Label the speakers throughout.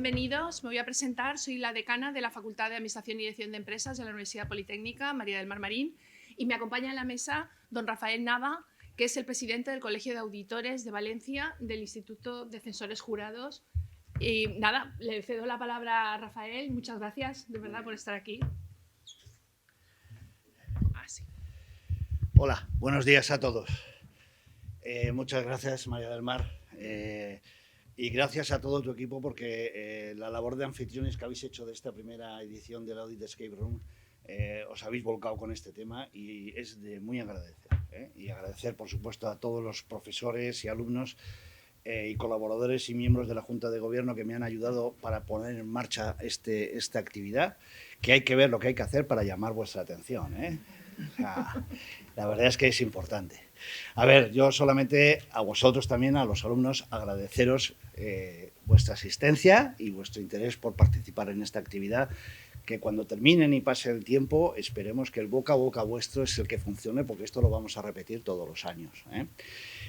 Speaker 1: bienvenidos. Me voy a presentar. Soy la decana de la Facultad de Administración y Dirección de Empresas de la Universidad Politécnica, María del Mar Marín, y me acompaña en la mesa don Rafael Nava, que es el presidente del Colegio de Auditores de Valencia del Instituto de Censores Jurados. Y nada, le cedo la palabra a Rafael. Muchas gracias, de verdad, por estar aquí.
Speaker 2: Sí. Hola, buenos días a todos. Muchas gracias, María del Mar. Y gracias a todo tu equipo porque la labor de anfitriones que habéis hecho de esta primera edición del Audit Escape Room, os habéis volcado con este tema y es de muy agradecer. Y agradecer, por supuesto, a todos los profesores y alumnos y colaboradores y miembros de la Junta de Gobierno que me han ayudado para poner en marcha esta actividad, que hay que ver lo que hay que hacer para llamar vuestra atención. O sea, la verdad es que es importante. A ver, yo solamente a vosotros también, a los alumnos, agradeceros vuestra asistencia y vuestro interés por participar en esta actividad, que cuando terminen y pase el tiempo, esperemos que el boca a boca vuestro es el que funcione, porque esto lo vamos a repetir todos los años.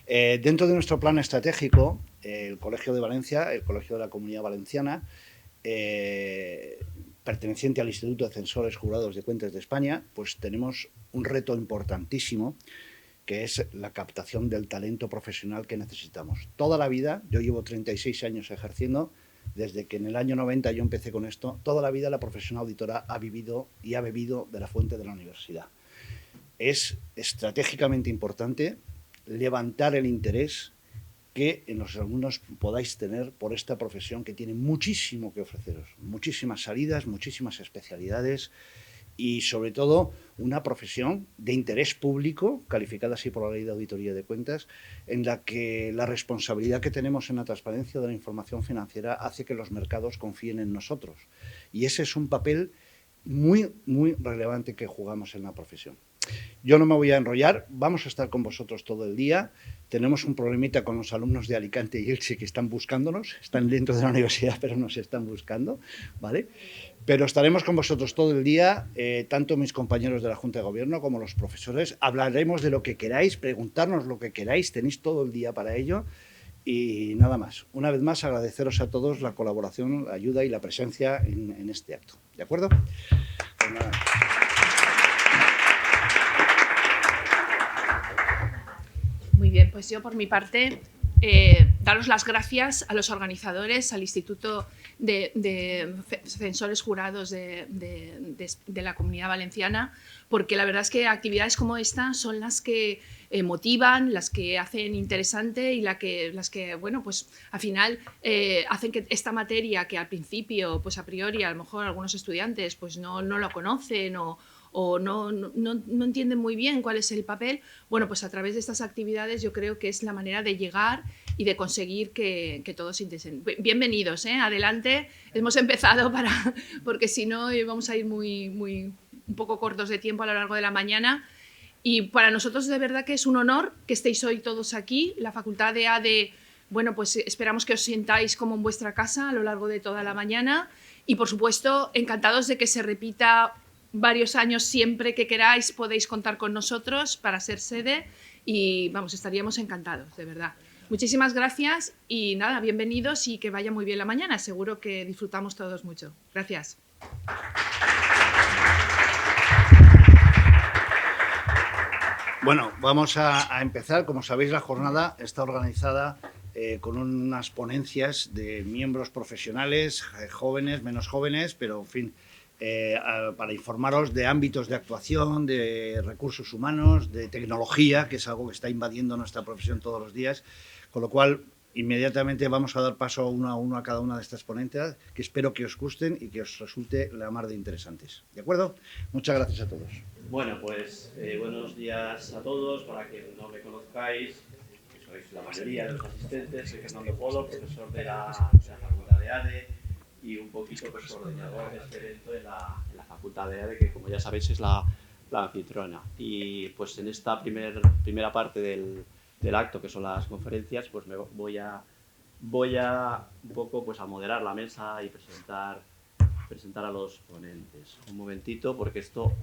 Speaker 2: Dentro de nuestro plan estratégico, el Colegio de Valencia, el Colegio de la Comunidad Valenciana, perteneciente al Instituto de Censores Jurados de Cuentas de España, pues tenemos un reto importantísimo, que es la captación del talento profesional que necesitamos. Toda la vida, yo llevo 36 años ejerciendo, desde que en el año 90 yo empecé con esto, toda la vida la profesión auditora ha vivido y ha bebido de la fuente de la universidad. Es estratégicamente importante levantar el interés que en los alumnos podáis tener por esta profesión que tiene muchísimo que ofreceros, muchísimas salidas, muchísimas especialidades y sobre todo una profesión de interés público, calificada así por la Ley de Auditoría de Cuentas, en la que la responsabilidad que tenemos en la transparencia de la información financiera hace que los mercados confíen en nosotros. Y ese es un papel muy, muy relevante que jugamos en la profesión. Yo no me voy a enrollar, vamos a estar con vosotros todo el día. Tenemos un problemita con los alumnos de Alicante y Elche que están buscándonos, están dentro de la universidad pero nos están buscando, ¿vale? Pero estaremos con vosotros todo el día, tanto mis compañeros de la Junta de Gobierno como los profesores. Hablaremos de lo que queráis, preguntarnos lo que queráis, tenéis todo el día para ello. Y nada más. Una vez más, agradeceros a todos la colaboración, la ayuda y la presencia en este acto. ¿De acuerdo? Pues nada.
Speaker 1: Muy bien, pues yo por mi parte daros las gracias a los organizadores, al Instituto de Censores Jurados de la Comunidad Valenciana, porque la verdad es que actividades como esta son las que motivan, las que hacen interesante y las que bueno, pues al final hacen que esta materia que al principio, pues a priori, a lo mejor algunos estudiantes pues no lo conocen o no entienden muy bien cuál es el papel, bueno, pues a través de estas actividades yo creo que es la manera de llegar y de conseguir que todos se interesen. Bienvenidos, adelante. Hemos empezado porque si no vamos a ir un poco cortos de tiempo a lo largo de la mañana. Y para nosotros de verdad que es un honor que estéis hoy todos aquí. La Facultad de ADE, bueno, pues esperamos que os sintáis como en vuestra casa a lo largo de toda la mañana. Y por supuesto, encantados de que se repita varios años, siempre que queráis podéis contar con nosotros para ser sede y vamos, estaríamos encantados, de verdad. Muchísimas gracias y nada, bienvenidos y que vaya muy bien la mañana, seguro que disfrutamos todos mucho. Gracias.
Speaker 2: Bueno, vamos a empezar. Como sabéis, la jornada está organizada con unas ponencias de miembros profesionales, jóvenes, menos jóvenes, pero en fin, para informaros de ámbitos de actuación, de recursos humanos, de tecnología, que es algo que está invadiendo nuestra profesión todos los días, con lo cual inmediatamente vamos a dar paso uno a uno a cada una de estas ponencias, que espero que os gusten y que os resulte la mar de interesantes. ¿De acuerdo? Muchas gracias a todos.
Speaker 3: Bueno, pues buenos días a todos. Para que no me conozcáis, que sois la mayoría de los asistentes, soy Fernando Polo, profesor de la Facultad de ADE y un poquito pues, coordinador de este evento en la Facultad de ADE, que como ya sabéis es la anfitriona. Y pues en esta primera parte del acto, que son las conferencias, pues me voy a un poco pues, a moderar la mesa y presentar a los ponentes. Un momentito, porque esto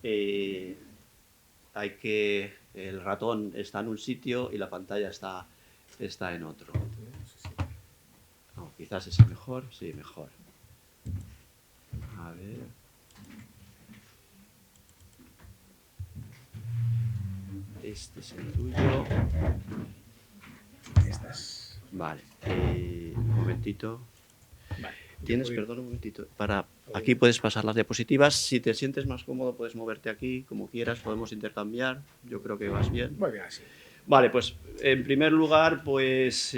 Speaker 3: el ratón está en un sitio y la pantalla está en otro. No, quizás es mejor. Sí, mejor. A ver. Este es el tuyo.
Speaker 4: Estas.
Speaker 3: Vale. Un momentito.
Speaker 4: Vale.
Speaker 3: Tienes, perdón, un momentito. Aquí puedes pasar las diapositivas. Si te sientes más cómodo, puedes moverte aquí, como quieras. Podemos intercambiar. Yo creo que vas bien.
Speaker 4: Muy bien, así.
Speaker 3: Vale, pues en primer lugar, pues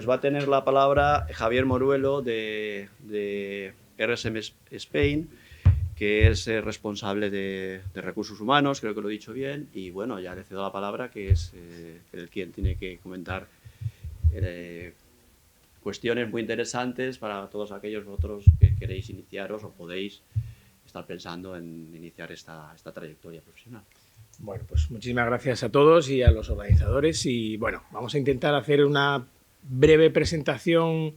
Speaker 3: va a tener la palabra Javier Moruelo de RSM Spain, que es responsable de recursos humanos, creo que lo he dicho bien, y bueno, ya le cedo la palabra, que es el quien tiene que comentar cuestiones muy interesantes para todos aquellos vosotros que queréis iniciaros o podéis estar pensando en iniciar esta trayectoria profesional.
Speaker 4: Bueno, pues muchísimas gracias a todos y a los organizadores y bueno, vamos a intentar hacer una breve presentación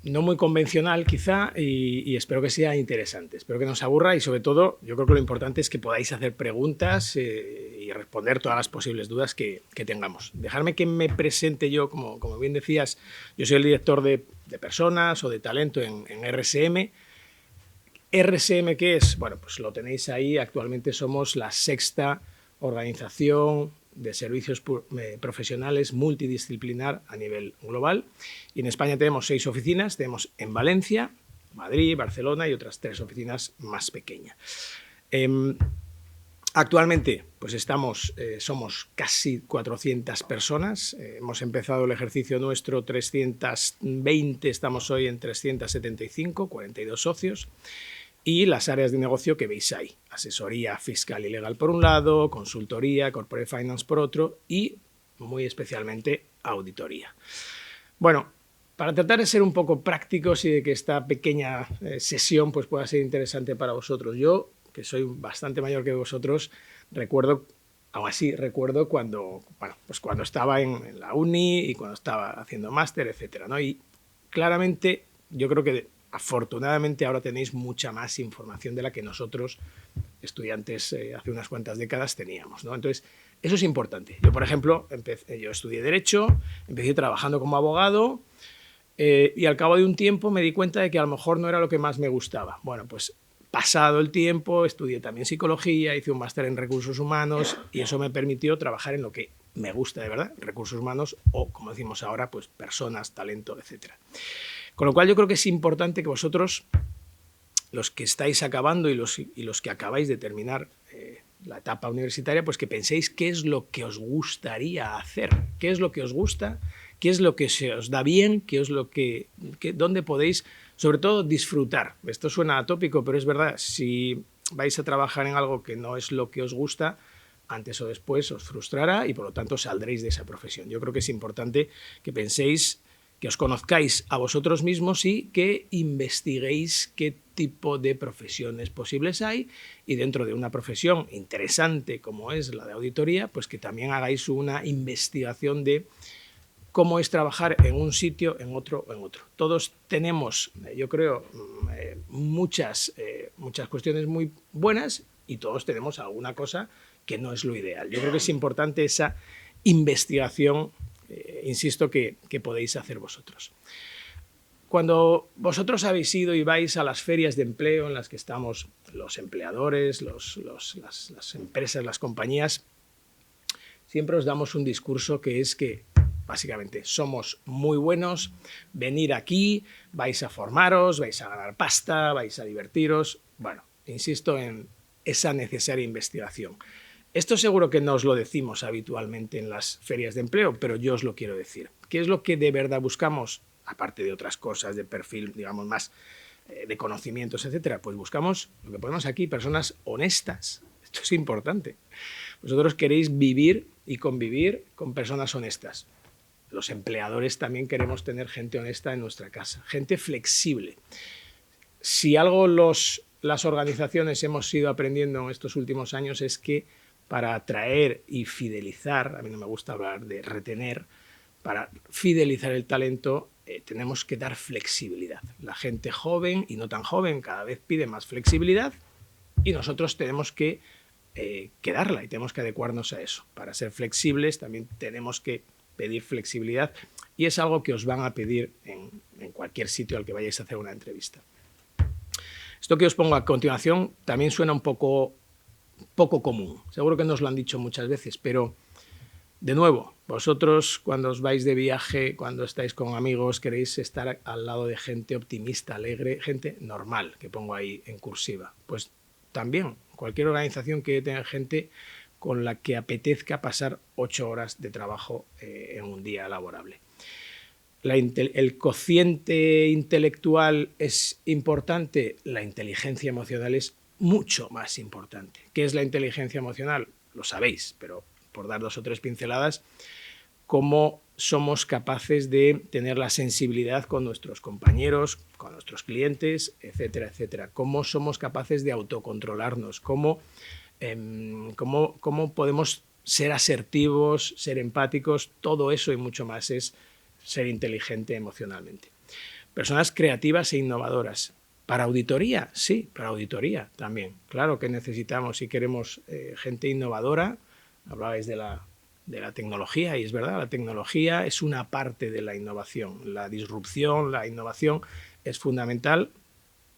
Speaker 4: no muy convencional quizá y espero que sea interesante, espero que no os aburra y sobre todo yo creo que lo importante es que podáis hacer preguntas y responder todas las posibles dudas que tengamos. Dejadme que me presente yo, como bien decías, yo soy el director de personas o de talento en RSM. ¿RSM qué es? Bueno, pues lo tenéis ahí, actualmente somos la 6ª organización de servicios profesionales multidisciplinar a nivel global y en España tenemos 6 oficinas, tenemos en Valencia, Madrid, Barcelona y otras 3 oficinas más pequeñas. Actualmente pues somos casi 400 personas, hemos empezado el ejercicio nuestro 320, estamos hoy en 375, 42 socios. Y las áreas de negocio que veis ahí, asesoría fiscal y legal por un lado, consultoría, corporate finance por otro y muy especialmente auditoría. Bueno, para tratar de ser un poco prácticos y de que esta pequeña sesión pues, pueda ser interesante para vosotros. Yo, que soy bastante mayor que vosotros, recuerdo cuando estaba en la uni y cuando estaba haciendo máster, etcétera, ¿no? Y claramente yo creo que afortunadamente ahora tenéis mucha más información de la que nosotros, estudiantes hace unas cuantas décadas, teníamos, ¿no? Entonces, eso es importante. Yo, por ejemplo, yo estudié Derecho, empecé trabajando como abogado y al cabo de un tiempo me di cuenta de que a lo mejor no era lo que más me gustaba. Bueno, pues pasado el tiempo, estudié también Psicología, hice un máster en Recursos Humanos y eso me permitió trabajar en lo que me gusta de verdad, recursos humanos o, como decimos ahora, pues personas, talento, etcétera. Con lo cual yo creo que es importante que vosotros, los que estáis acabando y los que acabáis de terminar la etapa universitaria, pues que penséis qué es lo que os gustaría hacer, qué es lo que os gusta, qué es lo que se os da bien, qué es lo dónde podéis, sobre todo, disfrutar. Esto suena atópico, pero es verdad, si vais a trabajar en algo que no es lo que os gusta, antes o después os frustrará y por lo tanto saldréis de esa profesión. Yo creo que es importante que penséis, que os conozcáis a vosotros mismos y que investiguéis qué tipo de profesiones posibles hay y dentro de una profesión interesante como es la de auditoría, pues que también hagáis una investigación de cómo es trabajar en un sitio, en otro o en otro. Todos tenemos, yo creo, muchas cuestiones muy buenas y todos tenemos alguna cosa que no es lo ideal. Yo creo que es importante esa investigación insisto, que podéis hacer vosotros. Cuando vosotros habéis ido y vais a las ferias de empleo en las que estamos los empleadores, las empresas, las compañías, siempre os damos un discurso que es que básicamente somos muy buenos, venir aquí, vais a formaros, vais a ganar pasta, vais a divertiros. Bueno, insisto en esa necesaria investigación. Esto seguro que no os lo decimos habitualmente en las ferias de empleo, pero yo os lo quiero decir. ¿Qué es lo que de verdad buscamos? Aparte de otras cosas de perfil, digamos, más de conocimientos, etcétera, pues buscamos lo que ponemos aquí, personas honestas. Esto es importante. Vosotros queréis vivir y convivir con personas honestas. Los empleadores también queremos tener gente honesta en nuestra casa, gente flexible. Si algo las organizaciones hemos ido aprendiendo en estos últimos años es que para atraer y fidelizar, a mí no me gusta hablar de retener, para fidelizar el talento tenemos que dar flexibilidad. La gente joven y no tan joven cada vez pide más flexibilidad y nosotros tenemos que darla y tenemos que adecuarnos a eso. Para ser flexibles también tenemos que pedir flexibilidad y es algo que os van a pedir en cualquier sitio al que vayáis a hacer una entrevista. Esto que os pongo a continuación también suena un poco común. Seguro que nos lo han dicho muchas veces, pero de nuevo, vosotros cuando os vais de viaje, cuando estáis con amigos, queréis estar al lado de gente optimista, alegre, gente normal, que pongo ahí en cursiva. Pues también cualquier organización quiere tener gente con la que apetezca pasar 8 horas de trabajo en un día laborable. El cociente intelectual es importante, la inteligencia emocional es mucho más importante. ¿Qué es la inteligencia emocional? Lo sabéis, pero por dar 2 o 3 pinceladas, cómo somos capaces de tener la sensibilidad con nuestros compañeros, con nuestros clientes, etcétera, etcétera. Cómo somos capaces de autocontrolarnos, cómo podemos ser asertivos, ser empáticos, todo eso y mucho más es ser inteligente emocionalmente. Personas creativas e innovadoras. ¿Para auditoría? Sí, para auditoría también. Claro que necesitamos y queremos gente innovadora. Hablabais de la tecnología y es verdad, la tecnología es una parte de la innovación. La disrupción, la innovación es fundamental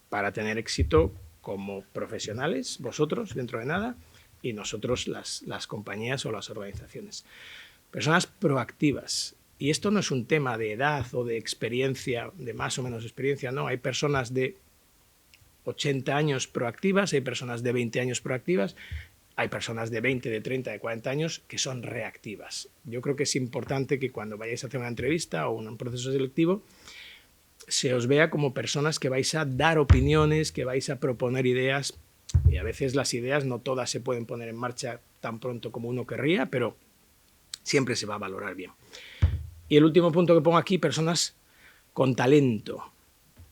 Speaker 4: para tener éxito como profesionales, vosotros dentro de nada, y nosotros las compañías o las organizaciones. Personas proactivas. Y esto no es un tema de edad o de experiencia, de más o menos experiencia, no. Hay personas de 80 años proactivas, hay personas de 20 años proactivas, hay personas de 20, de 30, de 40 años que son reactivas. Yo creo que es importante que cuando vayáis a hacer una entrevista o un proceso selectivo se os vea como personas que vais a dar opiniones, que vais a proponer ideas, y a veces las ideas no todas se pueden poner en marcha tan pronto como uno querría, pero siempre se va a valorar bien. Y el último punto que pongo aquí, personas con talento.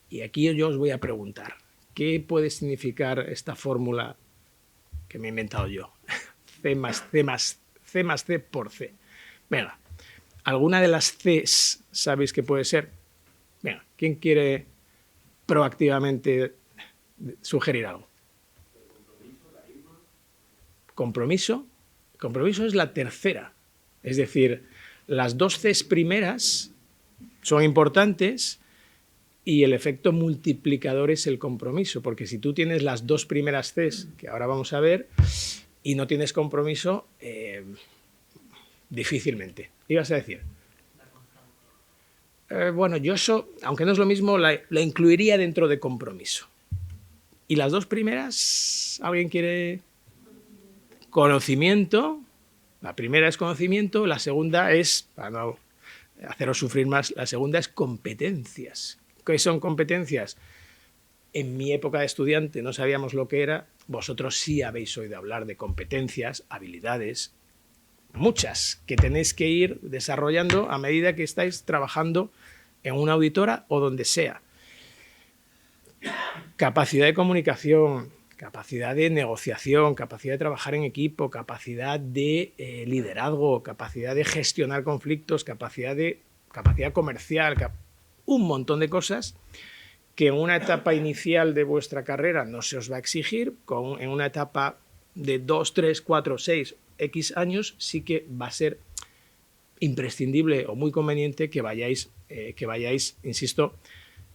Speaker 4: Y aquí yo os voy a preguntar, ¿qué puede significar esta fórmula que me he inventado yo? C más C por C. Venga, ¿alguna de las Cs sabéis que puede ser? Venga, ¿quién quiere proactivamente sugerir algo? Compromiso. Compromiso es la tercera. Es decir, las 2 Cs primeras son importantes y el efecto multiplicador es el compromiso, porque si tú tienes las 2 primeras Cs, que ahora vamos a ver, y no tienes compromiso, difícilmente. ¿Ibas a decir? Bueno, yo eso, aunque no es lo mismo, la incluiría dentro de compromiso. ¿Y las 2 primeras? ¿Alguien quiere? Conocimiento. La primera es conocimiento, la segunda es, para no haceros sufrir más, la segunda es competencias. ¿Qué son competencias? En mi época de estudiante no sabíamos lo que era, vosotros sí habéis oído hablar de competencias, habilidades, muchas, que tenéis que ir desarrollando a medida que estáis trabajando en una auditora o donde sea. Capacidad de comunicación, capacidad de negociación, capacidad de trabajar en equipo, capacidad de liderazgo, capacidad de gestionar conflictos, capacidad comercial, un montón de cosas que en una etapa inicial de vuestra carrera no se os va a exigir, en una etapa de 2, 3, 4, 6, X años sí que va a ser imprescindible o muy conveniente que vayáis, insisto,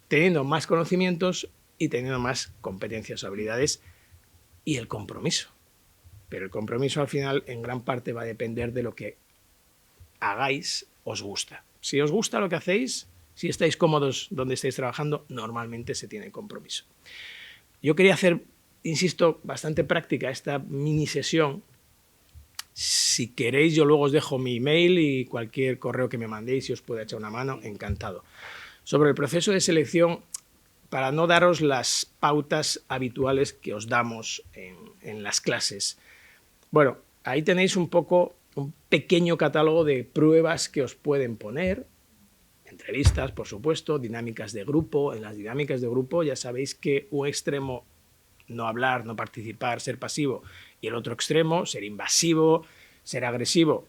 Speaker 4: teniendo más conocimientos y teniendo más competencias o habilidades y el compromiso. Pero el compromiso al final en gran parte va a depender de lo que hagáis, os gusta. Si os gusta lo que hacéis, si estáis cómodos donde estáis trabajando, normalmente se tiene compromiso. Yo quería hacer, insisto, bastante práctica esta mini sesión. Si queréis, yo luego os dejo mi email y cualquier correo que me mandéis, si os puedo echar una mano, encantado. Sobre el proceso de selección, para no daros las pautas habituales que os damos en las clases. Bueno, ahí tenéis un pequeño catálogo de pruebas que os pueden poner, entrevistas, por supuesto, dinámicas de grupo. En las dinámicas de grupo ya sabéis que un extremo, no hablar, no participar, ser pasivo, y el otro extremo, ser invasivo, ser agresivo,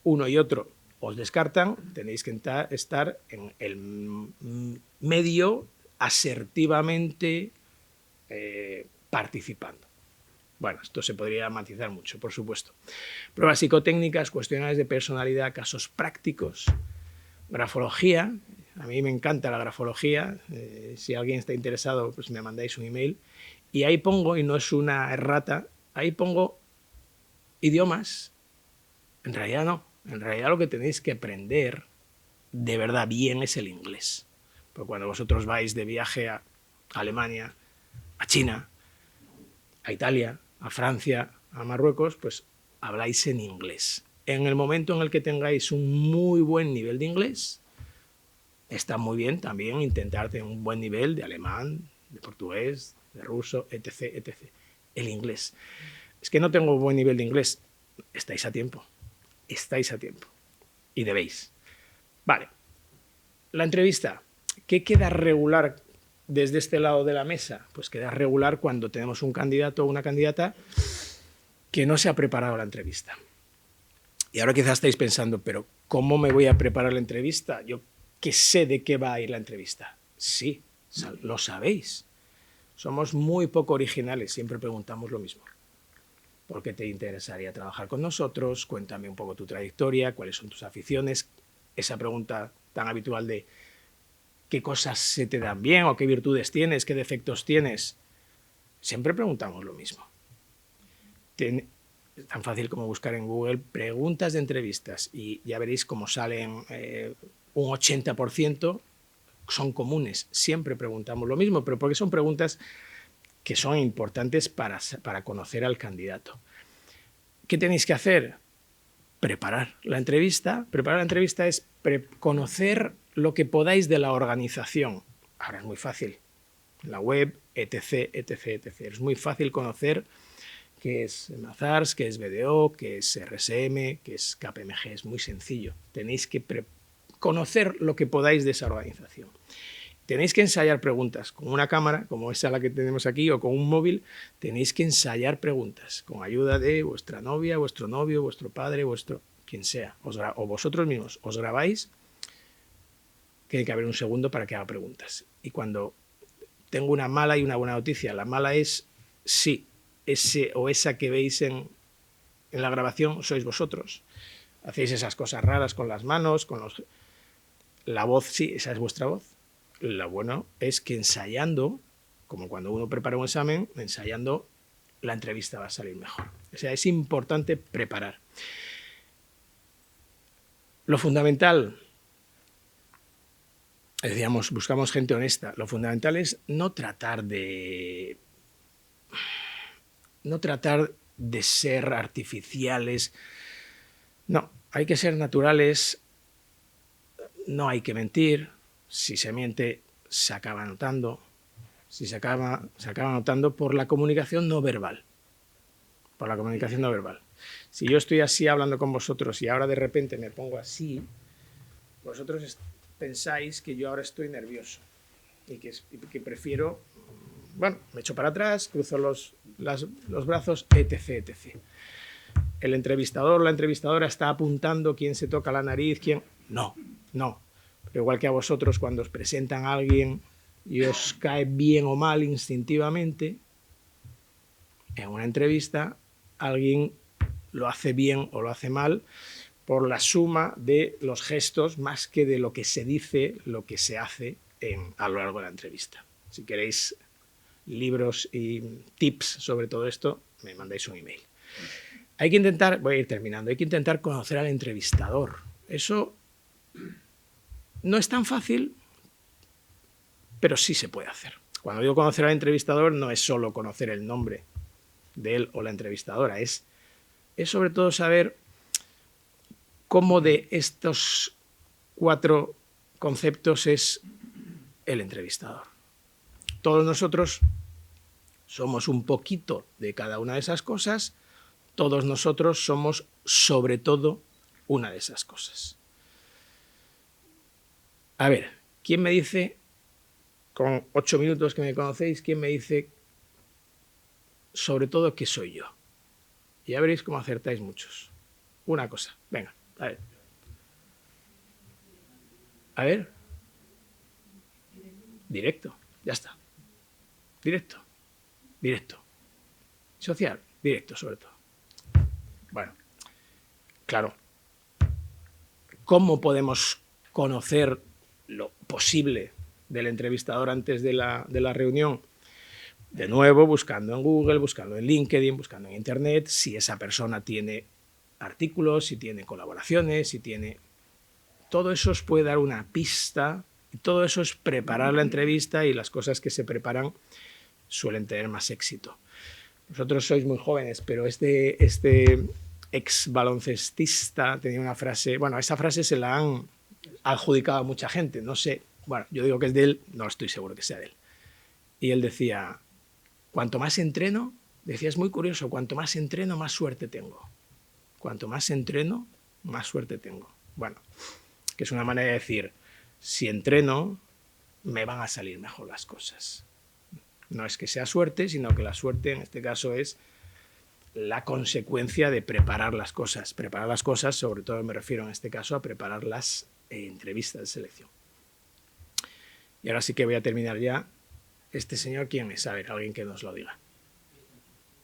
Speaker 4: uno y otro os descartan, tenéis que estar en el medio asertivamente participando. Bueno, esto se podría matizar mucho, por supuesto. Pruebas psicotécnicas, cuestionarios de personalidad, casos prácticos. Grafología, a mí me encanta la grafología, si alguien está interesado, pues me mandáis un email. Y ahí pongo, y no es una errata, ahí pongo idiomas. En realidad no, en realidad lo que tenéis que aprender de verdad bien es el inglés. Porque cuando vosotros vais de viaje a Alemania, a China, a Italia, a Francia, a Marruecos, pues habláis en inglés. En el momento en el que tengáis un muy buen nivel de inglés, está muy bien también intentar tener un buen nivel de alemán, de portugués, de ruso, etc., etc. El inglés. Es que no tengo buen nivel de inglés. Estáis a tiempo. Estáis a tiempo. Y debéis. Vale. La entrevista. ¿Qué queda regular desde este lado de la mesa? Pues queda regular cuando tenemos un candidato o una candidata que no se ha preparado la entrevista. Y ahora quizás estáis pensando, pero ¿cómo me voy a preparar la entrevista? Yo que sé de qué va a ir la entrevista. Sí, lo sabéis. Somos muy poco originales, siempre preguntamos lo mismo. ¿Por qué te interesaría trabajar con nosotros? Cuéntame un poco tu trayectoria, cuáles son tus aficiones. Esa pregunta tan habitual de qué cosas se te dan bien o qué virtudes tienes, qué defectos tienes. Siempre preguntamos lo mismo. Es tan fácil como buscar en Google preguntas de entrevistas y ya veréis cómo salen un 80% son comunes. Siempre preguntamos lo mismo, pero porque son preguntas que son importantes para conocer al candidato. ¿Qué tenéis que hacer? Preparar la entrevista. Preparar la entrevista es conocer lo que podáis de la organización. Ahora es muy fácil. La web, etc., etc., etc. Es muy fácil conocer qué es Mazars, qué es BDO, qué es RSM, qué es KPMG. Es muy sencillo. Tenéis que conocer lo que podáis de esa organización. Tenéis que ensayar preguntas con una cámara, como esa la que tenemos aquí, o con un móvil. Tenéis que ensayar preguntas con ayuda de vuestra novia, vuestro novio, vuestro padre, quien sea, o vosotros mismos. Os grabáis, tiene que haber un segundo para que haga preguntas. Y cuando tengo una mala y una buena noticia, la mala es sí, ese o esa que veis en la grabación sois vosotros. Hacéis esas cosas raras con las manos, la voz, sí, esa es vuestra voz. Lo bueno es que ensayando, como cuando uno prepara un examen, ensayando la entrevista va a salir mejor. O sea, es importante preparar. Lo fundamental, decíamos, buscamos gente honesta. Lo fundamental es no tratar de ser artificiales. No, hay que ser naturales, no hay que mentir. Si se miente, se acaba notando. Se acaba notando por la comunicación no verbal. Por la comunicación no verbal. Si yo estoy así hablando con vosotros y ahora de repente me pongo así, vosotros pensáis que yo ahora estoy nervioso y que prefiero, bueno, me echo para atrás, cruzo los brazos, etc., etc. El entrevistador o la entrevistadora está apuntando quién se toca la nariz, quién... No. Pero igual que a vosotros cuando os presentan a alguien y os cae bien o mal instintivamente, en una entrevista alguien lo hace bien o lo hace mal por la suma de los gestos más que de lo que se dice, lo que se hace a lo largo de la entrevista. Si queréis libros y tips sobre todo esto, me mandáis un email. Hay que intentar, voy a ir terminando, hay que intentar conocer al entrevistador. Eso no es tan fácil, pero sí se puede hacer. Cuando digo conocer al entrevistador, no es solo conocer el nombre de él o la entrevistadora, es sobre todo saber cómo de estos 4 conceptos es el entrevistador. Todos nosotros somos un poquito de cada una de esas cosas, todos nosotros somos sobre todo una de esas cosas. A ver, ¿quién me dice, con 8 minutos que me conocéis, quién me dice sobre todo qué soy yo? Y ya veréis cómo acertáis muchos. Una cosa, venga, a ver. A ver. Directo, ya está. Directo. Social, directo sobre todo. Bueno, claro. ¿Cómo podemos conocer lo posible del entrevistador antes de la reunión, de nuevo buscando en Google, buscando en LinkedIn, buscando en Internet, si esa persona tiene artículos, si tiene colaboraciones, si tiene... Todo eso os puede dar una pista, y todo eso es preparar la entrevista, y las cosas que se preparan suelen tener más éxito. Vosotros sois muy jóvenes, pero este ex baloncestista tenía una frase, bueno, esa frase se la han adjudicado a mucha gente, no sé, bueno, yo digo que es de él, no estoy seguro que sea de él. Y él decía, cuanto más entreno, decía, es muy curioso, cuanto más entreno, más suerte tengo. Cuanto más entreno, más suerte tengo. Bueno, que es una manera de decir, si entreno, me van a salir mejor las cosas. No es que sea suerte, sino que la suerte en este caso es la consecuencia de preparar las cosas. Preparar las cosas, sobre todo me refiero en este caso a preparar las entrevistas de selección. Y ahora sí que voy a terminar ya. Este señor, ¿quién es? A ver, alguien que nos lo diga.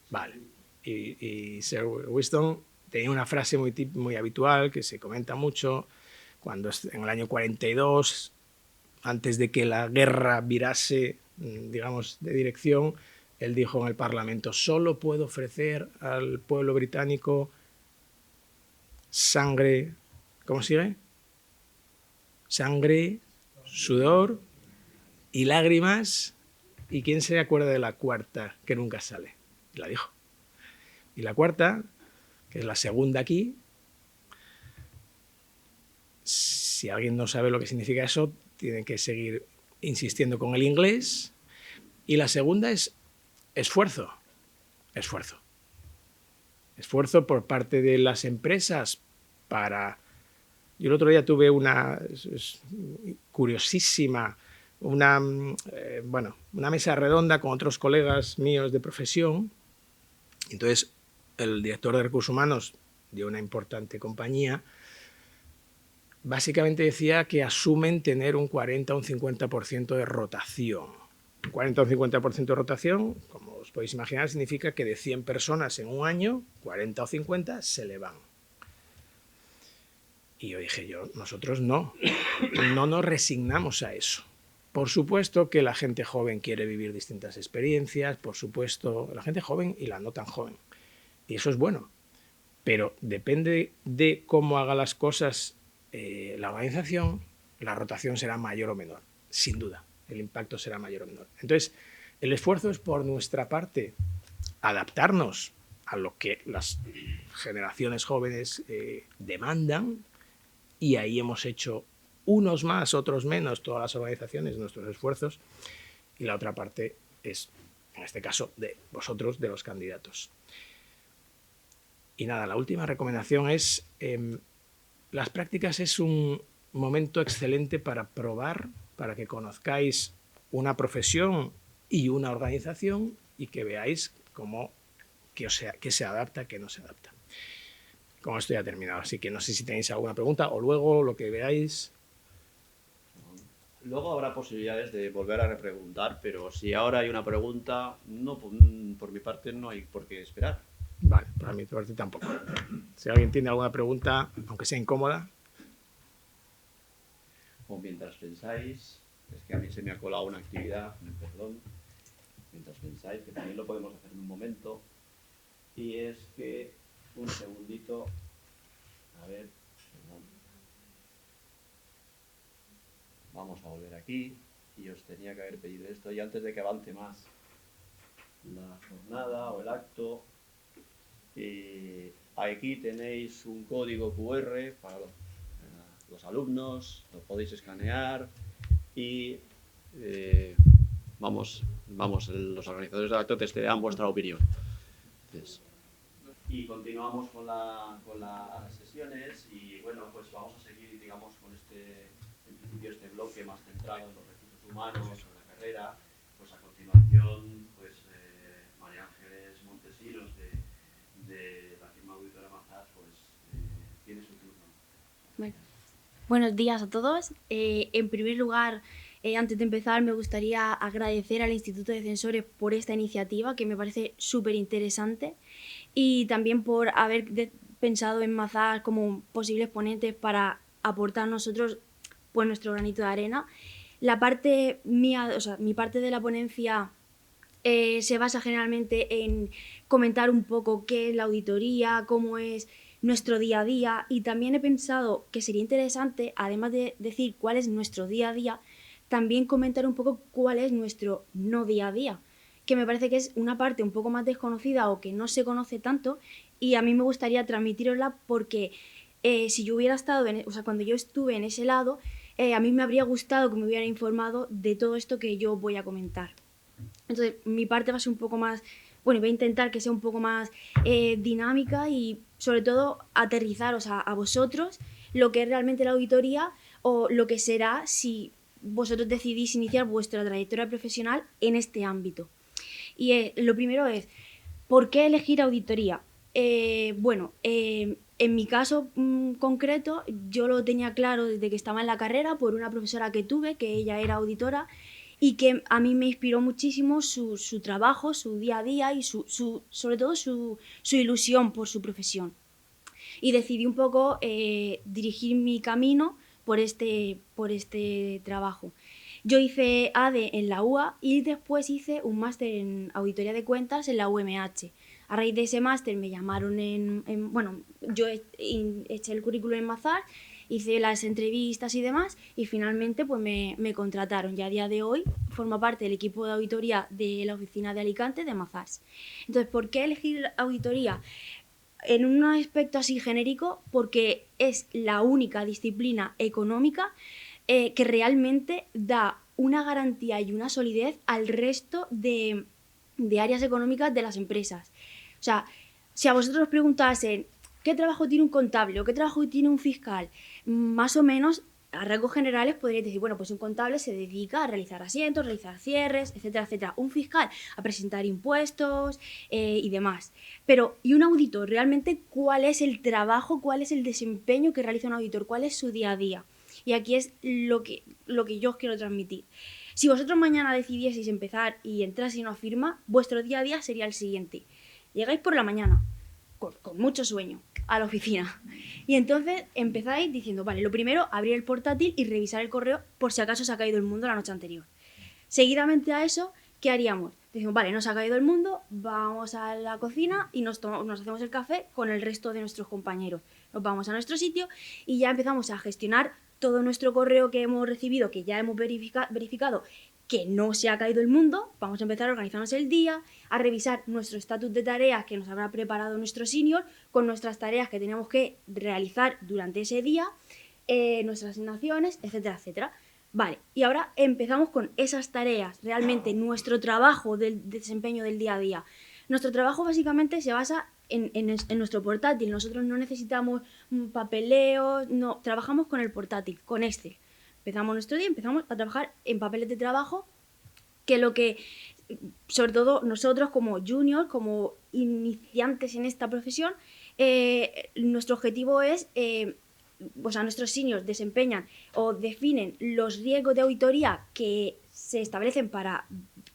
Speaker 4: Vale. Y Sir Winston tenía una frase muy habitual que se comenta mucho cuando en el año 42, antes de que la guerra virase, digamos, de dirección, él dijo en el Parlamento, solo puedo ofrecer al pueblo británico sangre, ¿cómo sigue? Sangre, sudor y lágrimas. ¿Y quién se acuerda de la cuarta que nunca sale? La dijo. Y la cuarta, que es la segunda aquí, si alguien no sabe lo que significa eso, tiene que seguir insistiendo con el inglés. Y la segunda es esfuerzo. Esfuerzo. Esfuerzo por parte de las empresas para... Yo el otro día tuve una curiosísima, una mesa redonda con otros colegas míos de profesión. Entonces, el director de recursos humanos de una importante compañía básicamente decía que asumen tener un 40 o un 50% de rotación. Un 40 o un 50% de rotación, como os podéis imaginar, significa que de 100 personas en un año, 40 o 50 se le van. Y yo dije, nosotros no nos resignamos a eso. Por supuesto que la gente joven quiere vivir distintas experiencias, por supuesto, la gente joven y la no tan joven. Y eso es bueno, pero depende de cómo haga las cosas la organización, la rotación será mayor o menor, sin duda, el impacto será mayor o menor. Entonces, el esfuerzo es por nuestra parte adaptarnos a lo que las generaciones jóvenes demandan, y ahí hemos hecho unos más, otros menos, todas las organizaciones, nuestros esfuerzos, y la otra parte es, en este caso, de vosotros, de los candidatos. Y nada, la última recomendación es, las prácticas es un momento excelente para probar, para que conozcáis una profesión y una organización y que veáis qué se adapta, qué no se adapta. Con esto ya he terminado, así que no sé si tenéis alguna pregunta o luego lo que veáis.
Speaker 3: Luego habrá posibilidades de volver a repreguntar, pero si ahora hay una pregunta, no, por mi parte no hay por qué esperar.
Speaker 4: Vale, por mi parte tampoco. Si alguien tiene alguna pregunta, aunque sea incómoda.
Speaker 3: O mientras pensáis, es que a mí se me ha colado una actividad, perdón, mientras pensáis, que también lo podemos hacer en un momento, y es que, un segundito, a ver, perdón. Vamos a volver aquí, y os tenía que haber pedido esto, y antes de que avance más la jornada o el acto, aquí tenéis un código QR para los alumnos, lo podéis escanear y los organizadores del acto testearán vuestra opinión. Entonces, y continuamos con las sesiones y bueno, pues vamos a seguir, digamos, con en principio este bloque más centrado en los recursos humanos, en la carrera. Pues a continuación, pues María Ángeles Montesinos de la firma auditora Mazars, pues tiene su turno.
Speaker 5: Bueno. Buenos días a todos. En primer lugar, antes de empezar, me gustaría agradecer al Instituto de Censores por esta iniciativa, que me parece súper interesante, y también por haber pensado en Mazars como posibles ponentes para aportar nosotros pues nuestro granito de arena. La parte mía, o sea, mi parte de la ponencia se basa generalmente en comentar un poco qué es la auditoría, cómo es nuestro día a día, y también he pensado que sería interesante, además de decir cuál es nuestro día a día, también comentar un poco cuál es nuestro no día a día, que me parece que es una parte un poco más desconocida o que no se conoce tanto, y a mí me gustaría transmitirosla porque si yo hubiera estado, o sea, cuando yo estuve en ese lado, a mí me habría gustado que me hubieran informado de todo esto que yo voy a comentar. Entonces, mi parte va a ser un poco más, bueno, voy a intentar que sea un poco más dinámica y sobre todo aterrizaros a vosotros lo que es realmente la auditoría o lo que será si vosotros decidís iniciar vuestra trayectoria profesional en este ámbito. Y lo primero es, ¿por qué elegir auditoría? En mi caso concreto, yo lo tenía claro desde que estaba en la carrera por una profesora que tuve, que ella era auditora, y que a mí me inspiró muchísimo su trabajo, su día a día y sobre todo su ilusión por su profesión. Y decidí un poco dirigir mi camino por este trabajo. Yo hice ADE en la UA y después hice un máster en auditoría de cuentas en la UMH. A raíz de ese máster me llamaron yo eché el currículum en Mazars, hice las entrevistas y demás y finalmente pues me contrataron y a día de hoy formo parte del equipo de auditoría de la oficina de Alicante de Mazars. Entonces, ¿por qué elegir auditoría? En un aspecto así genérico, porque es la única disciplina económica que realmente da una garantía y una solidez al resto de áreas económicas de las empresas. O sea, si a vosotros os preguntasen ¿qué trabajo tiene un contable o qué trabajo tiene un fiscal? Más o menos, a rasgos generales, podríais decir, bueno, pues un contable se dedica a realizar asientos, realizar cierres, etcétera, etcétera. Un fiscal a presentar impuestos y demás. Pero, ¿y un auditor? Realmente, ¿cuál es el trabajo, cuál es el desempeño que realiza un auditor? ¿Cuál es su día a día? Y aquí es lo que yo os quiero transmitir. Si vosotros mañana decidieseis empezar y entraseis en una firma, vuestro día a día sería el siguiente. Llegáis por la mañana, con mucho sueño, a la oficina. Y entonces empezáis diciendo, vale, lo primero, abrir el portátil y revisar el correo por si acaso se ha caído el mundo la noche anterior. Seguidamente a eso, ¿qué haríamos? Decimos, vale, nos ha caído el mundo, vamos a la cocina y nos hacemos el café con el resto de nuestros compañeros. Nos vamos a nuestro sitio y ya empezamos a gestionar todo nuestro correo que hemos recibido, que ya hemos verificado que no se ha caído el mundo. Vamos a empezar a organizarnos el día, a revisar nuestro estatus de tareas que nos habrá preparado nuestro senior, con nuestras tareas que tenemos que realizar durante ese día, nuestras asignaciones, etcétera, etcétera. Vale, y ahora empezamos con esas tareas, realmente nuestro trabajo del desempeño del día a día. Nuestro trabajo básicamente se basa en nuestro portátil. Nosotros no necesitamos papeleos, no, trabajamos con el portátil, con Excel. Empezamos nuestro día, empezamos a trabajar en papeles de trabajo, que sobre todo nosotros como juniors, como iniciantes en esta profesión, nuestro objetivo es, nuestros seniors desempeñan o definen los riesgos de auditoría que se establecen para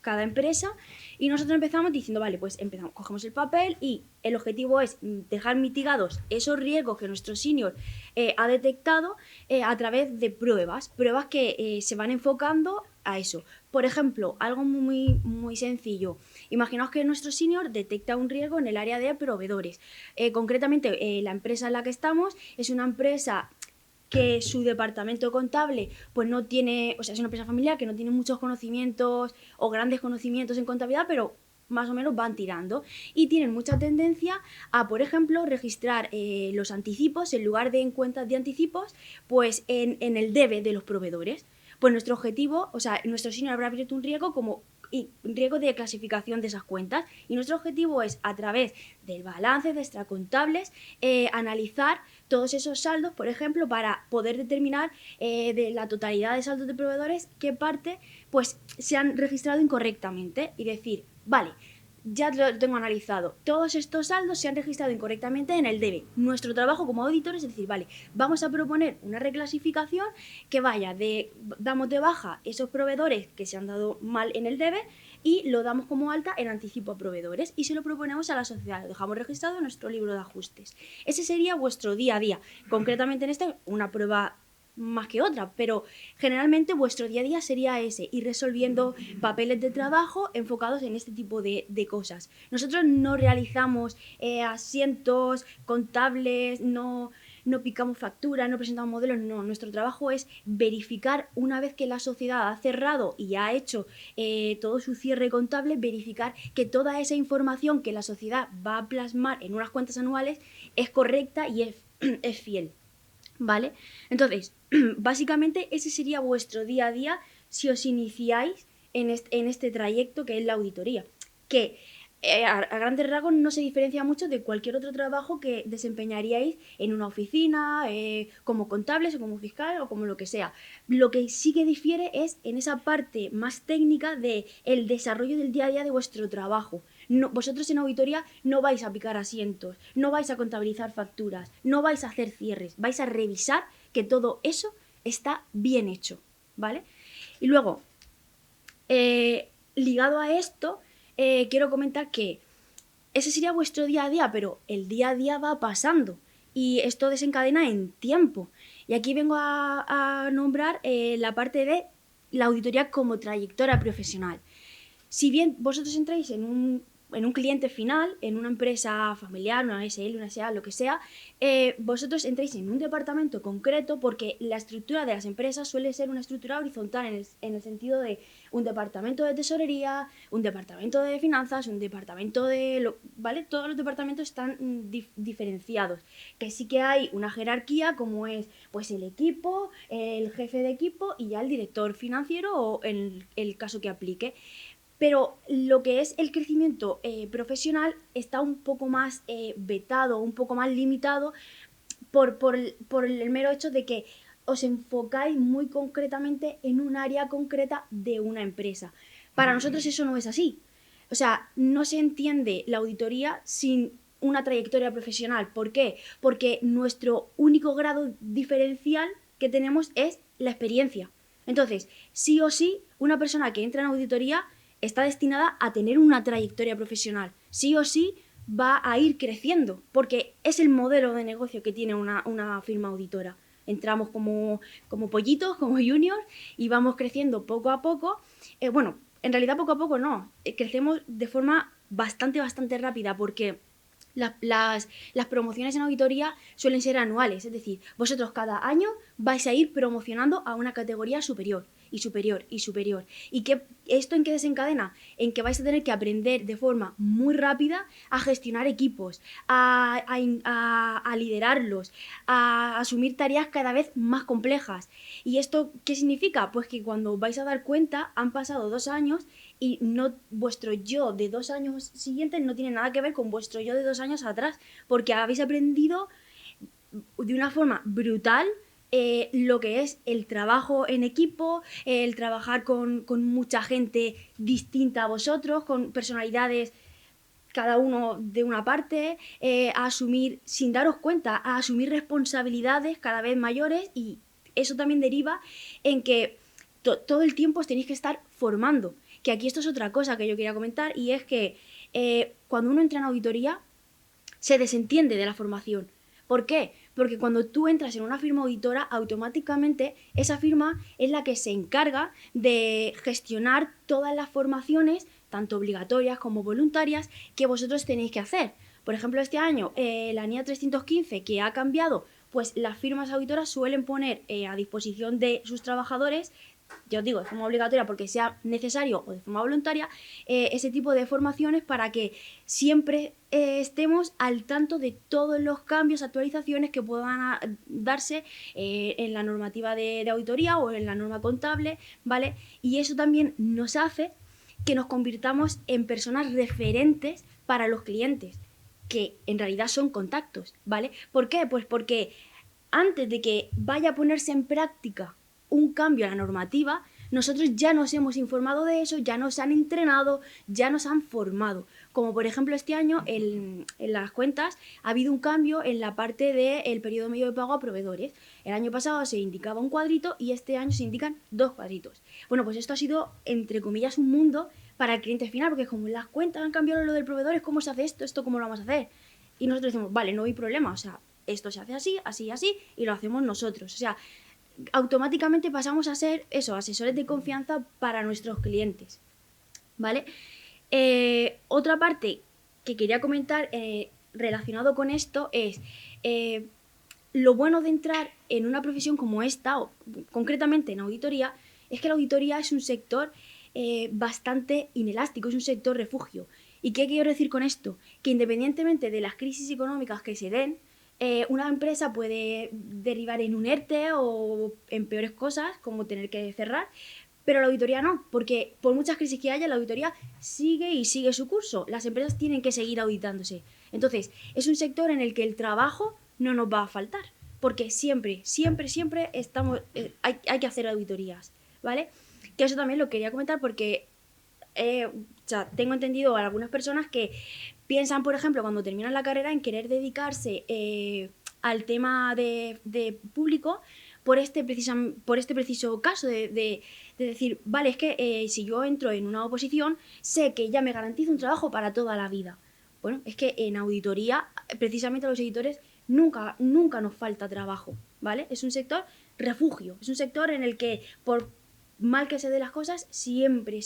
Speaker 5: cada empresa y nosotros empezamos diciendo, vale, pues cogemos el papel y el objetivo es dejar mitigados esos riesgos que nuestro senior ha detectado a través de pruebas que se van enfocando a eso. Por ejemplo, algo muy, muy sencillo. Imaginaos que nuestro senior detecta un riesgo en el área de proveedores. Concretamente, la empresa en la que estamos es una empresa que su departamento contable pues no tiene, o sea, es una empresa familiar que no tiene muchos conocimientos o grandes conocimientos en contabilidad, pero más o menos van tirando y tienen mucha tendencia a, por ejemplo, registrar los anticipos en lugar de en cuentas de anticipos, pues en el debe de los proveedores. Pues nuestro objetivo, o sea, nuestro senior habrá abierto un riesgo como riesgo de clasificación de esas cuentas y nuestro objetivo es, a través del balance de extracontables, analizar todos esos saldos, por ejemplo, para poder determinar de la totalidad de saldos de proveedores qué parte pues se han registrado incorrectamente y decir, vale, ya lo tengo analizado, todos estos saldos se han registrado incorrectamente en el debe. Nuestro trabajo como auditores es decir, vale, vamos a proponer una reclasificación que vaya damos de baja esos proveedores que se han dado mal en el debe y lo damos como alta en anticipo a proveedores y se lo proponemos a la sociedad, lo dejamos registrado en nuestro libro de ajustes. Ese sería vuestro día a día. Concretamente en una prueba más que otra, pero generalmente vuestro día a día sería ese, ir resolviendo papeles de trabajo enfocados en este tipo de cosas. Nosotros no realizamos asientos contables, no picamos facturas, no presentamos modelos, no. Nuestro trabajo es verificar, una vez que la sociedad ha cerrado y ha hecho todo su cierre contable, verificar que toda esa información que la sociedad va a plasmar en unas cuentas anuales es correcta y es fiel, ¿vale? Entonces, básicamente ese sería vuestro día a día si os iniciáis en este trayecto que es la auditoría, que a grandes rasgos no se diferencia mucho de cualquier otro trabajo que desempeñaríais en una oficina, como contables o como fiscal o como lo que sea. Lo que sí que difiere es en esa parte más técnica de el desarrollo del día a día de vuestro trabajo. No, vosotros en auditoría no vais a picar asientos, no vais a contabilizar facturas, no vais a hacer cierres, vais a revisar que todo eso está bien hecho, ¿vale? Y luego, ligado a esto, quiero comentar que ese sería vuestro día a día, pero el día a día va pasando y esto desencadena en tiempo. Y aquí vengo a nombrar la parte de la auditoría como trayectoria profesional. Si bien vosotros entráis en un cliente final, en una empresa familiar, una SL, una SA, lo que sea, vosotros entréis en un departamento concreto porque la estructura de las empresas suele ser una estructura horizontal en el sentido de un departamento de tesorería, un departamento de finanzas, un departamento de... ¿vale? Todos los departamentos están diferenciados. Que sí que hay una jerarquía como es pues el equipo, el jefe de equipo y ya el director financiero o en el caso que aplique. Pero lo que es el crecimiento profesional está un poco más vetado, un poco más limitado por el mero hecho de que os enfocáis muy concretamente en un área concreta de una empresa. Para nosotros eso no es así. O sea, no se entiende la auditoría sin una trayectoria profesional. ¿Por qué? Porque nuestro único grado diferencial que tenemos es la experiencia. Entonces, sí o sí, una persona que entra en auditoría está destinada a tener una trayectoria profesional. Sí o sí va a ir creciendo, porque es el modelo de negocio que tiene una firma auditora. Entramos como pollitos, como juniors, y vamos creciendo poco a poco. Bueno, en realidad poco a poco no. Crecemos de forma bastante rápida, porque las promociones en auditoría suelen ser anuales. Es decir, vosotros cada año vais a ir promocionando a una categoría superior. Y superior, y superior. ¿Y esto en qué desencadena? En que vais a tener que aprender de forma muy rápida a gestionar equipos, a liderarlos, a asumir tareas cada vez más complejas. ¿Y esto qué significa? Pues que cuando vais a dar cuenta han pasado 2 años y no, vuestro yo de 2 años siguientes no tiene nada que ver con vuestro yo de 2 años atrás, porque habéis aprendido de una forma brutal lo que es el trabajo en equipo, el trabajar con mucha gente distinta a vosotros, con personalidades cada uno de una parte, a asumir, sin daros cuenta, a asumir responsabilidades cada vez mayores, y eso también deriva en que todo el tiempo os tenéis que estar formando. Que aquí esto es otra cosa que yo quería comentar, y es que cuando uno entra en auditoría se desentiende de la formación. ¿Por qué? Porque cuando tú entras en una firma auditora, automáticamente esa firma es la que se encarga de gestionar todas las formaciones, tanto obligatorias como voluntarias, que vosotros tenéis que hacer. Por ejemplo, este año, la NIA 315, que ha cambiado, pues las firmas auditoras suelen poner a disposición de sus trabajadores, ya os digo, de forma obligatoria porque sea necesario o de forma voluntaria, ese tipo de formaciones para que siempre estemos al tanto de todos los cambios, actualizaciones que puedan darse en la normativa de auditoría o en la norma contable, ¿vale? Y eso también nos hace que nos convirtamos en personas referentes para los clientes, que en realidad son contactos, ¿vale? ¿Por qué? Pues porque antes de que vaya a ponerse en práctica un cambio a la normativa, nosotros ya nos hemos informado de eso, ya nos han entrenado, ya nos han formado. Como por ejemplo este año en las cuentas ha habido un cambio en la parte del periodo medio de pago a proveedores. El año pasado se indicaba un cuadrito y este año se indican 2 cuadritos. Bueno, pues esto ha sido, entre comillas, un mundo para el cliente final, porque como en las cuentas han cambiado lo del proveedor, ¿cómo se hace esto cómo lo vamos a hacer? Y nosotros decimos, vale, no hay problema, o sea, esto se hace así, así y así, y lo hacemos nosotros. O sea, automáticamente pasamos a ser eso, asesores de confianza para nuestros clientes, ¿vale? Otra parte que quería comentar relacionado con esto es lo bueno de entrar en una profesión como esta, o concretamente en auditoría, es que la auditoría es un sector bastante inelástico, es un sector refugio. ¿Y qué quiero decir con esto? Que independientemente de las crisis económicas que se den, una empresa puede derivar en un ERTE o en peores cosas, como tener que cerrar, pero la auditoría no, porque por muchas crisis que haya, la auditoría sigue y sigue su curso. Las empresas tienen que seguir auditándose. Entonces, es un sector en el que el trabajo no nos va a faltar, porque siempre estamos, hay que hacer auditorías, ¿vale? Que eso también lo quería comentar porque tengo entendido a algunas personas que piensan, por ejemplo, cuando terminan la carrera en querer dedicarse al tema de público por este preciso caso de decir, vale, es que si yo entro en una oposición, sé que ya me garantizo un trabajo para toda la vida. Bueno, es que en auditoría, precisamente a los editores, nunca nos falta trabajo, ¿vale? Es un sector refugio, es un sector en el que, por mal que se den las cosas, siempre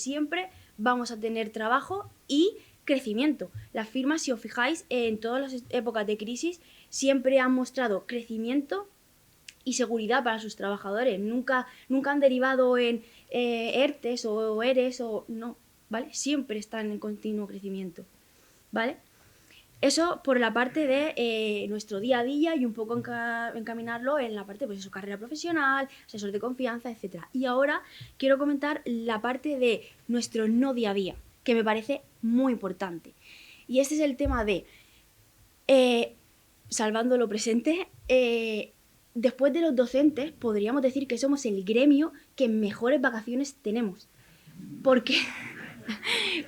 Speaker 5: vamos a tener trabajo y crecimiento. Las firmas, si os fijáis, en todas las épocas de crisis, siempre han mostrado crecimiento y seguridad para sus trabajadores. Nunca han derivado en ERTES o ERES o no, ¿vale? Siempre están en continuo crecimiento, ¿vale? Eso por la parte de nuestro día a día y un poco encaminarlo en la parte, pues eso, carrera profesional, asesor de confianza, etc. Y ahora quiero comentar la parte de nuestro no día a día, que me parece muy importante. Y este es el tema de, salvando lo presente, después de los docentes, podríamos decir que somos el gremio que mejores vacaciones tenemos. ¿Por qué?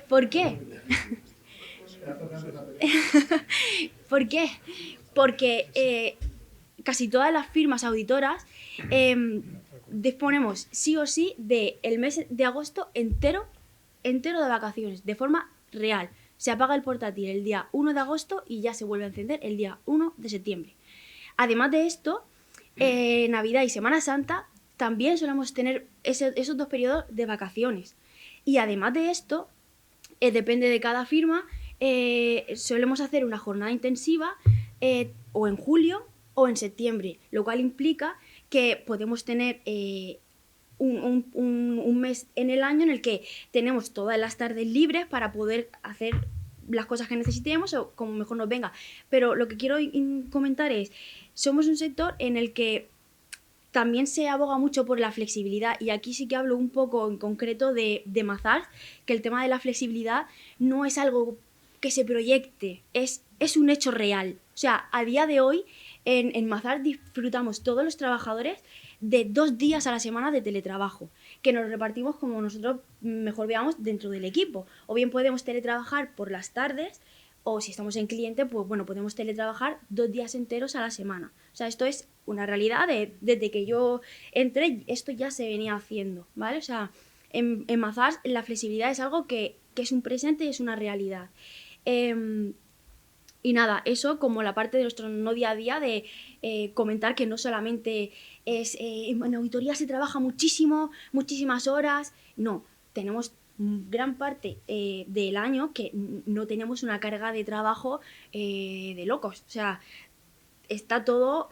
Speaker 5: ¿Por qué? ¿Por qué? Porque casi todas las firmas auditoras disponemos sí o sí del mes de agosto entero de vacaciones, de forma real. Se apaga el portátil el día 1 de agosto y ya se vuelve a encender el día 1 de septiembre. Además de esto, Navidad y Semana Santa también solemos tener esos dos periodos de vacaciones. Y además de esto, depende de cada firma, solemos hacer una jornada intensiva o en julio o en septiembre, lo cual implica que podemos tener un mes en el año en el que tenemos todas las tardes libres para poder hacer las cosas que necesitemos o como mejor nos venga. Pero lo que quiero comentar es, somos un sector en el que también se aboga mucho por la flexibilidad, y aquí sí que hablo un poco en concreto de Mazars, que el tema de la flexibilidad no es algo que se proyecte, es un hecho real. O sea, a día de hoy en Mazars disfrutamos todos los trabajadores de 2 días a la semana de teletrabajo, que nos repartimos como nosotros mejor veamos dentro del equipo. O bien podemos teletrabajar por las tardes, o si estamos en cliente, pues bueno, podemos teletrabajar 2 días enteros a la semana. O sea, esto es una realidad desde que yo entré, esto ya se venía haciendo, ¿vale? O sea, en Mazars la flexibilidad es algo que es un presente y es una realidad. Y nada, eso como la parte de nuestro no día a día de comentar que no solamente es en auditoría se trabaja muchísimo, muchísimas horas, no, tenemos gran parte del año que no tenemos una carga de trabajo de locos, o sea, está todo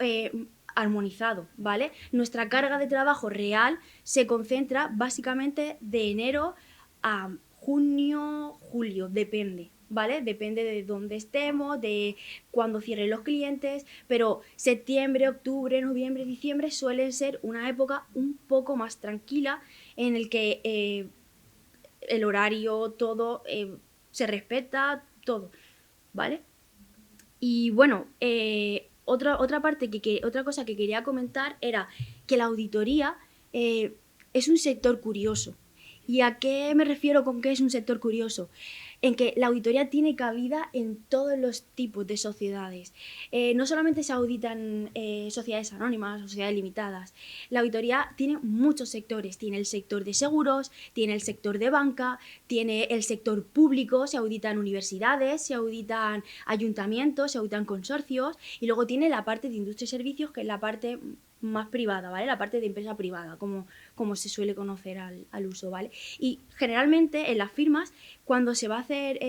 Speaker 5: armonizado, ¿vale? Nuestra carga de trabajo real se concentra básicamente de enero a junio, julio, depende, ¿vale? Depende de dónde estemos, de cuándo cierren los clientes, pero septiembre, octubre, noviembre, diciembre suelen ser una época un poco más tranquila en el que el horario, todo se respeta, todo, ¿vale? Y bueno, otra cosa que quería comentar era que la auditoría es un sector curioso. ¿Y a qué me refiero con que es un sector curioso? En que la auditoría tiene cabida en todos los tipos de sociedades. No solamente se auditan sociedades anónimas o sociedades limitadas. La auditoría tiene muchos sectores. Tiene el sector de seguros, tiene el sector de banca, tiene el sector público, se auditan universidades, se auditan ayuntamientos, se auditan consorcios, y luego tiene la parte de industria y servicios, que es la parte más privada, ¿vale? La parte de empresa privada, como se suele conocer al uso, ¿vale? Y generalmente en las firmas, cuando se va a hacer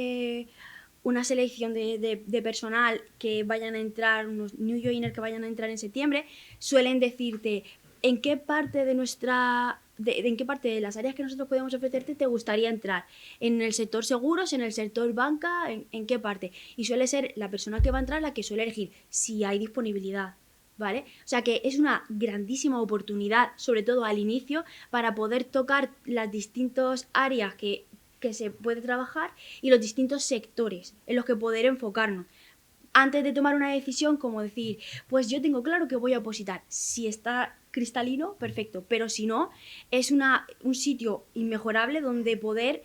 Speaker 5: una selección de personal que vayan a entrar, unos new joiners que vayan a entrar en septiembre, suelen decirte en qué parte de en qué parte de las áreas que nosotros podemos ofrecerte te gustaría entrar. ¿En el sector seguros, en el sector banca, en qué parte? Y suele ser la persona que va a entrar la que suele elegir si hay disponibilidad, ¿vale? O sea que es una grandísima oportunidad, sobre todo al inicio, para poder tocar las distintas áreas que se puede trabajar y los distintos sectores en los que poder enfocarnos. Antes de tomar una decisión, como decir, pues yo tengo claro que voy a opositar. Si está cristalino, perfecto, pero si no, es un sitio inmejorable donde poder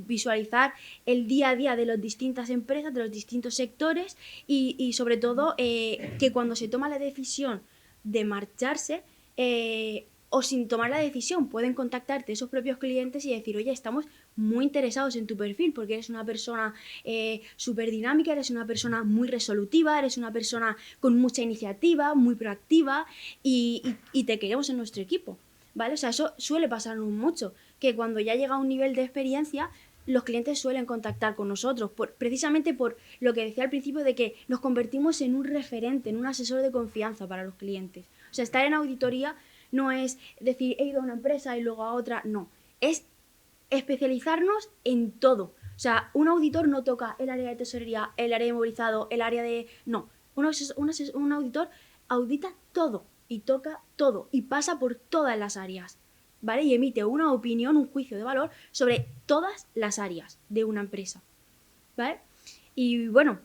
Speaker 5: visualizar el día a día de las distintas empresas, de los distintos sectores y sobre todo que cuando se toma la decisión de marcharse, o sin tomar la decisión, pueden contactarte esos propios clientes y decir, oye, estamos muy interesados en tu perfil porque eres una persona súper dinámica, eres una persona muy resolutiva, eres una persona con mucha iniciativa, muy proactiva y te queremos en nuestro equipo, ¿vale? O sea, eso suele pasarnos mucho, que cuando ya llega a un nivel de experiencia, los clientes suelen contactar con nosotros, precisamente por lo que decía al principio de que nos convertimos en un referente, en un asesor de confianza para los clientes. O sea, estar en auditoría no es decir, he ido a una empresa y luego a otra, no. Es especializarnos en todo. O sea, un auditor no toca el área de tesorería, el área de movilizado, el área de... No, un auditor audita todo y toca todo y pasa por todas las áreas, ¿vale? Y emite una opinión, un juicio de valor sobre todas las áreas de una empresa, ¿vale? Y bueno,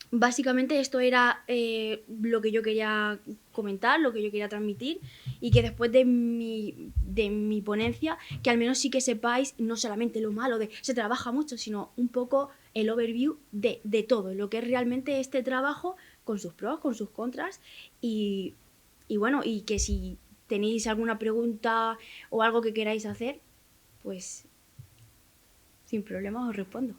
Speaker 5: básicamente esto era lo que yo quería comentar, lo que yo quería transmitir y que después de mi ponencia, que al menos sí que sepáis no solamente lo malo de se trabaja mucho, sino un poco el overview de todo, lo que es realmente este trabajo con sus pros, con sus contras y bueno, y que si tenéis alguna pregunta o algo que queráis hacer, pues sin problema os respondo.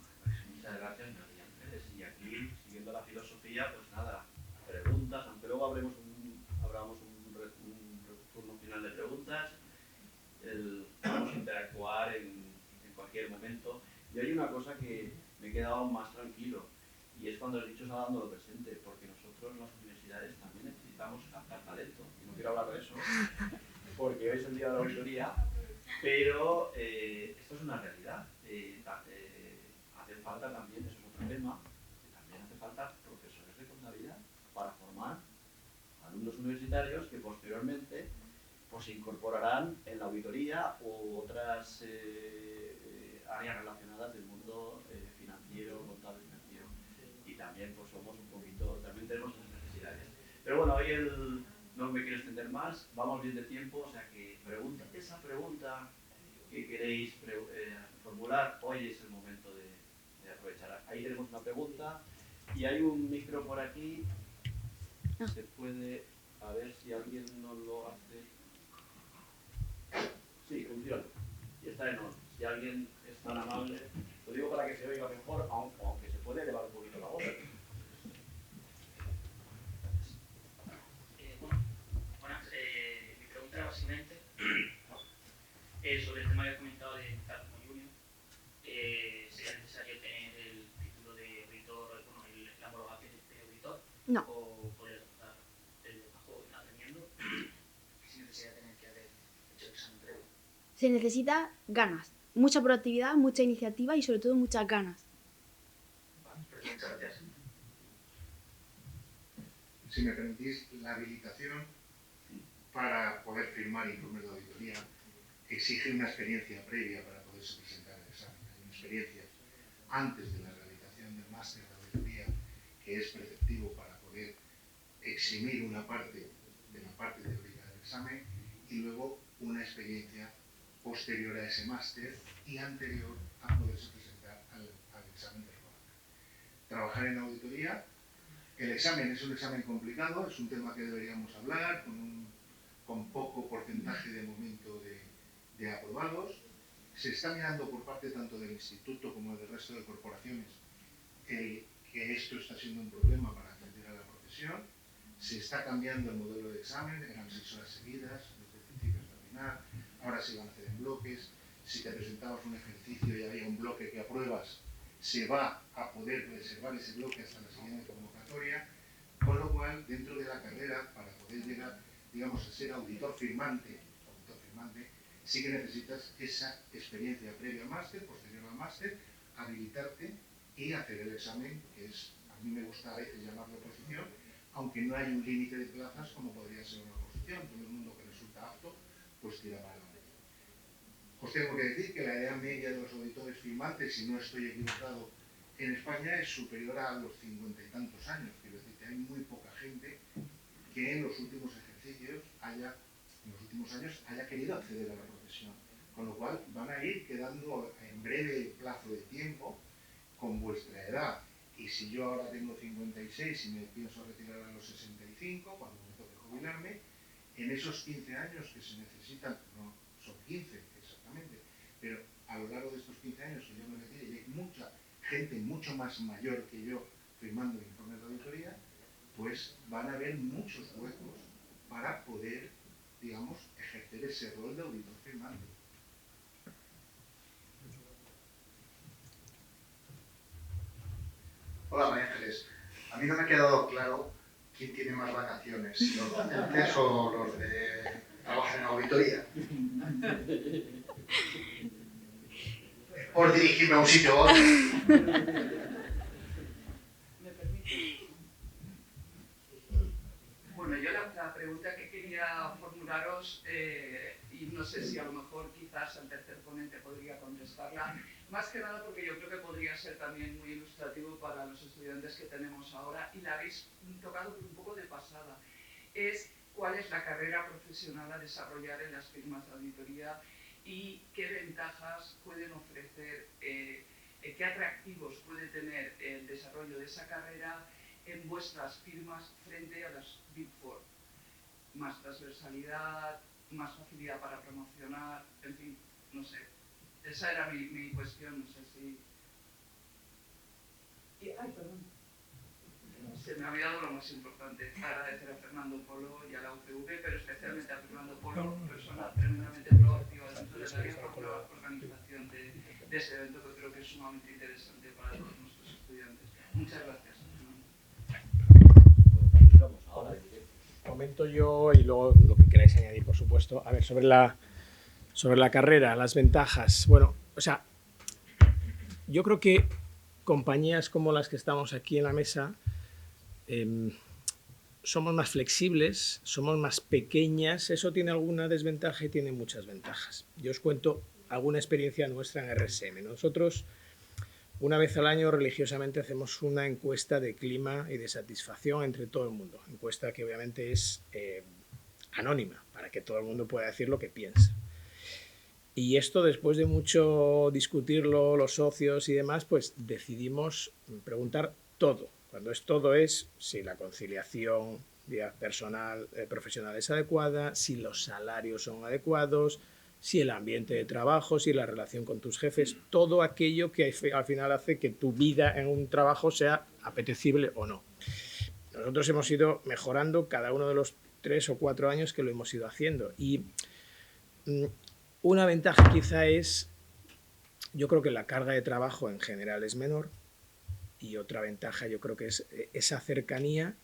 Speaker 3: Muchas gracias, María Ángeles. Y aquí, siguiendo la filosofía, pues nada, preguntas, aunque luego abramos un turno final de preguntas, vamos a interactuar en cualquier momento. Y hay una cosa que me he quedado más tranquilo, y es cuando el dicho está dando lo presente, porque nosotros las universidades también necesitamos captar talento. Y no quiero hablar de eso, porque hoy es el día de la auditoría, pero esto es una realidad. Hace falta también, eso es otro tema, que también hace falta profesores de contabilidad para formar alumnos universitarios que posteriormente pues, se incorporarán en la auditoría u otras áreas relacionadas del mundo financiero, contable financiero. Y también pues somos un poquito, también tenemos esas necesidades. Pero bueno, hoy no me quiero extender más, vamos bien de tiempo, o sea que esa pregunta que queréis formular, hoy es el momento de aprovechar. Ahí tenemos una pregunta y hay un micro por aquí. Se puede, a ver si alguien nos lo hace. Sí, funciona. Y está en on. Si alguien es tan amable, lo digo para que se oiga mejor, aunque se puede elevar un poquito la voz.
Speaker 6: Mi pregunta era básicamente sobre el tema que has comentado de entrar como junior. ¿Sería necesario tener el título de auditor, la homologación de auditor?
Speaker 5: No.
Speaker 6: ¿O podrías empezar desde abajo aprendiendo sin necesidad de tener que haber hecho el examen previo?
Speaker 5: Se necesita ganas, mucha proactividad, mucha iniciativa y sobre todo muchas ganas.
Speaker 6: Vale, muchas gracias.
Speaker 7: Si me permitís, la habilitación para poder firmar informes de auditoría exige una experiencia previa para poderse presentar el examen. Hay una experiencia antes de la realización del máster de auditoría que es preceptivo para poder eximir una parte de la parte teórica del examen y luego una experiencia posterior a ese máster y anterior a poderse presentar al examen de FOAC. Trabajar en auditoría, el examen es un examen complicado, es un tema que deberíamos hablar con poco porcentaje de momento de aprobados. Se está mirando por parte tanto del instituto como del resto de corporaciones que esto está siendo un problema para acceder a la profesión. se está cambiando el modelo de examen, eran 6 horas seguidas, desde el principio hasta el final, ahora se van a hacer en bloques. Si te presentabas un ejercicio y había un bloque que apruebas, se va a poder reservar ese bloque hasta la siguiente convocatoria, con lo cual, dentro de la carrera, para poder llegar, digamos, a ser auditor firmante, sí que necesitas esa experiencia previa al máster, posterior al máster, habilitarte y hacer el examen, que es, a mí me gusta a veces llamarlo oposición, aunque no hay un límite de plazas como podría ser una oposición, todo el mundo que resulta apto, pues tira para adelante. Os tengo que decir que la edad media de los auditores firmantes, si no estoy equivocado, en España es superior a los 50 y tantos años. Quiero decir que hay muy poca gente que en los últimos años haya querido acceder a la profesión. Con lo cual van a ir quedando en breve plazo de tiempo con vuestra edad. Y si yo ahora tengo 56 y me pienso retirar a los 65, cuando me toque jubilarme, en esos 15 años que se necesitan, no son 15 exactamente, pero a lo largo de estos 15 años que yo me retire y hay mucha gente mucho más mayor que yo firmando informes de auditoría, pues van a haber muchos huecos para poder, digamos, ejercer ese rol de auditor firmante.
Speaker 8: Hola, María Ángeles. A mí no me ha quedado claro quién tiene más vacaciones, si los docentes o los de trabajan en auditoría. Por dirigirme a un sitio u otro.
Speaker 9: ¿Me permite? Bueno, yo la pregunta que quería formularos, y no sé si a lo mejor quizás el tercer ponente podría contestarla, más que nada porque yo creo que podría ser también muy ilustrativo para los estudiantes que tenemos ahora, y la habéis tocado un poco de pasada, es cuál es la carrera profesional a desarrollar en las firmas de auditoría y qué ventajas pueden ofrecer, qué atractivos puede tener el desarrollo de esa carrera en vuestras firmas frente a las Big Four. Más transversalidad, más facilidad para promocionar, en fin, no sé. Esa era mi cuestión, no sé si... Ay, perdón. Se me ha olvidado lo más importante. Agradecer a Fernando Polo y a la UPV, pero especialmente a Fernando Polo, persona tremendamente proactiva dentro del área por la organización de ese evento, que creo que es sumamente interesante para todos nuestros estudiantes. Muchas gracias.
Speaker 4: Comento yo y luego lo que queráis añadir, por supuesto. A ver, sobre la carrera, las ventajas. Bueno, o sea, yo creo que compañías como las que estamos aquí en la mesa somos más flexibles, somos más pequeñas. Eso tiene alguna desventaja y tiene muchas ventajas. Yo os cuento alguna experiencia nuestra en RSM. Nosotros, una vez al año, religiosamente hacemos una encuesta de clima y de satisfacción entre todo el mundo. Encuesta que obviamente es anónima, para que todo el mundo pueda decir lo que piensa. Y esto, después de mucho discutirlo, los socios y demás, pues decidimos preguntar todo. Cuando es todo es si la conciliación personal, profesional es adecuada, si los salarios son adecuados, si el ambiente de trabajo, si la relación con tus jefes, todo aquello que al final hace que tu vida en un trabajo sea apetecible o no. Nosotros hemos ido mejorando cada uno de los 3 o 4 años que lo hemos ido haciendo. Y una ventaja quizá es, yo creo que la carga de trabajo en general es menor, y otra ventaja yo creo que es esa cercanía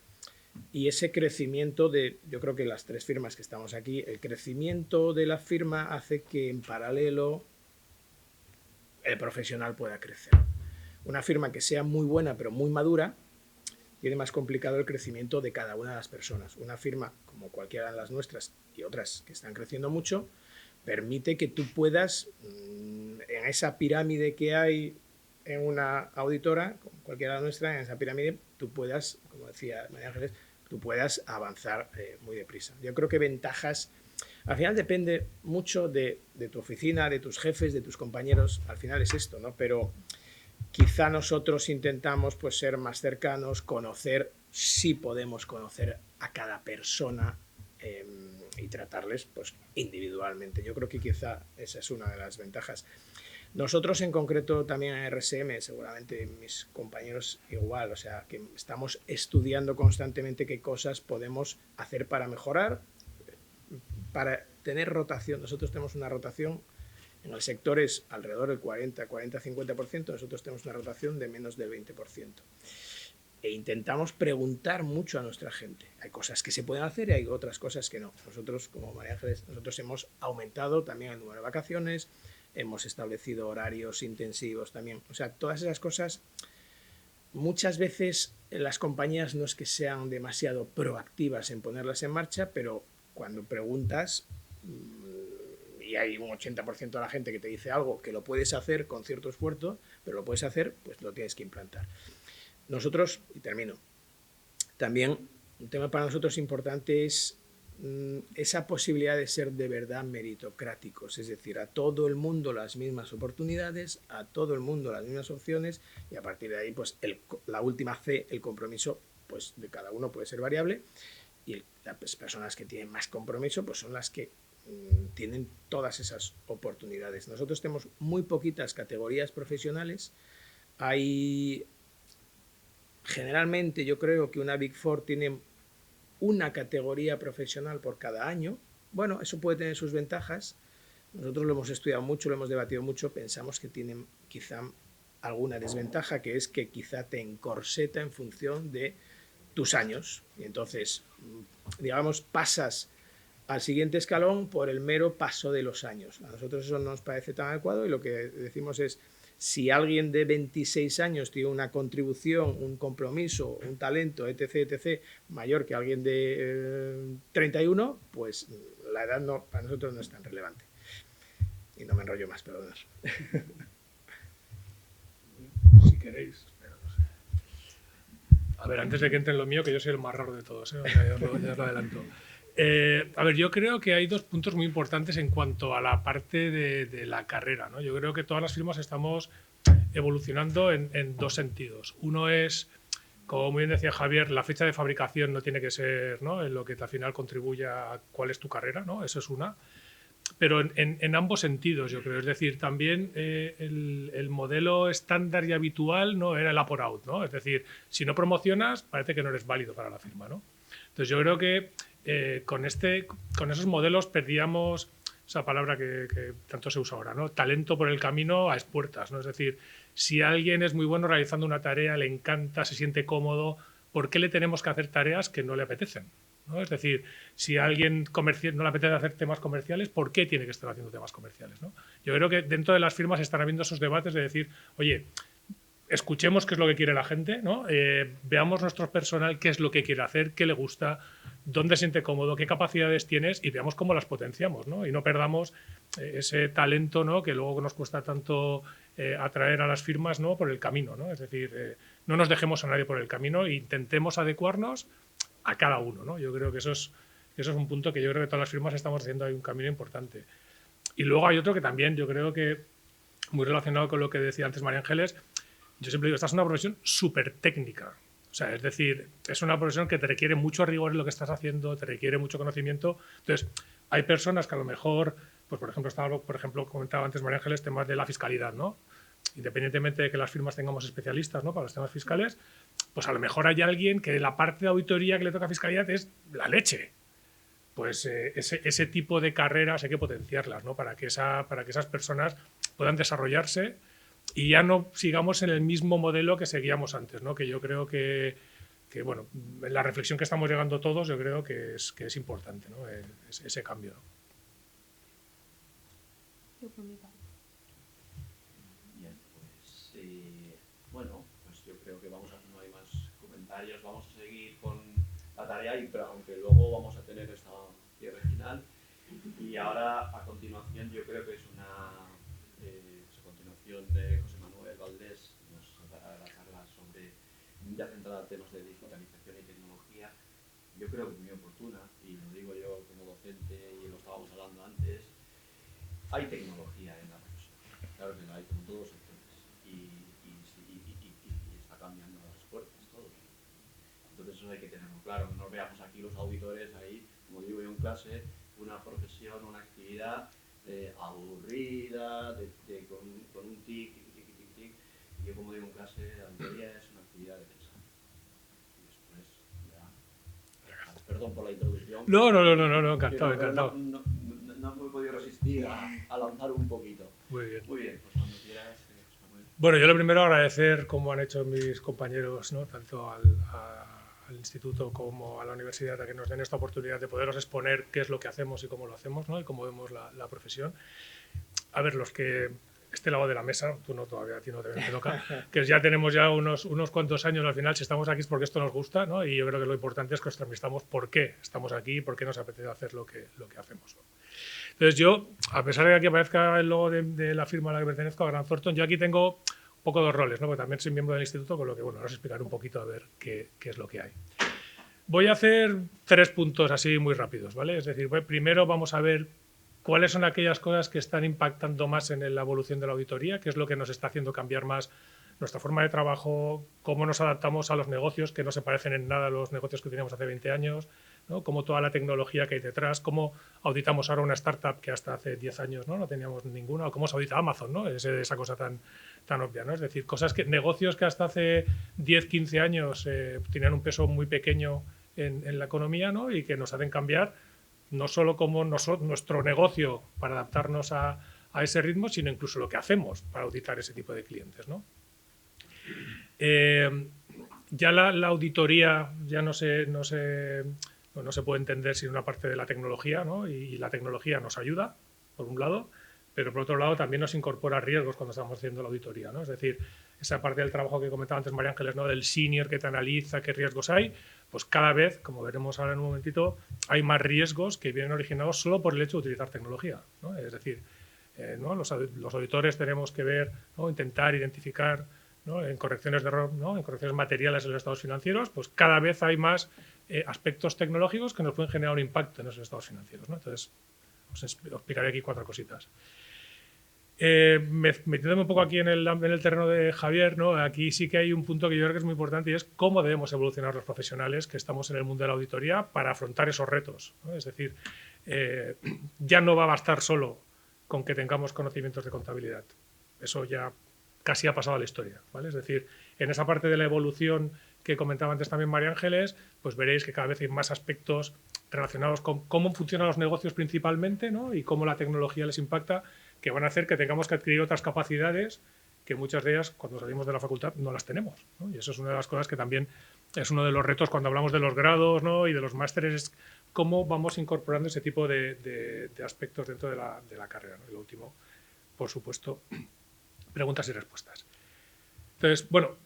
Speaker 4: y ese crecimiento de, yo creo que las 3 firmas que estamos aquí, el crecimiento de la firma hace que en paralelo el profesional pueda crecer. Una firma que sea muy buena pero muy madura tiene más complicado el crecimiento de cada una de las personas. Una firma como cualquiera de las nuestras y otras que están creciendo mucho permite que tú puedas, en esa pirámide que hay en una auditora, como cualquiera de nuestra, en esa pirámide, tú puedas, como decía María Ángeles, tú puedas avanzar muy deprisa. Yo creo que ventajas, al final depende mucho de tu oficina, de tus jefes, de tus compañeros, al final es esto, ¿no? Pero quizá nosotros intentamos pues ser más cercanos, conocer, sí podemos conocer a cada persona y tratarles pues individualmente. Yo creo que quizá esa es una de las ventajas. Nosotros en concreto también en RSM, seguramente mis compañeros igual, o sea, que estamos estudiando constantemente qué cosas podemos hacer para mejorar, para tener rotación. Nosotros tenemos una rotación, en el sector es alrededor del 40-50%, nosotros tenemos una rotación de menos del 20%. E intentamos preguntar mucho a nuestra gente. Hay cosas que se pueden hacer y hay otras cosas que no. Nosotros, como María Ángeles, nosotros hemos aumentado también el número de vacaciones, hemos establecido horarios intensivos también. O sea, todas esas cosas, muchas veces las compañías no es que sean demasiado proactivas en ponerlas en marcha, pero cuando preguntas, y hay un 80% de la gente que te dice algo que lo puedes hacer con cierto esfuerzo, pero lo puedes hacer, pues lo tienes que implantar. Nosotros, y termino, también un tema para nosotros importante es esa posibilidad de ser de verdad meritocráticos, es decir, a todo el mundo las mismas oportunidades, a todo el mundo las mismas opciones, y a partir de ahí, pues la última C, el compromiso, pues de cada uno puede ser variable, y las personas que tienen más compromiso, pues son las que tienen todas esas oportunidades. Nosotros tenemos muy poquitas categorías profesionales. Generalmente yo creo que una Big Four tiene una categoría profesional por cada año. Bueno, eso puede tener sus ventajas. Nosotros lo hemos estudiado mucho, lo hemos debatido mucho, pensamos que tienen quizá alguna desventaja, que es que quizá te encorseta en función de tus años. Y entonces, digamos, pasas al siguiente escalón por el mero paso de los años. A nosotros eso no nos parece tan adecuado y lo que decimos es, si alguien de 26 años tiene una contribución, un compromiso, un talento, etc., etc., mayor que alguien de 31, pues la edad no, para nosotros no es tan relevante. Y no me enrollo más, perdón.
Speaker 10: Si queréis. A ver, antes de que entre en lo mío, que yo soy el más raro de todos, o sea, ya os lo adelanto. A ver, yo creo que hay dos puntos muy importantes en cuanto a la parte de la carrera, ¿no? Yo creo que todas las firmas estamos evolucionando en dos sentidos. Uno es, como muy bien decía Javier, la fecha de fabricación no tiene que ser, ¿no?, en lo que al final contribuye a cuál es tu carrera, ¿no? Eso es una. Pero en ambos sentidos, yo creo. Es decir, también el modelo estándar y habitual no era el up or out, ¿no? Es decir, si no promocionas, parece que no eres válido para la firma, ¿no? Entonces yo creo que con esos modelos perdíamos esa palabra que tanto se usa ahora, ¿no? Talento por el camino a expuertas, ¿no? Es decir, si alguien es muy bueno realizando una tarea, le encanta, se siente cómodo, ¿por qué le tenemos que hacer tareas que no le apetecen, ¿no? Es decir, si a alguien no le apetece hacer temas comerciales, ¿por qué tiene que estar haciendo temas comerciales, ¿no? Yo creo que dentro de las firmas están habiendo esos debates de decir, oye, escuchemos qué es lo que quiere la gente, ¿no? Veamos nuestro personal qué es lo que quiere hacer, qué le gusta, dónde se siente cómodo, qué capacidades tienes y veamos cómo las potenciamos, ¿no? Y no perdamos ese talento, ¿no?, que luego nos cuesta tanto atraer a las firmas, ¿no?, por el camino, ¿no? Es decir, no nos dejemos a nadie por el camino e intentemos adecuarnos a cada uno, ¿no? Yo creo que eso es un punto que yo creo que todas las firmas estamos haciendo ahí un camino importante. Y luego hay otro que también yo creo que, muy relacionado con lo que decía antes María Ángeles, yo siempre digo, esta es una profesión súper técnica. O sea, es decir, es una profesión que te requiere mucho rigor en lo que estás haciendo, te requiere mucho conocimiento. Entonces, hay personas que a lo mejor, pues por ejemplo, comentaba antes María Ángeles, temas de la fiscalidad, ¿no? Independientemente de que las firmas tengamos especialistas, ¿no?, para los temas fiscales, pues a lo mejor hay alguien que la parte de auditoría que le toca a fiscalidad es la leche. Pues ese tipo de carreras hay que potenciarlas, ¿no?, para que esas personas puedan desarrollarse y ya no sigamos en el mismo modelo que seguíamos antes, ¿no? Que yo creo que bueno, en la reflexión que estamos llegando todos, yo creo que es importante, ¿no?, ese cambio, ¿no?
Speaker 3: Bien, pues bueno, pues yo creo que no hay más comentarios, vamos a seguir con la tarea, pero aunque luego vamos a tener esta cierre final. Y ahora, a continuación, yo creo que es una continuación de José Manuel Valdés, nos dará la charla sobre, ya centrada en temas de digitalización y tecnología, yo creo que muy oportuna, y lo digo yo como docente y lo estábamos hablando antes, hay tecnología en la profesión, claro que la hay como todos los sectores, y está cambiando las puertas, todo. Entonces eso hay que tenerlo claro, no nos veamos aquí los auditores ahí, como digo yo en clase, una profesión, una actividad aburrida, con tic, tic, tic, tic, tic. Y yo, como digo en clase, la auditoría es una actividad de pensar. Y después, ya, perdón por la introducción.
Speaker 10: No, encantado,
Speaker 3: pero
Speaker 10: encantado.
Speaker 3: No me he podido resistir a lanzar un poquito.
Speaker 10: Muy bien.
Speaker 3: Muy bien, pues cuando quieras, Samuel.
Speaker 10: Bueno, yo lo primero agradecer, como han hecho mis compañeros, ¿no? Tanto al instituto como a la universidad, a que nos den esta oportunidad de poderos exponer qué es lo que hacemos y cómo lo hacemos, ¿no? Y cómo vemos la profesión. A ver, los que este lado de la mesa, tú no todavía, a ti no te toca, que ya tenemos ya unos cuantos años al final, si estamos aquí es porque esto nos gusta, ¿no? Y yo creo que lo importante es que os transmitamos por qué estamos aquí y por qué nos apetece hacer lo que hacemos, ¿no? Entonces yo, a pesar de que aquí aparezca el logo de la firma a la que pertenezco, a Grant Thornton, yo aquí tengo un poco dos roles, ¿no? Porque también soy miembro del instituto, con lo que, bueno, ahora os explicaré un poquito a ver qué es lo que hay. Voy a hacer 3 puntos así muy rápidos, ¿vale? Es decir, primero vamos a ver cuáles son aquellas cosas que están impactando más en la evolución de la auditoría, qué es lo que nos está haciendo cambiar más nuestra forma de trabajo, cómo nos adaptamos a los negocios, que no se parecen en nada a los negocios que teníamos hace 20 años, ¿no? Cómo toda la tecnología que hay detrás, cómo auditamos ahora una startup que hasta hace 10 años no teníamos ninguna, o cómo se audita Amazon, ¿no? Esa cosa tan obvia, ¿no? Es decir, negocios que hasta hace 10, 15 años tenían un peso muy pequeño en la economía, ¿no? Y que nos hacen cambiar no solo como nuestro negocio para adaptarnos a ese ritmo, sino incluso lo que hacemos para auditar ese tipo de clientes, ¿no? Ya la auditoría ya no se puede entender sin una parte de la tecnología, ¿no? Y la tecnología nos ayuda, por un lado, pero por otro lado también nos incorpora riesgos cuando estamos haciendo la auditoría, ¿no? Es decir, esa parte del trabajo que comentaba antes María Ángeles, ¿no? Del senior que te analiza qué riesgos hay, pues cada vez, como veremos ahora en un momentito, hay más riesgos que vienen originados solo por el hecho de utilizar tecnología, ¿no? Es decir, ¿no? Los auditores tenemos que ver, ¿no? Intentar identificar, ¿no? En correcciones de error, ¿no? En correcciones materiales en los estados financieros, pues cada vez hay más aspectos tecnológicos que nos pueden generar un impacto en esos estados financieros, ¿no? Entonces, os explicaré aquí 4 cositas. Metiéndome un poco aquí en el terreno de Javier, ¿no? Aquí sí que hay un punto que yo creo que es muy importante y es cómo debemos evolucionar los profesionales que estamos en el mundo de la auditoría para afrontar esos retos, ¿no? Es decir, ya no va a bastar solo con que tengamos conocimientos de contabilidad. Eso ya casi ha pasado a la historia, ¿vale? Es decir, en esa parte de la evolución que comentaba antes también María Ángeles, pues veréis que cada vez hay más aspectos relacionados con cómo funcionan los negocios principalmente, ¿no? Y cómo la tecnología les impacta, que van a hacer que tengamos que adquirir otras capacidades que muchas de ellas, cuando salimos de la facultad, no las tenemos, ¿no? Y eso es una de las cosas que también es uno de los retos cuando hablamos de los grados, ¿no? Y de los másteres, es cómo vamos incorporando ese tipo de aspectos dentro de la carrera, ¿no? Y lo último, por supuesto, preguntas y respuestas. Entonces, bueno,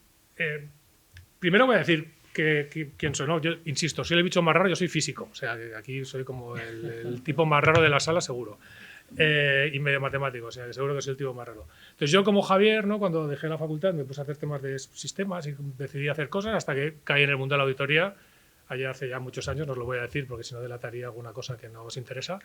Speaker 10: primero voy a decir quién soy, ¿no? Yo insisto, soy el bicho más raro, yo soy físico, o sea, aquí soy como el tipo más raro de la sala, seguro. Y medio matemático, o sea, que seguro que soy el tipo más raro. Entonces yo, como Javier, ¿no? Cuando dejé la facultad me puse a hacer temas de sistemas y decidí hacer cosas hasta que caí en el mundo de la auditoría. Allá hace ya muchos años, no os lo voy a decir porque si no delataría alguna cosa que no os interesa.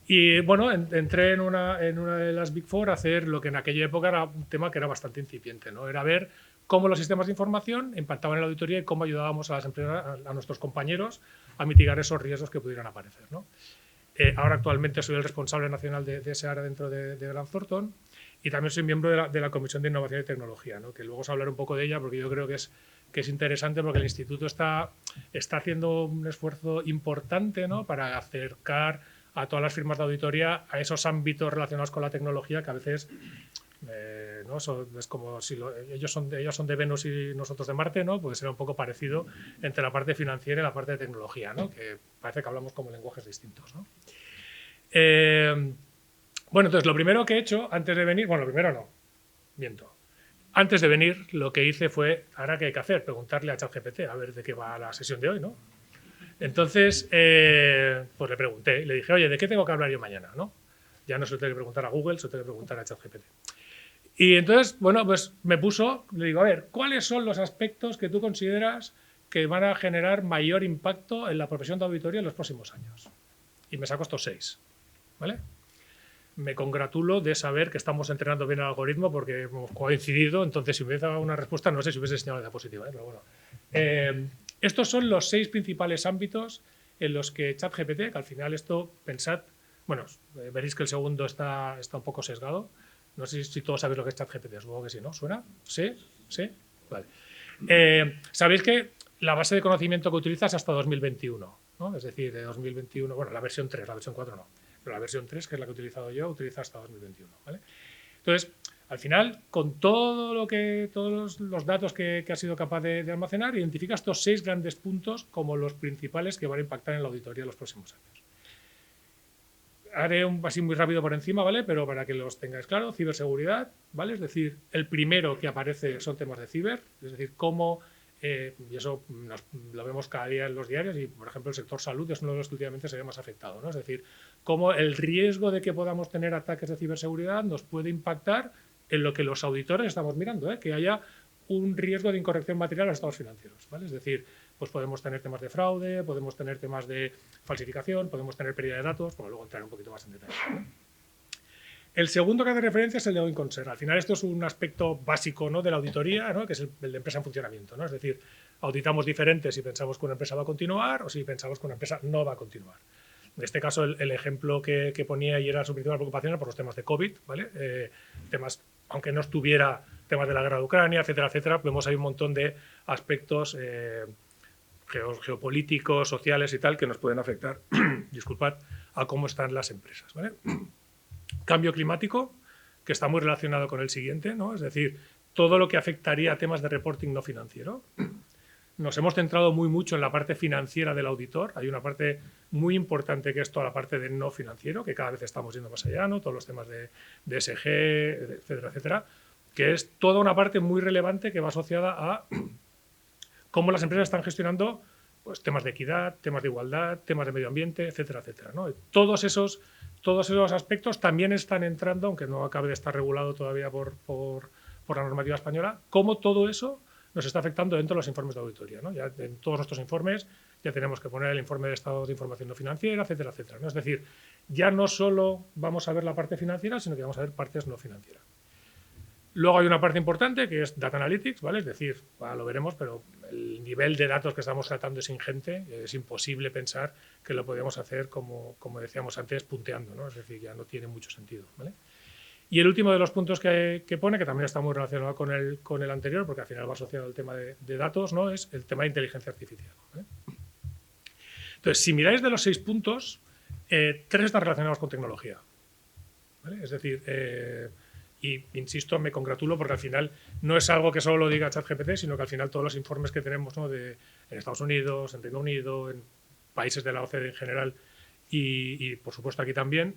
Speaker 10: Y bueno, entré en una de las Big Four a hacer lo que en aquella época era un tema que era bastante incipiente, ¿no? Era ver cómo los sistemas de información impactaban en la auditoría y cómo ayudábamos a las empresas, a nuestros compañeros, a mitigar esos riesgos que pudieran aparecer, ¿no? Ahora actualmente soy el responsable nacional de esa área dentro de Grant Thornton y también soy miembro de la Comisión de Innovación y Tecnología, ¿no? Que luego os hablaré un poco de ella porque yo creo que es interesante porque el instituto está haciendo un esfuerzo importante, ¿no? Para acercar a todas las firmas de auditoría a esos ámbitos relacionados con la tecnología que a veces ¿no? Es como si ellos son de Venus y nosotros de Marte, ¿no? Pues era un poco parecido entre la parte financiera y la parte de tecnología, ¿no? Que parece que hablamos como lenguajes distintos, ¿no? Bueno, entonces lo primero que he hecho antes de venir, bueno, lo primero no, miento. Antes de venir lo que hice fue, ahora qué hay que hacer, preguntarle a ChatGPT a ver de qué va la sesión de hoy, ¿no? Entonces, pues le pregunté y le dije, oye, ¿de qué tengo que hablar yo mañana, no? Ya no se lo tengo que preguntar a Google, se lo tengo que preguntar a ChatGPT. Y entonces, bueno, pues le digo, a ver, ¿cuáles son los aspectos que tú consideras que van a generar mayor impacto en la profesión de auditoría en los próximos años? Y me saco estos 6, ¿vale? Me congratulo de saber que estamos entrenando bien el algoritmo porque hemos coincidido, entonces si hubiese dado una respuesta, no sé si hubiese señalado la diapositiva, pero bueno. Estos son los 6 principales ámbitos en los que ChatGPT, que al final esto, pensad, bueno, veréis que el segundo está un poco sesgado, No sé si todos sabéis lo que es ChatGPT, supongo que sí, ¿no? ¿Suena? ¿Sí? ¿Sí? Vale. Sabéis que la base de conocimiento que utiliza es hasta 2021, ¿no? Es decir, de 2021, bueno, la versión 3, la versión 4 no, pero la versión 3, que es la que he utilizado yo, utiliza hasta 2021, ¿vale? Entonces, al final, con todos los datos que has sido capaz de almacenar, identifica estos 6 grandes puntos como los principales que van a impactar en la auditoría en los próximos años. Haré así muy rápido por encima, ¿vale? Pero para que los tengáis claro, ciberseguridad, ¿vale? Es decir, el primero que aparece son temas de ciber, es decir, cómo, y eso lo vemos cada día en los diarios, y por ejemplo el sector salud es uno de los que últimamente se ve más afectado, ¿no? Es decir, cómo el riesgo de que podamos tener ataques de ciberseguridad nos puede impactar en lo que los auditores estamos mirando, ¿eh? Que haya un riesgo de incorrección material a los estados financieros, ¿vale? Es decir, pues podemos tener temas de fraude, podemos tener temas de falsificación, podemos tener pérdida de datos, bueno, luego entrar un poquito más en detalle, ¿no? El segundo que hace referencia es el de going concern. Al final esto es un aspecto básico, ¿no?, de la auditoría, ¿no?, que es el de empresa en funcionamiento, ¿no? Es decir, auditamos diferente si pensamos que una empresa va a continuar o si pensamos que una empresa no va a continuar. En este caso, el ejemplo que ponía y era su principal preocupación era por los temas de COVID, ¿vale? Temas, aunque no estuviera temas de la guerra de Ucrania, etcétera, etcétera, vemos ahí un montón de aspectos geopolíticos, sociales y tal, que nos pueden afectar, disculpad, a cómo están las empresas, ¿vale? Cambio climático, que está muy relacionado con el siguiente, ¿no? Es decir, todo lo que afectaría a temas de reporting no financiero. Nos hemos centrado muy mucho en la parte financiera del auditor. Hay una parte muy importante que es toda la parte de no financiero, que cada vez estamos yendo más allá, ¿no? Todos los temas de ESG, etcétera, etcétera, que es toda una parte muy relevante que va asociada a cómo las empresas están gestionando, pues, temas de equidad, temas de igualdad, temas de medio ambiente, etcétera, etcétera, ¿no? Todos esos aspectos también están entrando, aunque no acabe de estar regulado todavía por la normativa española, cómo todo eso nos está afectando dentro de los informes de auditoría, ¿no? Ya en todos nuestros informes ya tenemos que poner el informe de estado de información no financiera, etcétera, etcétera, ¿no? Es decir, ya no solo vamos a ver la parte financiera, sino que vamos a ver partes no financieras. Luego hay una parte importante que es Data Analytics, ¿vale? Es decir, lo veremos, pero el nivel de datos que estamos tratando es ingente, es imposible pensar que lo podríamos hacer, como decíamos antes, punteando, ¿no? Es decir, ya no tiene mucho sentido, ¿vale? Y el último de los puntos que pone, que también está muy relacionado con el anterior, porque al final va asociado al tema de datos, ¿no?, es el tema de inteligencia artificial, ¿vale? Entonces, si miráis de los 6 puntos, 3 están relacionados con tecnología, ¿vale? Es decir, y insisto, me congratulo porque al final no es algo que solo lo diga ChatGPT, sino que al final todos los informes que tenemos, ¿no?, en Estados Unidos, en Reino Unido, en países de la OCDE en general y por supuesto aquí también,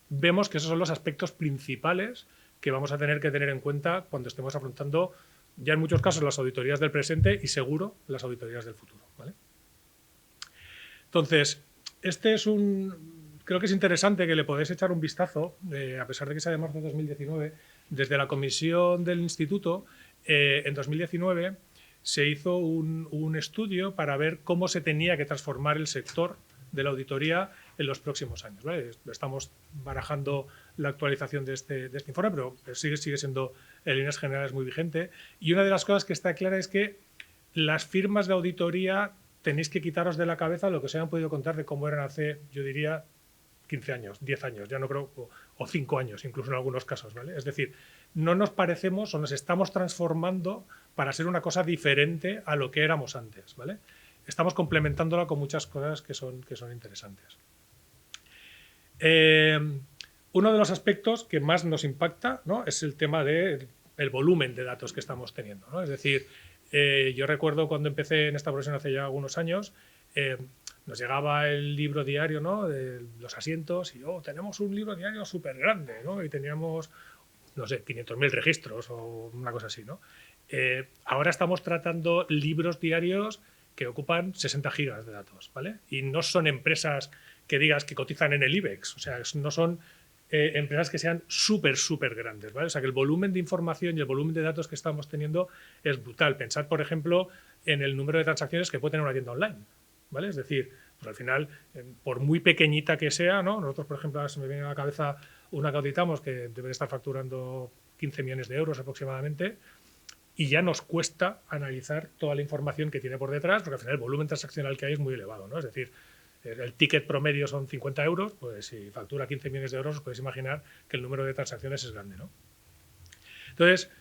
Speaker 10: vemos que esos son los aspectos principales que vamos a tener que tener en cuenta cuando estemos afrontando, ya en muchos casos, las auditorías del presente y seguro las auditorías del futuro, ¿vale? Entonces, creo que es interesante que le podáis echar un vistazo, a pesar de que sea de marzo de 2019, desde la comisión del instituto, en 2019 se hizo un estudio para ver cómo se tenía que transformar el sector de la auditoría en los próximos años, ¿vale? Estamos barajando la actualización de este informe, pero sigue siendo en líneas generales muy vigente. Y una de las cosas que está clara es que las firmas de auditoría tenéis que quitaros de la cabeza lo que os hayan podido contar de cómo eran hace, yo diría, 15 años, 10 años, ya no creo, o 5 años, incluso en algunos casos, ¿vale? Es decir, no nos parecemos o nos estamos transformando para ser una cosa diferente a lo que éramos antes, ¿vale? Estamos complementándola con muchas cosas que son interesantes. Uno de los aspectos que más nos impacta, ¿no?, es el tema del volumen de datos que estamos teniendo, ¿no? Es decir, yo recuerdo cuando empecé en esta profesión hace ya algunos años, nos llegaba el libro diario, ¿no?, de los asientos y tenemos un libro diario súper grande, ¿no?, y teníamos, no sé, 500.000 registros o una cosa así, ¿no? Ahora estamos tratando libros diarios que ocupan 60 gigas de datos, ¿vale? Y no son empresas que digas que cotizan en el IBEX, o sea, no son empresas que sean súper grandes, ¿vale? O sea, que el volumen de información y el volumen de datos que estamos teniendo es brutal. Pensad, por ejemplo, en el número de transacciones que puede tener una tienda online, ¿vale? Es decir, pues al final, por muy pequeñita que sea, ¿no? Nosotros, por ejemplo, se me viene a la cabeza una que auditamos que debe estar facturando 15 millones de euros aproximadamente, y ya nos cuesta analizar toda la información que tiene por detrás, porque al final el volumen transaccional que hay es muy elevado, ¿no? Es decir, el ticket promedio son 50 euros, pues si factura 15 millones de euros, os podéis imaginar que el número de transacciones es grande, ¿no? Entonces,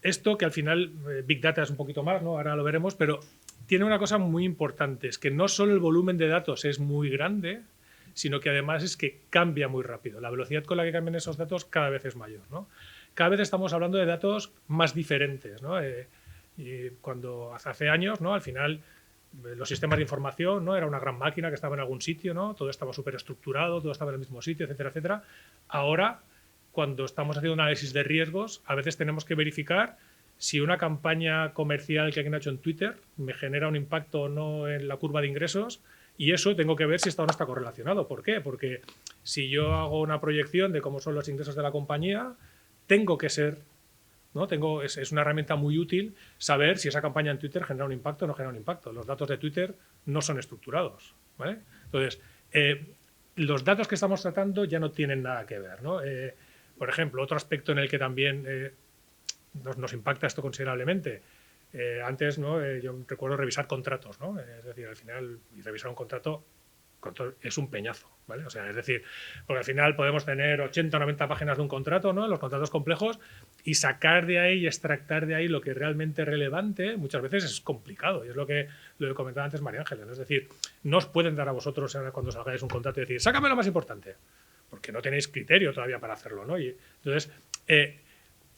Speaker 10: esto que al final Big Data es un poquito más, ¿no? Ahora lo veremos, pero tiene una cosa muy importante, es que no solo el volumen de datos es muy grande, sino que además es que cambia muy rápido. La velocidad con la que cambian esos datos cada vez es mayor, ¿no? Cada vez estamos hablando de datos más diferentes, ¿no? Y cuando hace años, ¿no? Al final los sistemas de información, ¿no? Era una gran máquina que estaba en algún sitio, ¿no? Todo estaba súper estructurado, todo estaba en el mismo sitio, etcétera, etcétera. Ahora, cuando estamos haciendo un análisis de riesgos, a veces tenemos que verificar si una campaña comercial que alguien ha hecho en Twitter me genera un impacto o no en la curva de ingresos, y eso tengo que ver si está o no está correlacionado. ¿Por qué? Porque si yo hago una proyección de cómo son los ingresos de la compañía, tengo que ser, ¿no? Es una herramienta muy útil saber si esa campaña en Twitter genera un impacto o no genera un impacto. Los datos de Twitter no son estructurados, ¿vale? Entonces, los datos que estamos tratando ya no tienen nada que ver, ¿no? Por ejemplo, otro aspecto en el que también nos impacta esto considerablemente. Antes, ¿no? Yo recuerdo revisar contratos, ¿no? Es decir, al final, revisar un contrato es un peñazo, ¿vale? O sea, es decir, porque al final podemos tener 80 o 90 páginas de un contrato, ¿no? Los contratos complejos, y sacar de ahí y extractar de ahí lo que es realmente relevante muchas veces es complicado, y es lo que comentaba antes María Ángeles, ¿no? Es decir, no os pueden dar a vosotros cuando salgáis un contrato y decir, sácame lo más importante, porque no tenéis criterio todavía para hacerlo, ¿no? Y entonces,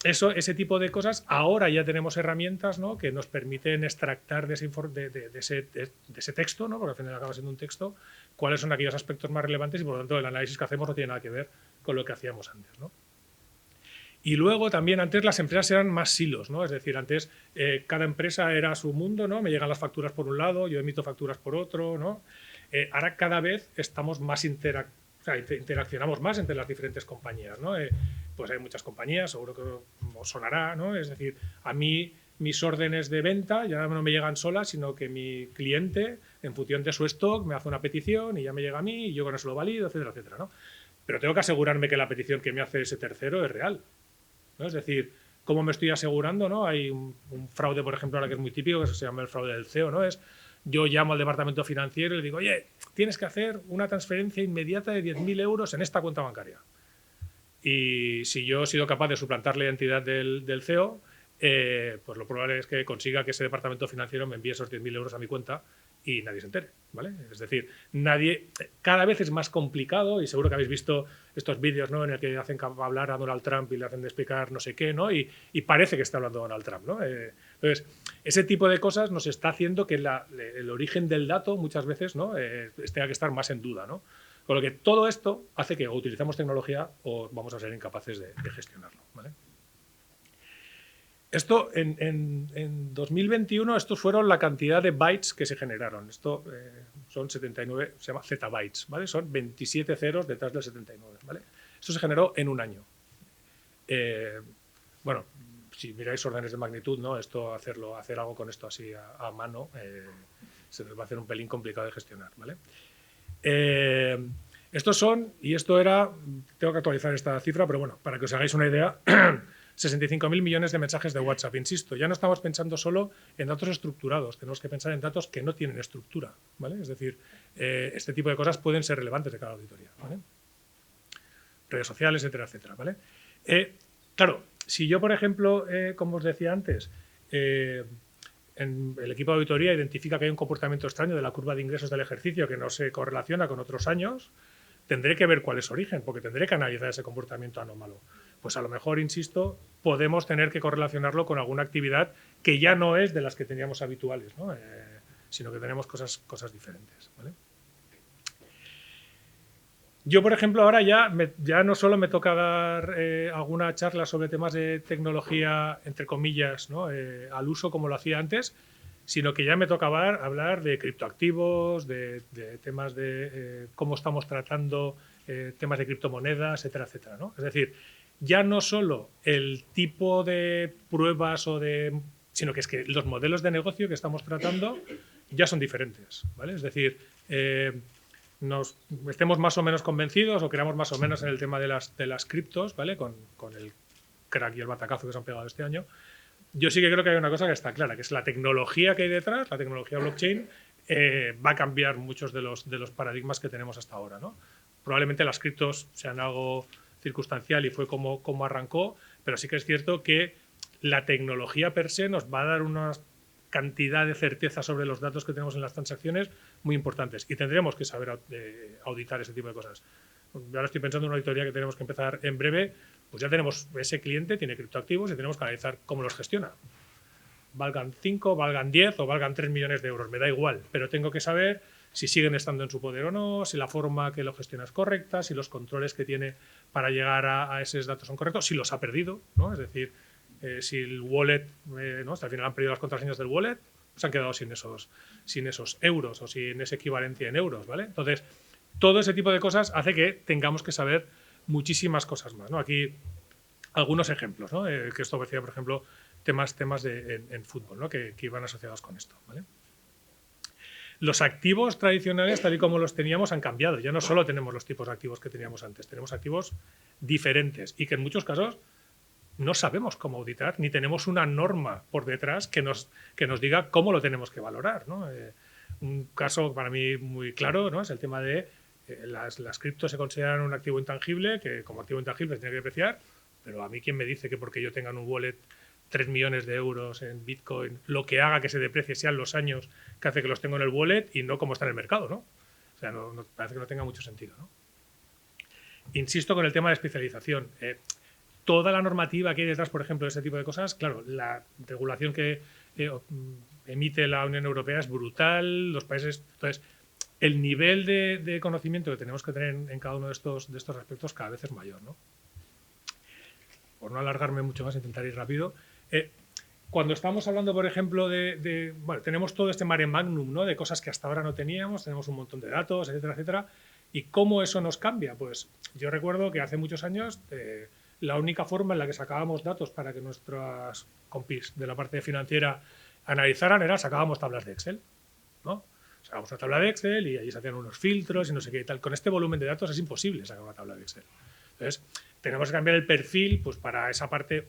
Speaker 10: ese tipo de cosas, ahora ya tenemos herramientas, ¿no? Que nos permiten extractar de ese texto, ¿no? Porque al final acaba siendo un texto, cuáles son aquellos aspectos más relevantes, y por lo tanto el análisis que hacemos no tiene nada que ver con lo que hacíamos antes, ¿no? Y luego también antes las empresas eran más silos, ¿no? Es decir, antes cada empresa era su mundo, ¿no? Me llegan las facturas por un lado, yo emito facturas por otro, ¿no? Ahora cada vez estamos más interaccionamos más entre las diferentes compañías, ¿no? Pues hay muchas compañías, seguro que os sonará, ¿no? Es decir, a mí mis órdenes de venta ya no me llegan solas, sino que mi cliente, en función de su stock, me hace una petición y ya me llega a mí y yo con eso lo valido, etcétera, etcétera, ¿no? Pero tengo que asegurarme que la petición que me hace ese tercero es real, ¿no? Es decir, ¿cómo me estoy asegurando, no? Hay un fraude, por ejemplo, ahora que es muy típico, que se llama el fraude del CEO, ¿no? Yo llamo al departamento financiero y le digo, oye, tienes que hacer una transferencia inmediata de 10.000 euros en esta cuenta bancaria. Y si yo he sido capaz de suplantar la identidad del CEO, pues lo probable es que consiga que ese departamento financiero me envíe esos 10.000 euros a mi cuenta y nadie se entere, ¿vale? Es decir, cada vez es más complicado, y seguro que habéis visto estos vídeos, ¿no? En el que hacen hablar a Donald Trump y le hacen de explicar no sé qué, ¿no? Y parece que está hablando Donald Trump, ¿no? Entonces, ese tipo de cosas nos está haciendo que el origen del dato muchas veces, ¿no? Tenga que estar más en duda, ¿no? Con lo que todo esto hace que o utilicemos tecnología o vamos a ser incapaces de gestionarlo, ¿vale? Esto, en 2021, estos fueron la cantidad de bytes que se generaron. Esto son 79, se llama zettabytes, ¿vale? Son 27 ceros detrás del 79, ¿vale? Esto se generó en un año. Bueno, si miráis órdenes de magnitud, ¿no? Hacer algo con esto así a mano se nos va a hacer un pelín complicado de gestionar, ¿vale? Estos son, y esto era, tengo que actualizar esta cifra, pero bueno, para que os hagáis una idea, 65.000 millones de mensajes de WhatsApp. Insisto, ya no estamos pensando solo en datos estructurados, tenemos que pensar en datos que no tienen estructura, ¿vale? Es decir, este tipo de cosas pueden ser relevantes de cada auditoría, ¿vale? Redes sociales, etcétera, etcétera, ¿vale? Claro, si yo, por ejemplo, como os decía antes, el equipo de auditoría identifica que hay un comportamiento extraño de la curva de ingresos del ejercicio que no se correlaciona con otros años, tendré que ver cuál es su origen, porque tendré que analizar ese comportamiento anómalo. Pues a lo mejor, insisto, podemos tener que correlacionarlo con alguna actividad que ya no es de las que teníamos habituales, ¿no? Sino que tenemos cosas diferentes, ¿vale? Yo, por ejemplo, ahora ya no solo me toca dar alguna charla sobre temas de tecnología, entre comillas, ¿no? Al uso como lo hacía antes, sino que ya me toca hablar de criptoactivos, de temas de cómo estamos tratando temas de criptomonedas, etcétera, etcétera, ¿no? Es decir, ya no solo el tipo de pruebas sino que es que los modelos de negocio que estamos tratando ya son diferentes, ¿vale? Es decir, estemos más o menos convencidos o creamos más o menos en el tema de las criptos, ¿vale? Con el crack y el batacazo que se han pegado este año. Yo sí que creo que hay una cosa que está clara, que es la tecnología que hay detrás, la tecnología blockchain, va a cambiar muchos de los paradigmas que tenemos hasta ahora, ¿no? Probablemente las criptos sean algo circunstancial y fue como arrancó, pero sí que es cierto que la tecnología per se nos va a dar una cantidad de certeza sobre los datos que tenemos en las transacciones muy importantes y tendremos que saber auditar ese tipo de cosas. Ahora estoy pensando en una auditoría que tenemos que empezar en breve, pues ya tenemos ese cliente, tiene criptoactivos y tenemos que analizar cómo los gestiona. Valgan 5, valgan 10 o valgan 3 millones de euros, me da igual, pero tengo que saber si siguen estando en su poder o no, si la forma que lo gestiona es correcta, si los controles que tiene para llegar a esos datos son correctos, si los ha perdido, ¿no? Es decir, si el wallet, ¿no? Hasta al final han perdido las contraseñas del wallet, se han quedado sin esos euros o sin esa equivalencia en euros, ¿vale? Entonces, todo ese tipo de cosas hace que tengamos que saber muchísimas cosas más, ¿no? Aquí algunos ejemplos, ¿no? Que esto parecía, por ejemplo, temas en fútbol, ¿no? que iban asociados con esto, ¿vale? Los activos tradicionales, tal y como los teníamos, han cambiado. Ya no solo tenemos los tipos de activos que teníamos antes, tenemos activos diferentes y que en muchos casos no sabemos cómo auditar, ni tenemos una norma por detrás que nos diga cómo lo tenemos que valorar, ¿no? Un caso para mí muy claro, ¿no? Es el tema de las criptos se consideran un activo intangible, que como activo intangible se tiene que depreciar, pero a mí quién me dice que porque yo tenga en un wallet 3 millones de euros en Bitcoin, lo que haga que se deprecie sean los años que hace que los tengo en el wallet y no como está en el mercado, ¿no? O sea, no, parece que no tenga mucho sentido, ¿no? Insisto con el tema de especialización. Toda la normativa que hay detrás, por ejemplo, de este tipo de cosas, claro, la regulación que emite la Unión Europea es brutal, los países... Entonces, el nivel de conocimiento que tenemos que tener en cada uno de estos aspectos cada vez es mayor, ¿no? Por no alargarme mucho más, intentar ir rápido. Cuando estamos hablando, por ejemplo, bueno, tenemos todo este mare magnum, ¿no? De cosas que hasta ahora no teníamos, tenemos un montón de datos, etcétera, etcétera. ¿Y cómo eso nos cambia? Pues yo recuerdo que hace muchos años la única forma en la que sacábamos datos para que nuestras compis de la parte financiera analizaran era sacábamos tablas de Excel, ¿no? Sacábamos una tabla de Excel y allí se hacían unos filtros y no sé qué y tal. Con este volumen de datos es imposible sacar una tabla de Excel. Entonces, tenemos que cambiar el perfil, pues para esa parte,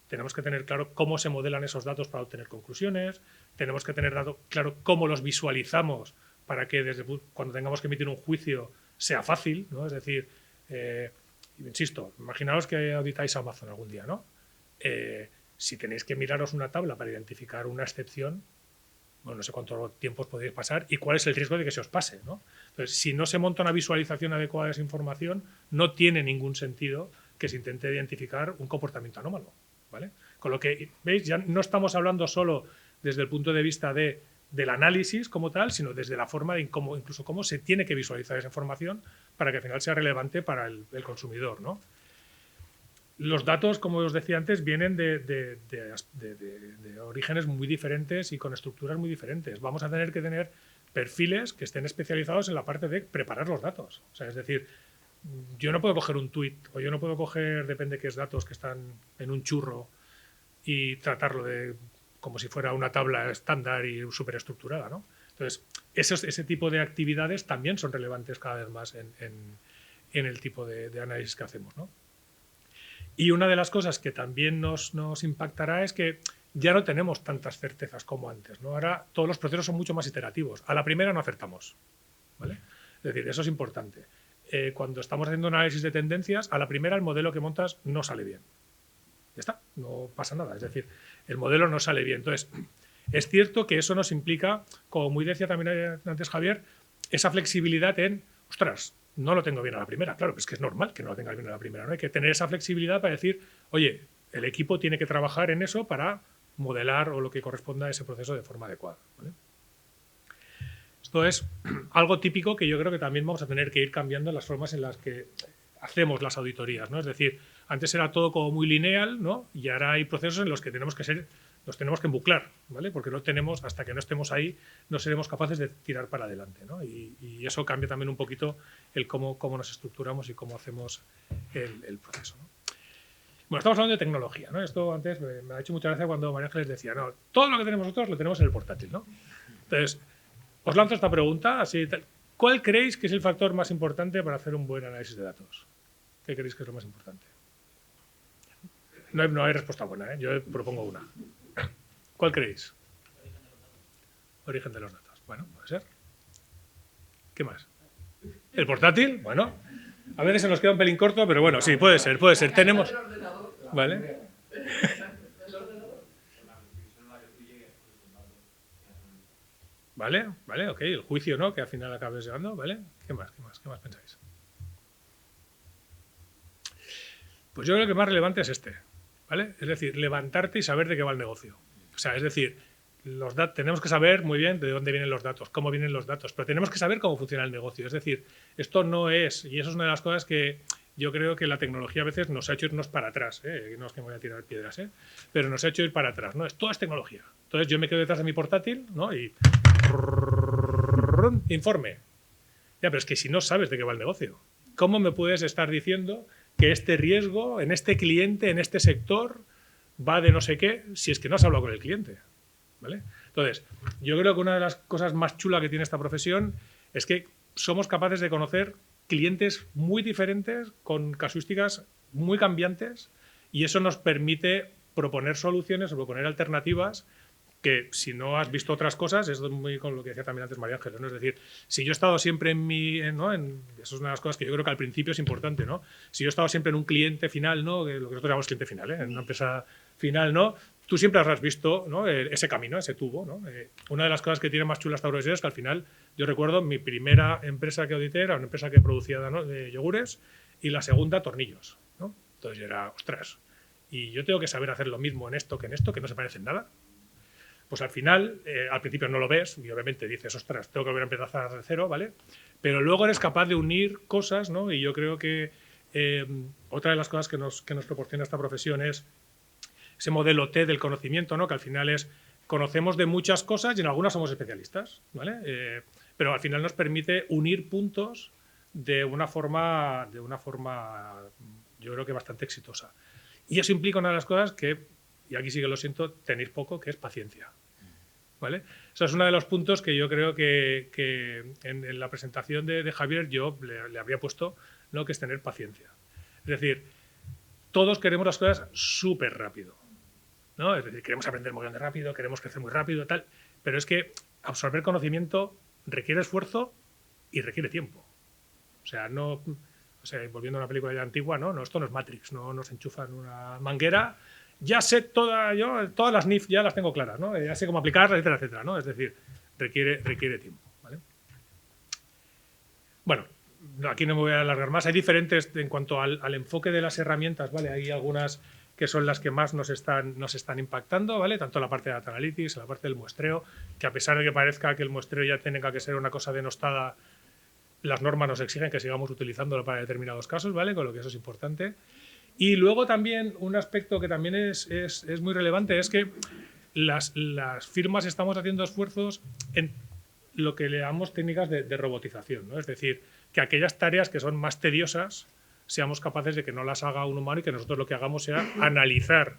Speaker 10: tenemos que tener claro cómo se modelan esos datos para obtener conclusiones, tenemos que tener claro cómo los visualizamos para que cuando tengamos que emitir un juicio sea fácil, ¿no? Es decir, insisto, imaginaos que auditáis Amazon algún día, ¿no? Si tenéis que miraros una tabla para identificar una excepción, bueno, no sé cuánto tiempo os podéis pasar y cuál es el riesgo de que se os pase, ¿no? Entonces, si no se monta una visualización adecuada de esa información, no tiene ningún sentido que se intente identificar un comportamiento anómalo, ¿vale? Con lo que, ¿veis? Ya no estamos hablando solo desde el punto de vista del análisis como tal, sino desde la forma de incluso cómo se tiene que visualizar esa información para que al final sea relevante para el consumidor, ¿no? Los datos, como os decía antes, vienen de orígenes muy diferentes y con estructuras muy diferentes. Vamos a tener que tener perfiles que estén especializados en la parte de preparar los datos. O sea, es decir, yo no puedo coger un tweet o yo no puedo coger, depende de qué datos que están en un churro y tratarlo como si fuera una tabla estándar y súper estructurada, ¿no? Entonces, ese tipo de actividades también son relevantes cada vez más en el tipo de análisis que hacemos, ¿no? Y una de las cosas que también nos impactará es que ya no tenemos tantas certezas como antes, ¿no? Ahora todos los procesos son mucho más iterativos. A la primera no acertamos, ¿vale? Es decir, eso es importante. Cuando estamos haciendo un análisis de tendencias, a la primera el modelo que montas no sale bien. Ya está, no pasa nada. Es decir, el modelo no sale bien. Entonces, es cierto que eso nos implica, como muy decía también antes Javier, esa flexibilidad en, ostras, no lo tengo bien a la primera. Claro, pues es que es normal que no lo tengas bien a la primera, ¿no? Hay que tener esa flexibilidad para decir, oye, el equipo tiene que trabajar en eso para modelar o lo que corresponda a ese proceso de forma adecuada, ¿vale? Esto es algo típico que yo creo que también vamos a tener que ir cambiando las formas en las que hacemos las auditorías, ¿no? Es decir, antes era todo como muy lineal, ¿no? Y ahora hay procesos en los que los tenemos que embuclar, ¿vale? Porque no tenemos, hasta que no estemos ahí, no seremos capaces de tirar para adelante, ¿no? Y eso cambia también un poquito el cómo nos estructuramos y cómo hacemos el proceso, ¿no? Bueno, estamos hablando de tecnología, ¿no? Esto antes me ha hecho mucha gracia cuando María Ángeles decía, no, todo lo que tenemos nosotros lo tenemos en el portátil, ¿no? Entonces, os lanzo esta pregunta, así tal. ¿Cuál creéis que es el factor más importante para hacer un buen análisis de datos? ¿Qué creéis que es lo más importante? No hay respuesta buena, ¿eh? Yo propongo una. ¿Cuál creéis? Origen de los datos. Bueno, puede ser. ¿Qué más? ¿El portátil? Bueno, a veces se nos queda un pelín corto, pero bueno, sí, puede ser, puede ser. Tenemos... ¿Vale? ¿Vale? ¿Vale? Ok, el juicio, ¿no? Que al final acabes llevando, ¿vale? ¿Qué más? ¿Qué más? ¿Qué más pensáis? Pues yo creo que el más relevante es este, ¿vale? Es decir, levantarte y saber de qué va el negocio. O sea, es decir, tenemos que saber muy bien de dónde vienen los datos, cómo vienen los datos, pero tenemos que saber cómo funciona el negocio. Es decir, esto no es, y eso es una de las cosas que yo creo que la tecnología a veces nos ha hecho irnos para atrás, no es que me voy a tirar piedras, pero nos ha hecho ir para atrás, ¿no? Todo es tecnología. Entonces yo me quedo detrás de mi portátil, ¿no? Y informe. Ya, pero es que si no sabes de qué va el negocio, ¿cómo me puedes estar diciendo que este riesgo en este cliente, en este sector, va de no sé qué, si es que no has hablado con el cliente? ¿Vale? Entonces, yo creo que una de las cosas más chulas que tiene esta profesión es que somos capaces de conocer clientes muy diferentes, con casuísticas muy cambiantes, y eso nos permite proponer soluciones o proponer alternativas que, si no has visto otras cosas, es muy con lo que decía también antes María Ángeles, ¿no? Es decir, si yo he estado siempre eso es una de las cosas que yo creo que al principio es importante, ¿no? Si yo he estado siempre en un cliente final, ¿no? Que lo que nosotros llamamos cliente final, en una empresa final, ¿no? Tú siempre habrás visto, ¿no? Ese camino, ese tubo, ¿no? Una de las cosas que tiene más chula esta profesión es que al final, yo recuerdo, mi primera empresa que audité era una empresa que producía de yogures, y la segunda, tornillos, ¿no? Entonces yo era, ostras, y yo tengo que saber hacer lo mismo en esto, que no se parecen nada. Pues al final, al principio no lo ves y obviamente dices, ostras, tengo que volver a empezar de cero, ¿vale? Pero luego eres capaz de unir cosas, ¿no? Y yo creo que otra de las cosas que nos proporciona esta profesión es ese modelo T del conocimiento, ¿no? Que al final es, conocemos de muchas cosas y en algunas somos especialistas, ¿vale? Pero al final nos permite unir puntos de una forma, yo creo que bastante exitosa. Y eso implica una de las cosas que, y aquí sí que lo siento, tenéis poco, que es paciencia. ¿Vale? Eso es uno de los puntos que yo creo que en la presentación de Javier yo le habría puesto, ¿no? Que es tener paciencia. Es decir, todos queremos las cosas súper rápido, ¿no? Es decir, queremos aprender muy rápido, queremos crecer muy rápido, tal, pero es que absorber conocimiento requiere esfuerzo y requiere tiempo. O sea, volviendo a una película ya antigua, ¿no? Esto no es Matrix, no nos enchufan una manguera. Ya sé todas las NIF ya las tengo claras, ¿no? Ya sé cómo aplicarlas, etcétera, etcétera, ¿no? Es decir, requiere tiempo, ¿vale? Bueno, aquí no me voy a alargar más. Hay diferentes en cuanto al enfoque de las herramientas, ¿vale? Hay algunas que son las que más nos están impactando, ¿vale? Tanto la parte de Data Analytics, la parte del muestreo, que a pesar de que parezca que el muestreo ya tenga que ser una cosa denostada, las normas nos exigen que sigamos utilizándolo para determinados casos, ¿vale? Con lo que eso es importante. Y luego también un aspecto que también es muy relevante es que las firmas estamos haciendo esfuerzos en lo que le llamamos técnicas de robotización, ¿no? Es decir, que aquellas tareas que son más tediosas seamos capaces de que no las haga un humano y que nosotros lo que hagamos sea analizar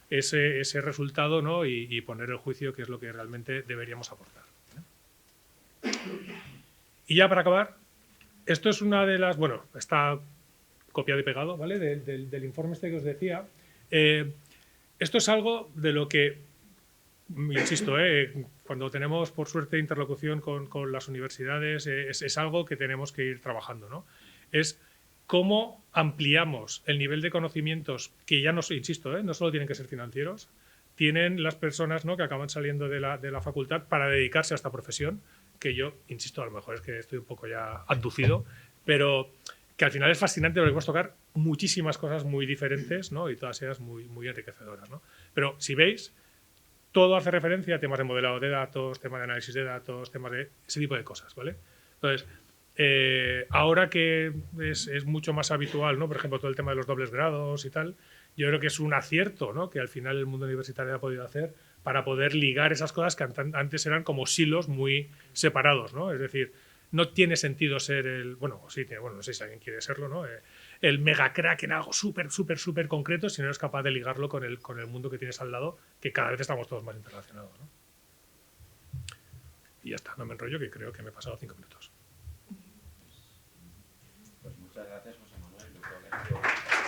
Speaker 10: ese resultado, ¿no? y poner el juicio, que es lo que realmente deberíamos aportar, ¿no? Y ya para acabar, esto es una de las... Bueno, está copiado y pegado, ¿vale? Del informe este que os decía. Esto es algo de lo que, insisto, cuando tenemos por suerte interlocución con las universidades, es algo que tenemos que ir trabajando, ¿no? Es cómo ampliamos el nivel de conocimientos que ya no, insisto, no solo tienen que ser financieros, tienen las personas, ¿no? Que acaban saliendo de la facultad para dedicarse a esta profesión, que yo, insisto, a lo mejor es que estoy un poco ya abducido, pero que al final es fascinante porque podemos tocar muchísimas cosas muy diferentes, ¿no? Y todas ellas muy, muy enriquecedoras, ¿no? Pero si veis, todo hace referencia a temas de modelado de datos, temas de análisis de datos, temas de ese tipo de cosas, ¿vale? Entonces, ahora que es mucho más habitual, ¿no? Por ejemplo, todo el tema de los dobles grados y tal, yo creo que es un acierto, ¿no? Que al final el mundo universitario ha podido hacer para poder ligar esas cosas que antes eran como silos muy separados, ¿no? Es decir, no tiene sentido ser no sé si alguien quiere serlo, ¿no? El mega crack en algo súper, súper, súper concreto, si no eres capaz de ligarlo con el mundo que tienes al lado, que cada vez estamos todos más interrelacionados, ¿no? Y ya está, no me enrollo, que creo que me he pasado 5 minutos.
Speaker 3: Pues muchas gracias, José Manuel. Yo creo que ha sido muy interesante.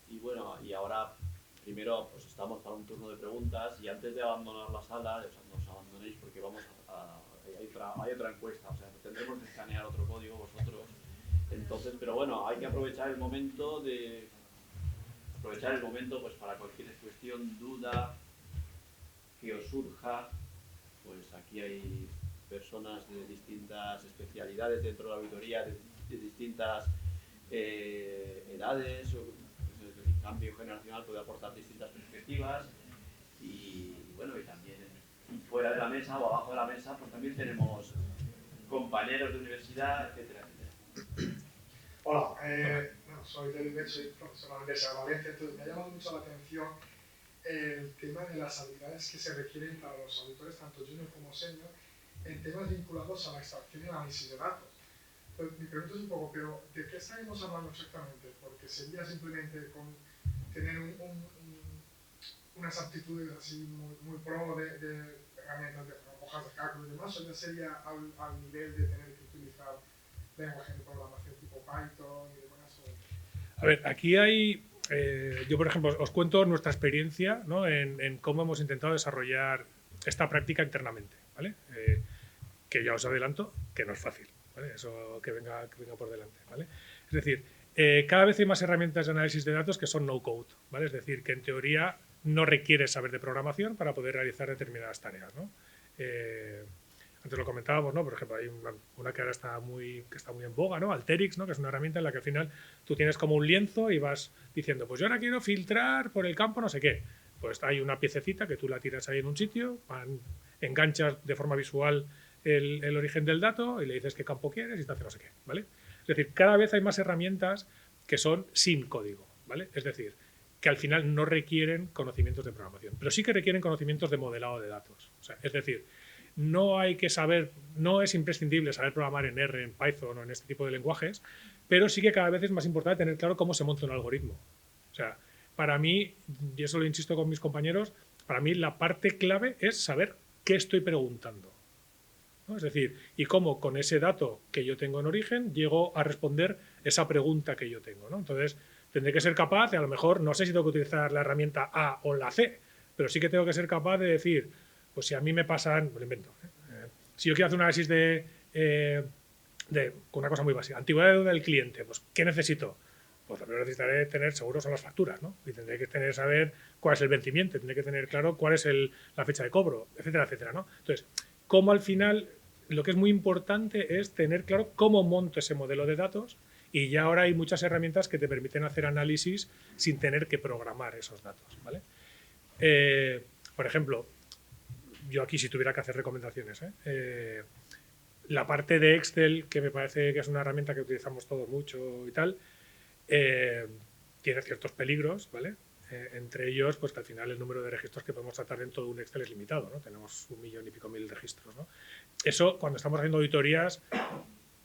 Speaker 3: Y bueno, y ahora primero pues estamos para un turno de preguntas y antes de abandonar la sala, o sea, no os abandonéis porque hay otra encuesta, o sea, tendremos que escanear otro código vosotros. Entonces, pero bueno, hay que aprovechar el momento pues para cualquier cuestión, duda que os surja, pues aquí hay personas de distintas especialidades dentro de la auditoría, de distintas edades, el cambio generacional puede aportar distintas perspectivas y bueno, y también fuera de la mesa o abajo de la mesa, pues también tenemos compañeros de universidad, etcétera, etcétera.
Speaker 11: Hola, bueno, soy del IBEX, soy profesor de la Universidad de Valencia, entonces me ha llamado mucho la atención el tema de las habilidades que se requieren para los auditores, tanto junior como senior, en temas vinculados a la extracción y análisis de datos. Entonces, mi pregunta es un poco, pero ¿de qué estaremos hablando exactamente? Porque sería simplemente con tener unas aptitudes así muy pro de herramientas de hojas de cálculo y demás, o ya sería al nivel de tener que utilizar lenguaje de programación tipo Python y demás.
Speaker 10: A ver, aquí hay, yo por ejemplo os cuento nuestra experiencia, ¿no? en cómo hemos intentado desarrollar esta práctica internamente, ¿vale? Que ya os adelanto que no es fácil, ¿vale? Eso que venga por delante, ¿vale? Es decir, cada vez hay más herramientas de análisis de datos que son no code, ¿vale? Es decir, que en teoría no requieres saber de programación para poder realizar determinadas tareas, ¿no? Antes lo comentábamos, ¿no? Por ejemplo, hay una que ahora está muy en boga, ¿no? Alteryx, ¿no? Que es una herramienta en la que al final tú tienes como un lienzo y vas diciendo, pues yo ahora quiero filtrar por el campo no sé qué. Pues hay una piececita que tú la tiras ahí en un sitio, enganchas de forma visual el origen del dato y le dices qué campo quieres y te hace no sé qué, ¿vale? Es decir, cada vez hay más herramientas que son sin código, ¿vale? Es decir, que al final no requieren conocimientos de programación, pero sí que requieren conocimientos de modelado de datos. O sea, es decir, no hay que saber, no es imprescindible saber programar en R, en Python o en este tipo de lenguajes, pero sí que cada vez es más importante tener claro cómo se monta un algoritmo. O sea, para mí, y eso lo insisto con mis compañeros, para mí la parte clave es saber qué estoy preguntando, ¿no? Es decir, y cómo con ese dato que yo tengo en origen llego a responder esa pregunta que yo tengo, ¿no? Entonces, tendré que ser capaz de, a lo mejor, no sé si tengo que utilizar la herramienta A o la C, pero sí que tengo que ser capaz de decir, pues si a mí me pasan, me lo invento, si yo quiero hacer un análisis de una cosa muy básica, antigüedad del cliente, pues ¿qué necesito? Pues lo primero necesitaré tener seguros son las facturas, ¿no? Y tendré que saber cuál es el vencimiento, tendré que tener claro cuál es la fecha de cobro, etcétera, etcétera, ¿no? Entonces, cómo al final, lo que es muy importante es tener claro cómo monto ese modelo de datos y ya ahora hay muchas herramientas que te permiten hacer análisis sin tener que programar esos datos, ¿vale? Por ejemplo, yo aquí si tuviera que hacer recomendaciones, la parte de Excel, que me parece que es una herramienta que utilizamos todos mucho y tal, tiene ciertos peligros, ¿vale? Entre ellos, pues que al final el número de registros que podemos tratar dentro de un Excel es limitado, ¿no? Tenemos 1 millón y pico mil registros, ¿no? Eso, cuando estamos haciendo auditorías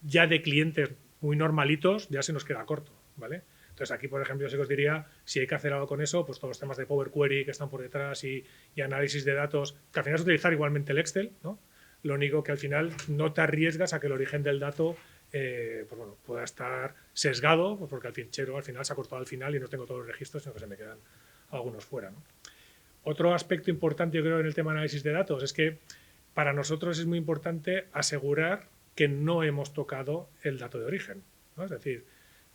Speaker 10: ya de clientes muy normalitos, ya se nos queda corto, ¿vale? Entonces aquí, por ejemplo, yo sí que os diría, si hay que hacer algo con eso, pues todos los temas de Power Query que están por detrás y análisis de datos, que al final es utilizar igualmente el Excel, ¿no? Lo único que al final no te arriesgas a que el origen del dato pues bueno, pueda estar sesgado, pues porque el fichero al final se ha cortado al final y no tengo todos los registros, sino que se me quedan algunos fuera, ¿no? Otro aspecto importante, yo creo, en el tema de análisis de datos es que para nosotros es muy importante asegurar que no hemos tocado el dato de origen, ¿no? Es decir,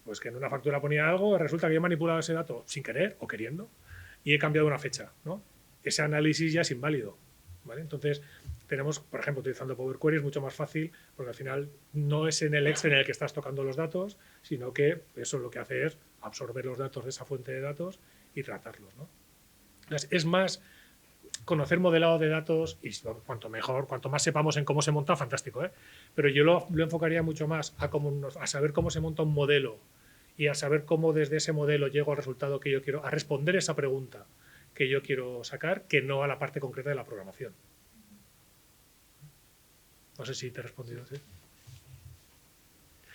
Speaker 10: pues que en una factura ponía algo, resulta que yo he manipulado ese dato sin querer o queriendo y he cambiado una fecha, ¿no? Ese análisis ya es inválido, ¿vale? Entonces, tenemos, por ejemplo, utilizando Power Query es mucho más fácil porque al final no es en el Excel en el que estás tocando los datos, sino que eso lo que hace es absorber los datos de esa fuente de datos y tratarlos, ¿no? Entonces, es más conocer modelado de datos y cuanto mejor, cuanto más sepamos en cómo se monta, fantástico, ¿eh? Pero yo lo enfocaría mucho más a saber cómo se monta un modelo y a saber cómo desde ese modelo llego al resultado que yo quiero, a responder esa pregunta que yo quiero sacar, que no a la parte concreta de la programación. No sé si te he respondido, ¿sí?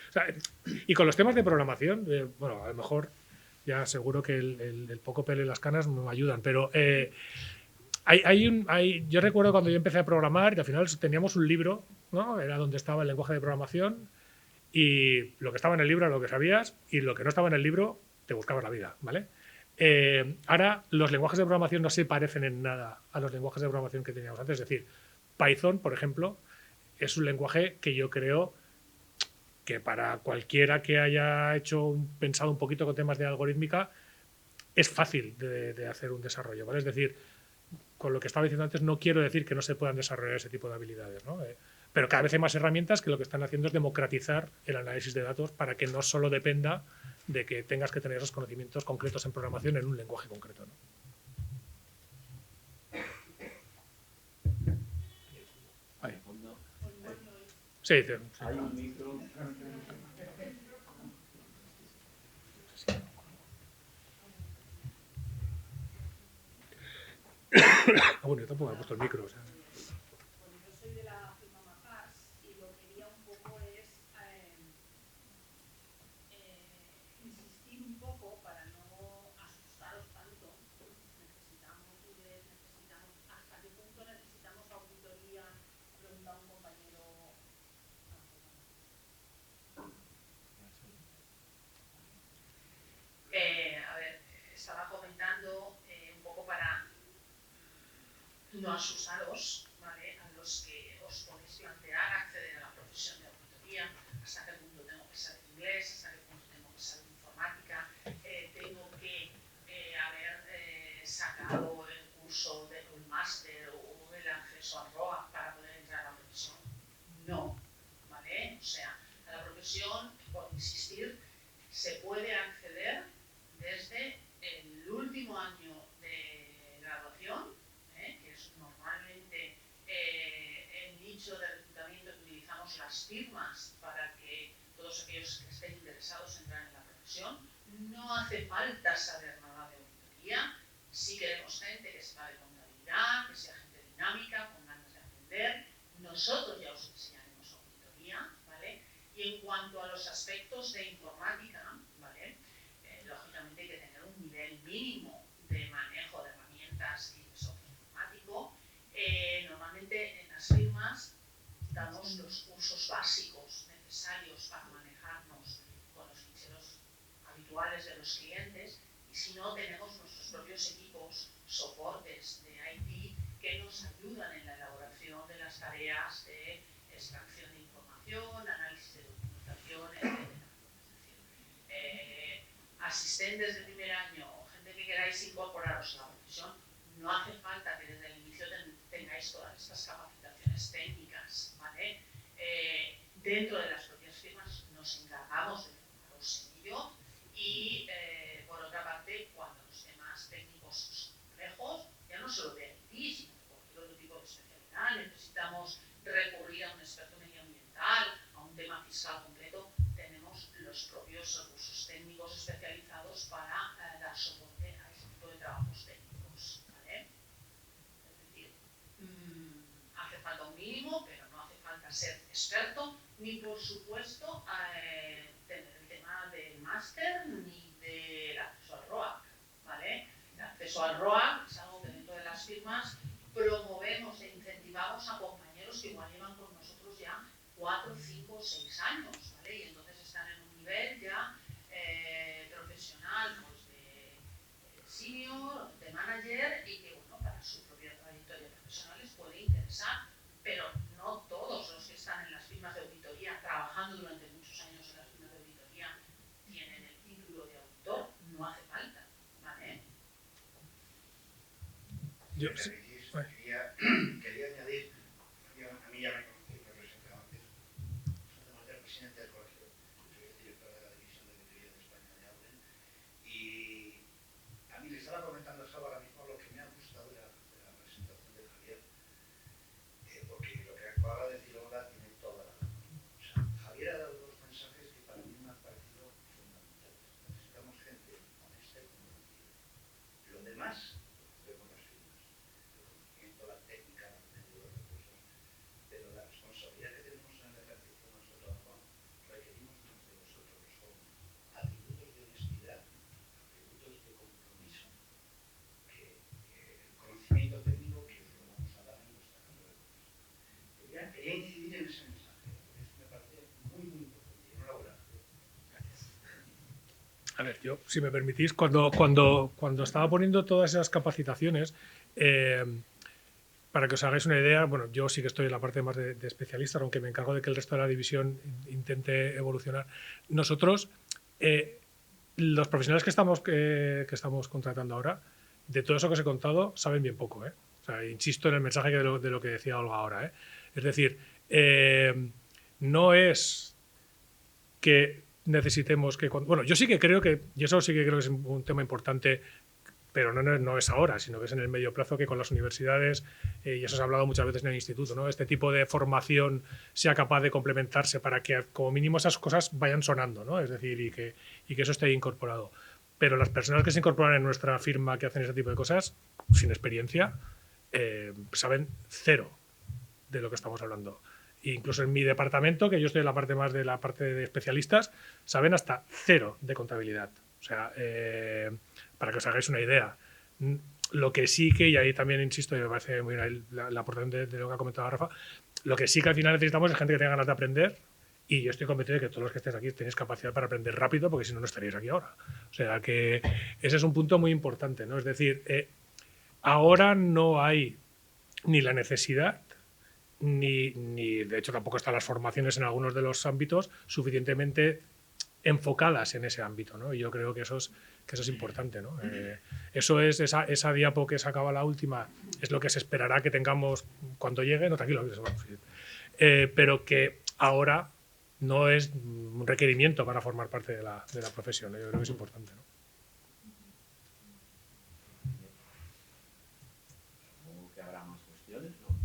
Speaker 10: O sea, y con los temas de programación, bueno, a lo mejor ya seguro que el poco pelo y las canas me ayudan, pero yo recuerdo cuando yo empecé a programar que al final teníamos un libro, ¿no? Era donde estaba el lenguaje de programación y lo que estaba en el libro era lo que sabías y lo que no estaba en el libro te buscabas la vida, ¿vale? Ahora los lenguajes de programación no se parecen en nada a los lenguajes de programación que teníamos antes. Es decir, Python, por ejemplo, es un lenguaje que yo creo que para cualquiera que haya pensado un poquito con temas de algorítmica, es fácil de hacer un desarrollo, ¿vale? Es decir, con lo que estaba diciendo antes, no quiero decir que no se puedan desarrollar ese tipo de habilidades, ¿no? Pero cada vez hay más herramientas que lo que están haciendo es democratizar el análisis de datos para que no solo dependa de que tengas que tener esos conocimientos concretos en programación en un lenguaje concreto, ¿no? Ahí. Sí, sí.
Speaker 3: Hay un micro.
Speaker 10: Bueno, yo tampoco me he puesto el micro, o sea.
Speaker 12: Bueno, yo soy de la firma Mapas y lo que quería un poco es insistir un poco para no asustaros tanto. Necesitamos inglés, necesitamos hasta qué punto necesitamos auditoría, preguntaba un compañero. A ver, estaba comentando un poco para no asustaros, ¿vale? A los que os podéis plantear acceder a la profesión de auditoría, hasta qué punto tengo que saber inglés, hasta qué punto tengo que saber informática, tengo que haber sacado el curso del máster o el acceso al ROA para poder entrar a la profesión. No, ¿vale? O sea, a la profesión, por insistir, se puede acceder desde el último año de graduación, que es normalmente el nicho de reclutamiento que utilizamos las firmas para que todos aquellos que estén interesados entren en la profesión. No hace falta saber nada de auditoría. Si queremos gente que sepa de contabilidad, que sea gente dinámica, con ganas de aprender, nosotros ya os enseñaremos auditoría, ¿vale? Y en cuanto a los aspectos de informática, ¿vale? Lógicamente hay que tener un nivel mínimo de manejo de herramientas y de software informático. Normalmente en las firmas damos los cursos básicos necesarios para manejarnos con los ficheros habituales de los clientes, y si no, tenemos nuestros propios equipos, soportes de IT que nos ayudan en la elaboración de las tareas de extracción de información, análisis de documentación, etc. Asistentes de primer año o gente que queráis incorporaros a la profesión, no hace falta que desde el inicio tengáis todas estas capacitaciones técnicas, ¿vale? Dentro de las propias firmas nos encargamos de formaros en ello y, por otra parte, cuando los temas técnicos son complejos, ya no solo de IT, sino de cualquier otro tipo de especialidad, necesitamos recurrir a un experto medioambiental, a un tema fiscal concreto, tenemos los propios recursos técnicos especializados para dar soporte a ese tipo de trabajos técnicos, ¿vale? Es decir, hace falta un mínimo, pero no hace falta ser experto, ni por supuesto tener el tema del máster ni del acceso al ROA, ¿vale? El acceso al ROA es algo que dentro de las firmas promovemos e incentivamos a compañeros que igual llevan con nosotros ya 4, 5, 6 años, ¿vale? Y entonces están en un nivel ya profesional, pues de senior, de manager, y que, bueno, para su propia trayectoria profesional les puede interesar, pero no todos los que están en las firmas de auditoría, trabajando durante muchos años en las firmas de auditoría, tienen el título de auditor, no hace falta, ¿vale?
Speaker 7: Yo quería añadir, a mí ya me conocéis, me he presentado antes, soy el presidente del colegio, soy el director de la División de Auditoría de España de Auden, y a mí le estaba comentando ahora mismo lo que me ha gustado de la presentación de Javier, porque lo que acaba de decir Olga tiene toda la razón. O sea, Javier ha dado dos mensajes que para mí me han parecido fundamentales. Necesitamos gente honesta y comprometida. Lo demás, vemos las firmas, el conocimiento, la técnica,
Speaker 10: A ver, yo, si me permitís, cuando estaba poniendo todas esas capacitaciones, para que os hagáis una idea, bueno, yo sí que estoy en la parte más de especialistas, aunque me encargo de que el resto de la división intente evolucionar. Nosotros, los profesionales que estamos contratando ahora, de todo eso que os he contado, saben bien poco, ¿eh? O sea, insisto en el mensaje de lo que decía Olga ahora, ¿eh? Es decir, no es que necesitemos que... Bueno, yo sí que creo que, y eso sí que creo que es un tema importante, pero no es ahora, sino que es en el medio plazo, que con las universidades, y eso se ha hablado muchas veces en el instituto, ¿no? Este tipo de formación sea capaz de complementarse para que como mínimo esas cosas vayan sonando, ¿no? Es decir, y que eso esté incorporado. Pero las personas que se incorporan en nuestra firma que hacen ese tipo de cosas, sin experiencia, saben cero de lo que estamos hablando. E incluso en mi departamento, que yo estoy en la parte más de la parte de especialistas, saben hasta cero de contabilidad. O sea, para que os hagáis una idea. Lo que sí que, y ahí también insisto, y me parece muy bien la aportación de lo que ha comentado Rafa, lo que sí que al final necesitamos es gente que tenga ganas de aprender, y yo estoy convencido de que todos los que estéis aquí tenéis capacidad para aprender rápido, porque si no, no estaríais aquí ahora. O sea, que ese es un punto muy importante, ¿no? Es decir, ahora no hay ni la necesidad, ni de hecho tampoco están las formaciones en algunos de los ámbitos suficientemente enfocadas en ese ámbito, ¿no? Y yo creo que eso es importante, ¿no? Eso es esa diapo que sacaba la última, es lo que se esperará que tengamos cuando llegue, no, tranquilo, pero que ahora no es un requerimiento para formar parte de la profesión, ¿no? Yo creo que es importante, ¿no?
Speaker 3: Supongo que habrá más cuestiones, ¿no?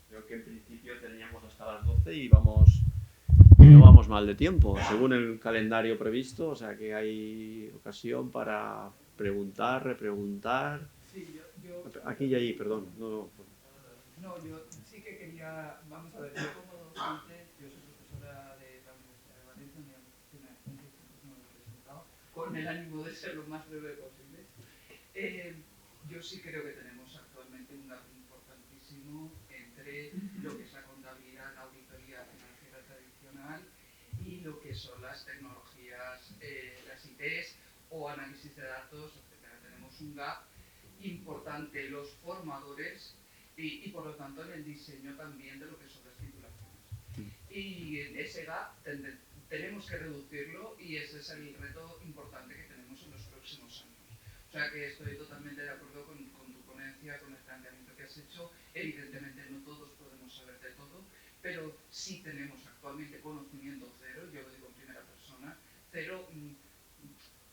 Speaker 3: Creo que en principio teníamos hasta las 12 y no vamos mal de tiempo, según el calendario previsto, o sea que hay ocasión para preguntar, repreguntar.
Speaker 9: Sí, yo
Speaker 3: aquí y allí, perdón.
Speaker 9: No, yo sí que quería, vamos a ver, yo como docente, yo soy profesora de la Universidad de Valencia, me llamo Cristina Fuentes, no lo he presentado, con el ánimo de ser lo más breve posible. Yo sí creo que tenemos actualmente un gap importantísimo entre lo que es la contabilidad, la auditoría financiera tradicional y lo que son las tecnologías, las ITs o análisis de datos, etc. Tenemos un gap importante los formadores y por lo tanto en el diseño también de lo que son las titulaciones. Y en ese gap tenemos que reducirlo y ese es el reto importante que tenemos en los próximos años. O sea que estoy totalmente de acuerdo con tu ponencia, con el planteamiento que has hecho. Evidentemente no todos podemos saber de todo, pero sí tenemos actualmente conocimiento cero, yo lo digo en primera persona, cero,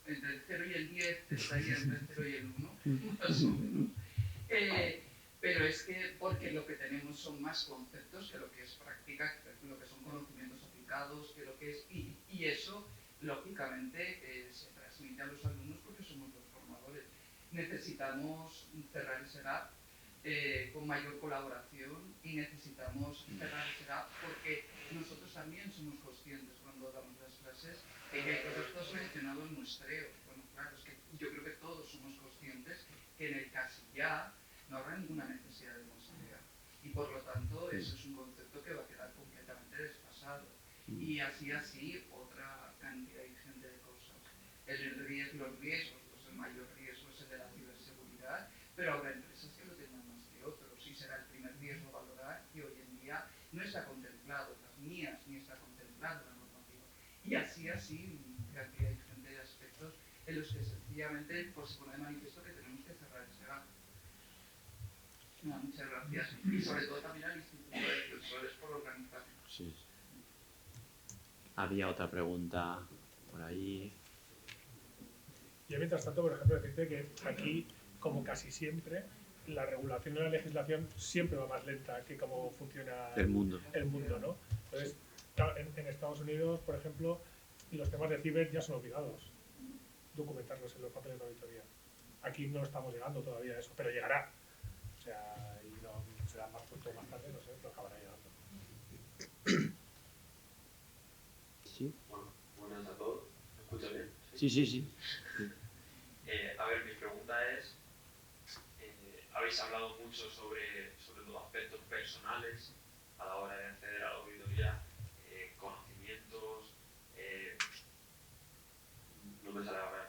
Speaker 9: entre el 0 y el 10 estaría entre el 0 y el 1, más o menos. Pero es que porque lo que tenemos son más conceptos que lo que es práctica, que lo que son conocimientos aplicados, que lo que es, y eso lógicamente se transmite a los alumnos porque somos los formadores. Necesitamos cerrar ese gap con mayor colaboración y necesitamos cerrar ese gap porque nosotros también somos conscientes cuando damos las clases de que hay cosas que has mencionado en muestreo. Bueno, claro, es que yo creo que todos somos conscientes que en el casillar no habrá ninguna necesidad de muestrear y por lo tanto eso es un concepto que va a quedar completamente desfasado y así otra cantidad ingente de cosas. Los riesgos, pues el mayor riesgo es el de la ciberseguridad, pero habrá empresas que lo tengan más que otros y será el primer riesgo a valorar y hoy en día no está contemplado, las mías ni está contemplado la normativa. Y así cantidad ingente de aspectos en los que sencillamente pues, se pone de manifiesto que tenemos que cerrar ese gap. No, muchas gracias. Y sobre todo también al Instituto de Defensores por organizarnos.
Speaker 3: Sí. Había otra pregunta por ahí.
Speaker 10: Yo mientras tanto, por ejemplo, decirte que aquí, como casi siempre, la regulación y la legislación siempre va más lenta que cómo funciona
Speaker 3: el mundo,
Speaker 10: ¿no? Entonces, en Estados Unidos, por ejemplo, los temas de ciber ya son obligados documentarlos en los papeles de auditoría. Aquí no estamos llegando todavía a eso, pero llegará. O sea, y no será más pronto o más tarde, no sé, pero acabará llegando.
Speaker 3: Sí.
Speaker 13: Bueno, buenas a todos. ¿Me escucha bien?
Speaker 3: Sí.
Speaker 13: A ver, mi pregunta es, habéis hablado mucho sobre los aspectos personales a la hora de acceder a la auditoría, conocimientos, no me sale ahora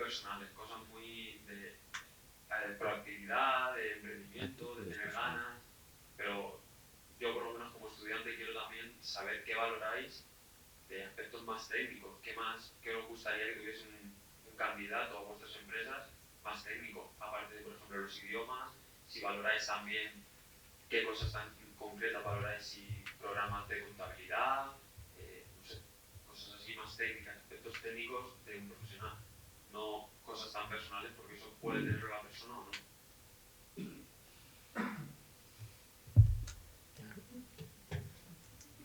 Speaker 13: personales, cosas muy de proactividad, de emprendimiento, de tener ganas, pero yo por lo menos como estudiante quiero también saber qué valoráis de aspectos más técnicos, qué os gustaría que tuviese un candidato a vuestras empresas más técnico, aparte de, por ejemplo, los idiomas, si valoráis también qué cosas tan concretas valoráis, si programas de contabilidad, no sé, cosas así más técnicas, aspectos técnicos de un profesional, no cosas tan personales, porque eso puede tenerlo la persona o no.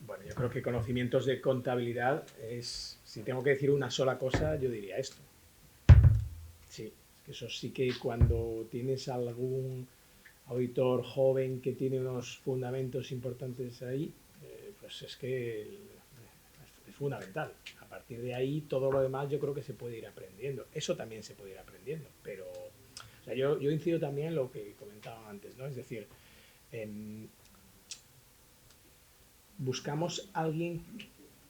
Speaker 4: Bueno, yo creo que conocimientos de contabilidad es, si tengo que decir una sola cosa, yo diría esto. Sí, es que eso sí que cuando tienes algún auditor joven que tiene unos fundamentos importantes ahí, pues es que es fundamental. A partir de ahí, todo lo demás yo creo que se puede ir aprendiendo. Eso también se puede ir aprendiendo, pero o sea, yo incido también en lo que comentaba antes, ¿no? Es decir, buscamos a alguien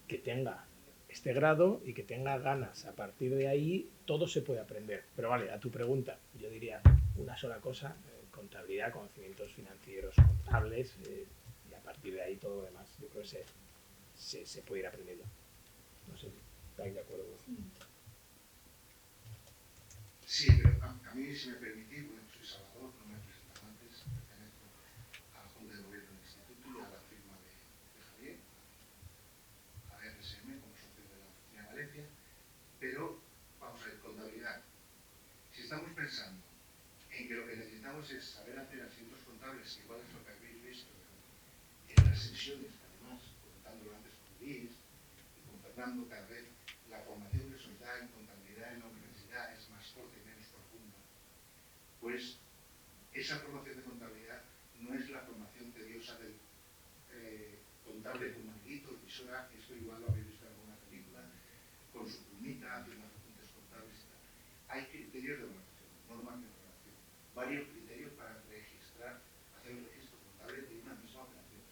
Speaker 4: que tenga este grado y que tenga ganas. A partir de ahí todo se puede aprender. Pero vale, a tu pregunta, yo diría una sola cosa, contabilidad, conocimientos financieros, contables, y a partir de ahí todo lo demás, yo creo que se puede ir aprendiendo. No sé, ¿estáis de acuerdo?
Speaker 7: Sí, pero a mí, si me permitís, bueno, soy Salvador, no me he presentado antes, pertenezco a la Junta de Gobierno del Instituto y a la firma de Javier, a RSM, como socio de la Oficina de Valencia, pero vamos a ver, contabilidad. Si estamos pensando en que lo que necesitamos es saber hacer asientos contables, igual es lo que habéis visto en las sesiones, además, comentándolo antes con Luis y con Fernando, cada vez la formación que se os da en contabilidad en la universidad es más corta y menos profunda, pues esa formación de contabilidad no es la formación tediosa del contable con manguito, emisora, esto igual lo habéis visto en alguna película, con su plumita, haciendo apuntes contables y tal. Hay criterios de evaluación, normas de evaluación, varios criterios para registrar, hacer un registro contable de una misma operación.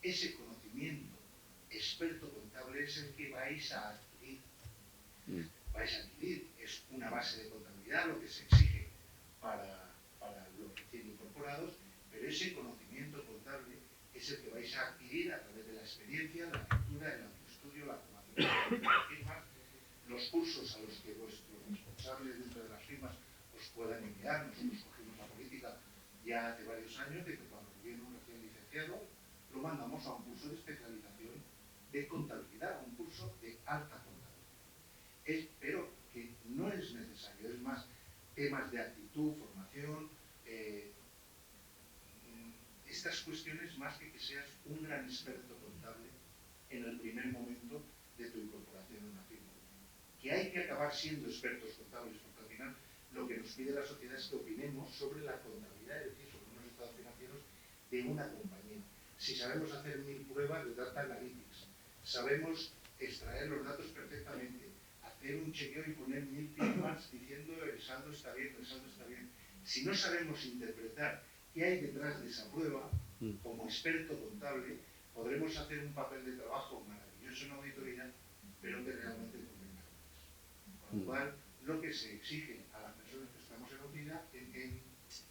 Speaker 7: Ese conocimiento experto contable es el que vais a adquirir. Es una base de contabilidad, lo que se exige para los recién incorporados, pero ese conocimiento contable es el que vais a adquirir a través de la experiencia, la lectura, el autoestudio, la formación de las firmas, los cursos a los que vuestros responsables dentro de las firmas os puedan enviar. Nosotros cogimos la política ya hace varios años de que cuando viene un recién licenciado lo mandamos a un curso de especialización de contabilidad, un curso de alta contabilidad. Pero que no es necesario, es más temas de actitud, formación, estas cuestiones más que seas un gran experto contable en el primer momento de tu incorporación en una firma. Que hay que acabar siendo expertos contables, porque al final lo que nos pide la sociedad es que opinemos sobre la contabilidad, es decir, sobre unos estados financieros de una compañía. Si sabemos hacer 1000 pruebas de data analytics, sabemos extraer los datos perfectamente, hacer un chequeo y poner 1000 firmas diciendo el saldo está bien, el saldo está bien. Si no sabemos interpretar qué hay detrás de esa prueba, como experto contable, podremos hacer un papel de trabajo maravilloso en auditoría, pero que realmente convenga. Con lo cual, lo que se exige a las personas que estamos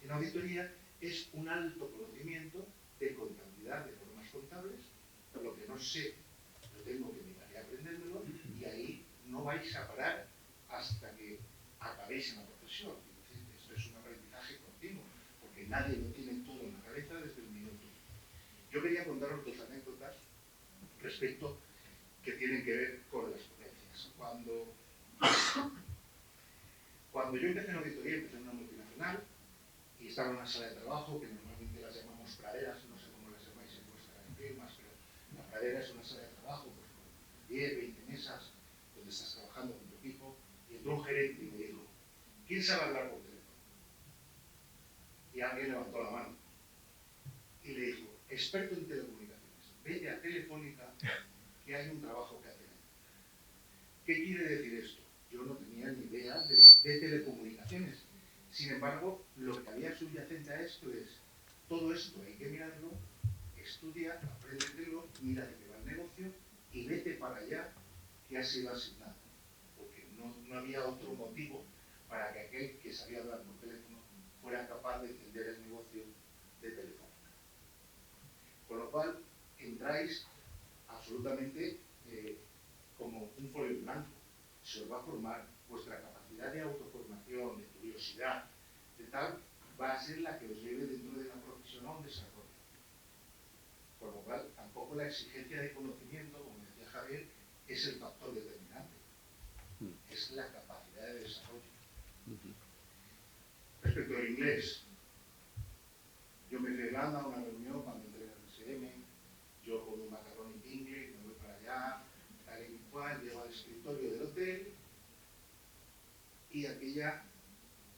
Speaker 7: en auditoría es un alto conocimiento de contabilidad, de formas contables. Lo que no sé, lo tengo que mirar y aprendérmelo, y ahí no vais a parar hasta que acabéis en la profesión. Es decir, esto es un aprendizaje continuo, porque nadie lo tiene todo en la cabeza desde el minuto. Yo quería contaros 2 anécdotas respecto que tienen que ver con las ponencias. Cuando yo empecé en auditoría, empecé en una multinacional y estaba en una sala de trabajo que normalmente las llamamos praderas, no sé cómo las llamáis en vuestras firmas, pero la pradera es una sala de trabajo pues, con 10, 20 mesas donde estás trabajando con tu equipo, y entró un gerente y me dijo: ¿quién sabe hablar por teléfono? Y alguien levantó la mano y le dijo: experto en telecomunicaciones, vete a Telefónica que hay un trabajo que hacer. ¿Qué quiere decir esto? Yo no tenía ni idea de telecomunicaciones. Sin embargo, lo que había subyacente a esto es: todo esto hay que mirarlo, estudia, apréndetelo, mira de qué va el negocio y vete para allá, que has sido asignado. Porque no había otro motivo para que aquel que sabía hablar por teléfono fuera capaz de entender el negocio de Telefónica. Con lo cual, entráis absolutamente como un folio en blanco. Se os va a formar, vuestra capacidad de autoformación, de curiosidad, de tal, va a ser la que os lleve dentro de la profesión a un desarrollo. Por lo cual, tampoco la exigencia de conocimiento, como decía Javier, es el factor determinante. Es la capacidad de desarrollo. Respecto al inglés, yo me fui a Irlanda a una reunión cuando entré en el RSM, yo con un macarrón en inglés, me voy para allá, tal y cual, llego al escritorio del hotel y aquella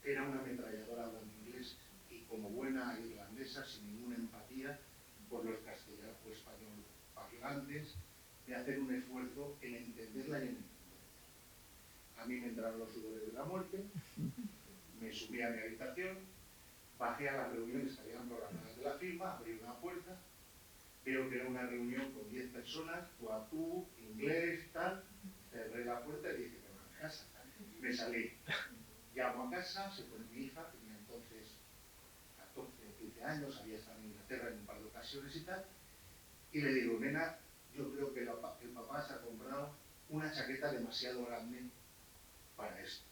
Speaker 7: era una ametralladora hablando inglés y como buena irlandesa, sin ninguna empatía por los castellanos o español parlantes, de hacer un esfuerzo en entenderla y en entenderla. A mí me entraron los sudores de la muerte, me subí a mi habitación, bajé a las reuniones que habían programadas de la firma, abrí una puerta, veo que era una reunión con 10 personas, tú a tú, inglés, tal, cerré la puerta y dije, pero a casa. Me salí, llamo a casa, se pone mi hija, tenía entonces 14 o 15 años, había estado en Inglaterra en un par de ocasiones y tal, y le digo, nena, yo creo que el papá se ha comprado una chaqueta demasiado grande para esto.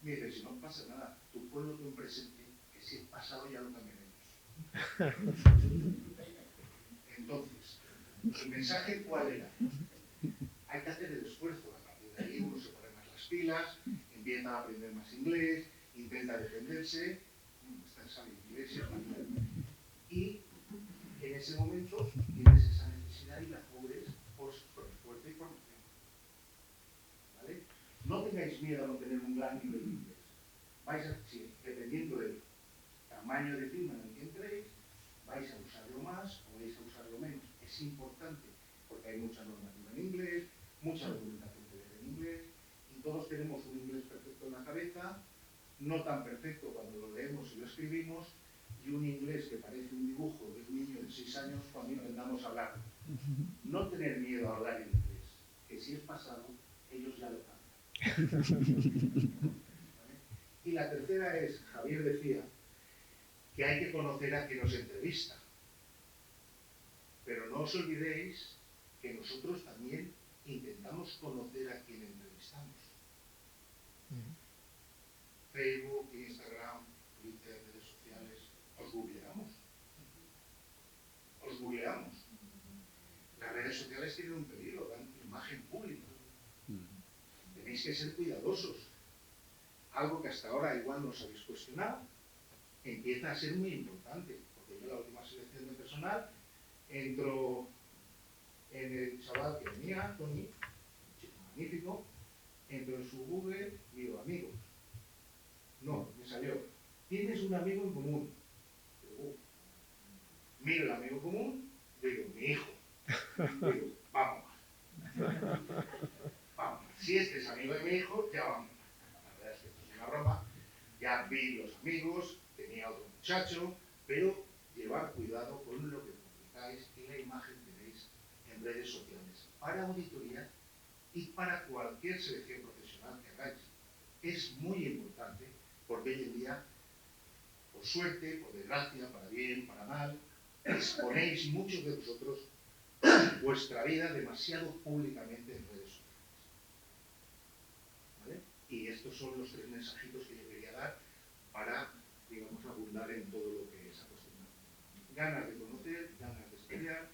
Speaker 7: Me dice, si no pasa nada, tú ponlo tú en presente, que si es pasado ya lo cambiaremos. Entonces, ¿el mensaje cuál era? Hay que hacer el esfuerzo, a partir de ahí uno se pone más las pilas, empieza a aprender más inglés, intenta defenderse, sabe inglés y español. Y en ese momento tienes esa necesidad y la cubres por esfuerzo y formación. ¿Vale? No tengáis miedo a no tener un gran nivel de inglés. Vais a, sí, dependiendo del tamaño de firma en el que entréis, vais a usarlo más o vais a usarlo menos. Es importante porque hay mucha normativa en inglés, mucha documentación que leer en inglés, y todos tenemos un inglés perfecto en la cabeza, no tan perfecto cuando lo leemos y lo escribimos, y un inglés que parece un dibujo de un niño de 6 años cuando intentamos hablar. No tener miedo a hablar en inglés, que si es pasado, ellos ya lo cambian. ¿Vale? Y la tercera es, Javier decía, que hay que conocer a quien nos entrevista. Pero no os olvidéis que nosotros también intentamos conocer a quien entrevistamos. Facebook, Instagram, Twitter, redes sociales, os googleamos. Os googleamos. Las redes sociales tienen un peligro, dan imagen pública. Tenéis que ser cuidadosos. Algo que hasta ahora igual no os habéis cuestionado, empieza a ser muy importante, porque yo la última selección de personal entro en el chaval que venía, Tony, chico magnífico, entro en su Google, digo, amigos. No, me salió, tienes un amigo en común. Digo, miro el amigo común, digo, mi hijo. Digo, vamos. Vamos. Si este es amigo de mi hijo, ya vamos. La verdad es que esto es una broma. Ya vi los amigos, tenía otro muchacho, pero llevar cuidado con lo que publicáis y la imagen que tenéis en redes sociales para auditoría y para cualquier selección profesional que hagáis. Es muy importante porque hoy en día, por suerte, por desgracia, para bien, para mal, exponéis muchos de vosotros vuestra vida demasiado públicamente en redes sociales. ¿Vale? Y estos son los 3 mensajitos que yo quería dar para, digamos, abundar en todo lo que es acostumbrado. Ganas de conocer, ganas de estudiar,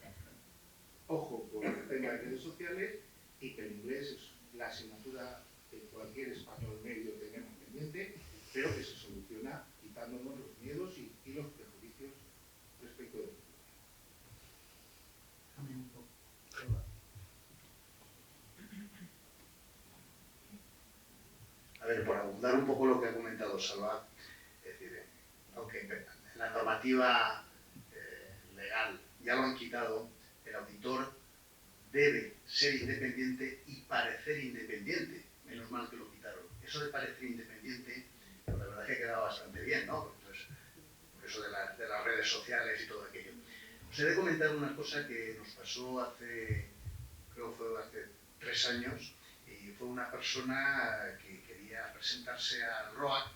Speaker 7: ojo con el tema de redes sociales y que el inglés es la asignatura que cualquier español medio tenemos pendiente, pero que se soluciona quitándonos los miedos y los prejuicios respecto de la cultura.
Speaker 8: A ver, por abundar un poco lo que ha comentado Salva, es decir, aunque en la normativa legal ya lo han quitado, el auditor debe ser independiente y parecer independiente. Menos mal que lo quitaron. Eso de parecer independiente, la verdad es que quedaba bastante bien, ¿no? Entonces, por eso de las redes sociales y todo aquello. Os he de comentar una cosa que nos pasó hace, creo que fue hace 3 años, y fue una persona que quería presentarse al ROAC,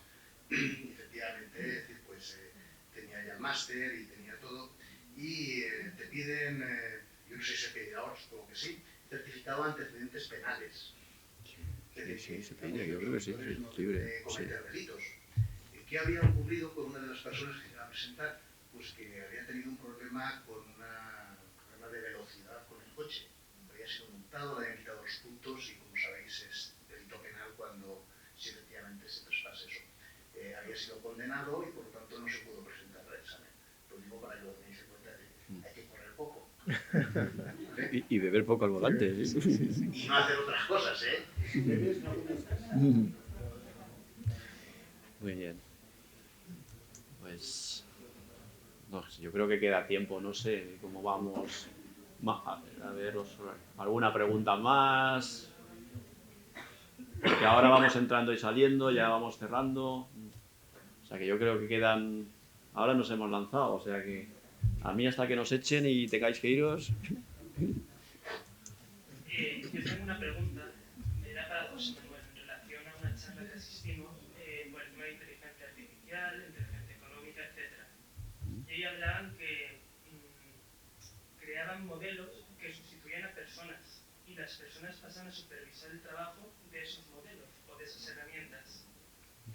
Speaker 8: y efectivamente, es decir, pues tenía ya el máster y tenía todo, y te piden, yo no sé si se pide ahora, supongo que sí, certificado de antecedentes penales.
Speaker 14: Sí, se pide, yo creo que sí, libre.
Speaker 8: Cometer delitos. ¿Qué había ocurrido con una de las personas que se iba a presentar? Pues que había tenido un problema con un problema de velocidad con el coche. Había sido multado, le habían quitado los puntos y, como sabéis, es delito penal cuando si efectivamente se traspasa eso. Había sido condenado y por lo tanto no se pudo presentar al examen. Lo digo para que lo tenéis en cuenta, hay que correr poco.
Speaker 14: Y beber poco al volante. ¿Sí?
Speaker 8: Y no hacer otras cosas, ¿eh?
Speaker 14: Muy bien. Pues no, yo creo que queda tiempo, no sé cómo vamos. A ver, alguna pregunta más. Porque ahora vamos entrando y saliendo, ya vamos cerrando. O sea que yo creo que quedan. Ahora nos hemos lanzado, o sea que a mí hasta que nos echen y tengáis que iros.
Speaker 6: Yo tengo una pregunta, era para José Manuel, en relación a una charla que asistimos por el tema de inteligencia artificial, inteligencia económica, etc. Y ellos hablaban que creaban modelos que sustituían a personas y las personas pasan a supervisar el trabajo de esos modelos o de esas herramientas.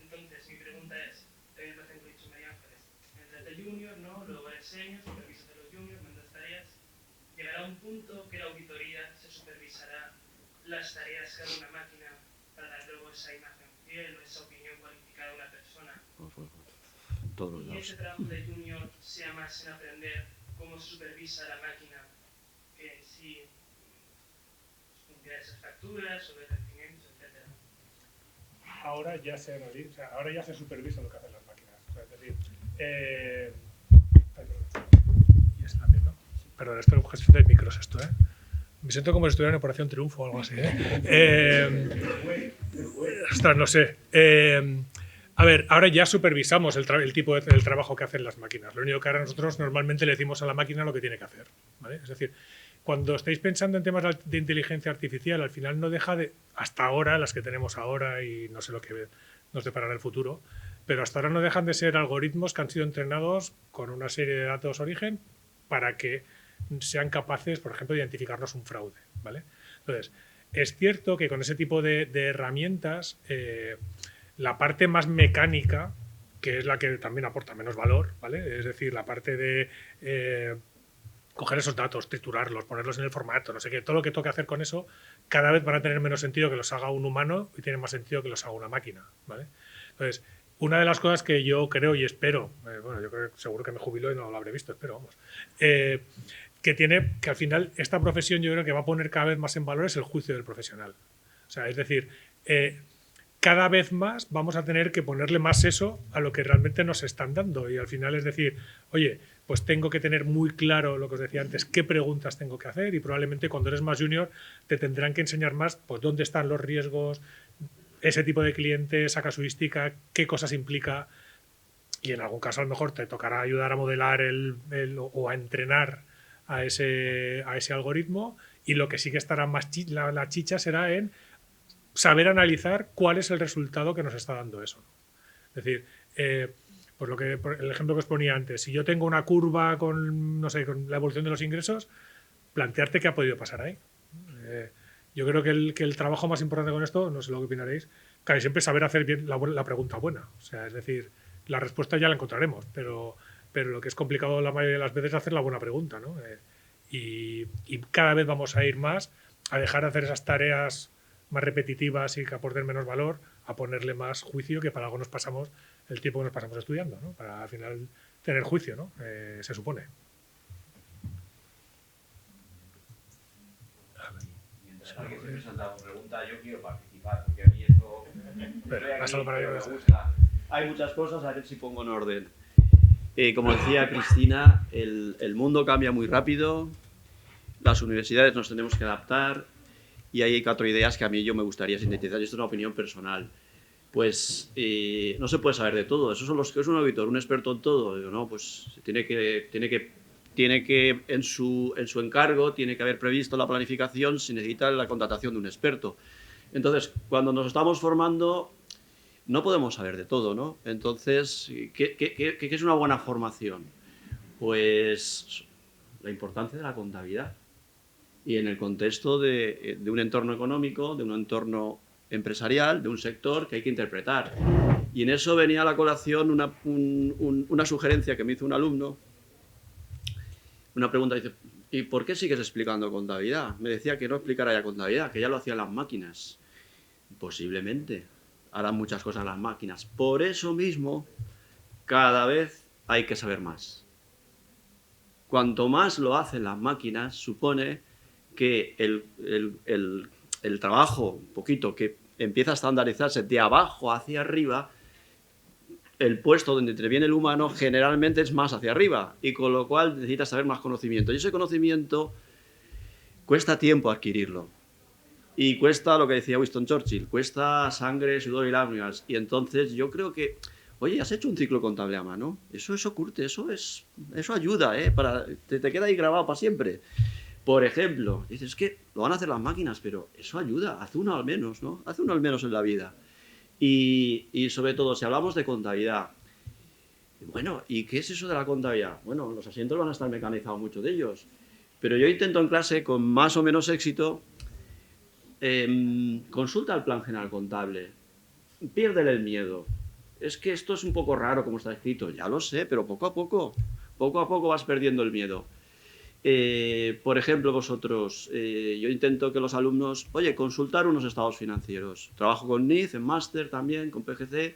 Speaker 6: Entonces, mi pregunta es, también lo tengo dicho María Ángeles, entras de junior, ¿no? Luego eres senior, supervisas a los juniors, mandas tareas. Llegará un punto que la auditoría se supervisará las tareas que haga una máquina para dar luego esa imagen fiel o esa opinión cualificada de una persona.
Speaker 14: Todos los
Speaker 6: Y
Speaker 14: lados.
Speaker 6: ese trabajo de junior sea más en aprender cómo se supervisa la máquina que en sí enviar esas facturas o ver vencimientos, etc.
Speaker 10: Ahora ya se analiza, o sea, ahora ya se supervisa lo que hacen las máquinas. O sea, es decir, y es también, ¿no? Perdón, esto es gestión de micros, esto, ¿eh? Me siento como si estuviera en Operación Triunfo o algo así, ¿eh? Ostras, no sé. A ver, ahora ya supervisamos el tipo de trabajo que hacen las máquinas. Lo único que ahora nosotros normalmente le decimos a la máquina lo que tiene que hacer, ¿vale? Es decir, cuando estáis pensando en temas de inteligencia artificial, al final no deja de, hasta ahora, las que tenemos ahora, y no sé lo que nos deparará el futuro, pero hasta ahora no dejan de ser algoritmos que han sido entrenados con una serie de datos origen para que sean capaces, por ejemplo, de identificarnos un fraude, ¿vale? Entonces, es cierto que con ese tipo de herramientas, la parte más mecánica, que es la que también aporta menos valor, ¿vale? Es decir, la parte de coger esos datos, triturarlos, ponerlos en el formato, no sé qué, todo lo que toque hacer con eso, cada vez van a tener menos sentido que los haga un humano y tiene más sentido que los haga una máquina, ¿vale? Entonces, una de las cosas que yo creo y espero, bueno, yo creo que seguro que me jubilo y no lo habré visto, espero, vamos, que al final esta profesión yo creo que va a poner cada vez más en valor es el juicio del profesional. O sea, es decir, cada vez más vamos a tener que ponerle más eso a lo que realmente nos están dando. Y al final es decir, oye, pues tengo que tener muy claro lo que os decía antes, qué preguntas tengo que hacer y probablemente cuando eres más junior te tendrán que enseñar más pues dónde están los riesgos, ese tipo de cliente, esa casuística, qué cosas implica. Y en algún caso a lo mejor te tocará ayudar a modelar o a entrenar a ese algoritmo, y lo que sí que estará más la chicha será en saber analizar cuál es el resultado que nos está dando eso. Es decir, por el ejemplo que os ponía antes, si yo tengo una curva con, no sé, con la evolución de los ingresos, plantearte qué ha podido pasar ahí. Yo creo que el trabajo más importante con esto, no sé lo que opinaréis, casi siempre es saber hacer bien la pregunta buena. O sea, es decir, la respuesta ya la encontraremos, pero lo que es complicado la mayoría de las veces es hacer la buena pregunta, ¿no? Y cada vez vamos a ir más a dejar de hacer esas tareas más repetitivas y que aporten menos valor, a ponerle más juicio, que para algo nos pasamos el tiempo que nos pasamos estudiando, ¿no? Para al final tener juicio, ¿no? Se supone.
Speaker 3: Mientras alguien se presenta una pregunta, yo quiero participar, porque a mí esto me gusta. Hay muchas cosas, a ver si pongo en orden. Como decía Cristina, el mundo cambia muy rápido, las universidades nos tenemos que adaptar, y hay 4 ideas que a mí yo me gustaría sintetizar, y esto es una opinión personal. Pues no se puede saber de todo, esos son los que es un auditor, un experto en todo. Digo, no, pues tiene que en su encargo, tiene que haber previsto la planificación si necesita la contratación de un experto. Entonces, cuando nos estamos formando,
Speaker 14: no podemos saber de todo, ¿no? Entonces, ¿qué es una buena formación? Pues la importancia de la contabilidad. Y en el contexto de un entorno económico, de un entorno empresarial, de un sector que hay que interpretar. Y en eso venía a la colación una sugerencia que me hizo un alumno. Una pregunta, dice, ¿y por qué sigues explicando contabilidad? Me decía que no explicara ya contabilidad, que ya lo hacían las máquinas. Posiblemente harán muchas cosas las máquinas. Por eso mismo, cada vez hay que saber más. Cuanto más lo hacen las máquinas, supone que el trabajo, un poquito, que empieza a estandarizarse de abajo hacia arriba, el puesto donde interviene el humano generalmente es más hacia arriba, y con lo cual necesitas saber más conocimiento. Y ese conocimiento cuesta tiempo adquirirlo. Y cuesta, lo que decía Winston Churchill, cuesta sangre, sudor y lágrimas. Y entonces yo creo que, oye, has hecho un ciclo contable a mano, eso curte, eso ayuda, te queda ahí grabado para siempre. Por ejemplo, dices, es que lo van a hacer las máquinas, pero eso ayuda, haz uno al menos, ¿no? Haz uno al menos en la vida. Y sobre todo, si hablamos de contabilidad, bueno, ¿y qué es eso de la contabilidad? Bueno, los asientos van a estar mecanizados, muchos de ellos, pero yo intento en clase, con más o menos éxito, consulta el plan general contable, piérdele el miedo. Es que esto es un poco raro como está escrito, ya lo sé, pero poco a poco vas perdiendo el miedo. Por ejemplo, vosotros, yo intento que los alumnos, oye, consultar unos estados financieros. Trabajo con NIF, en máster también, con PGC.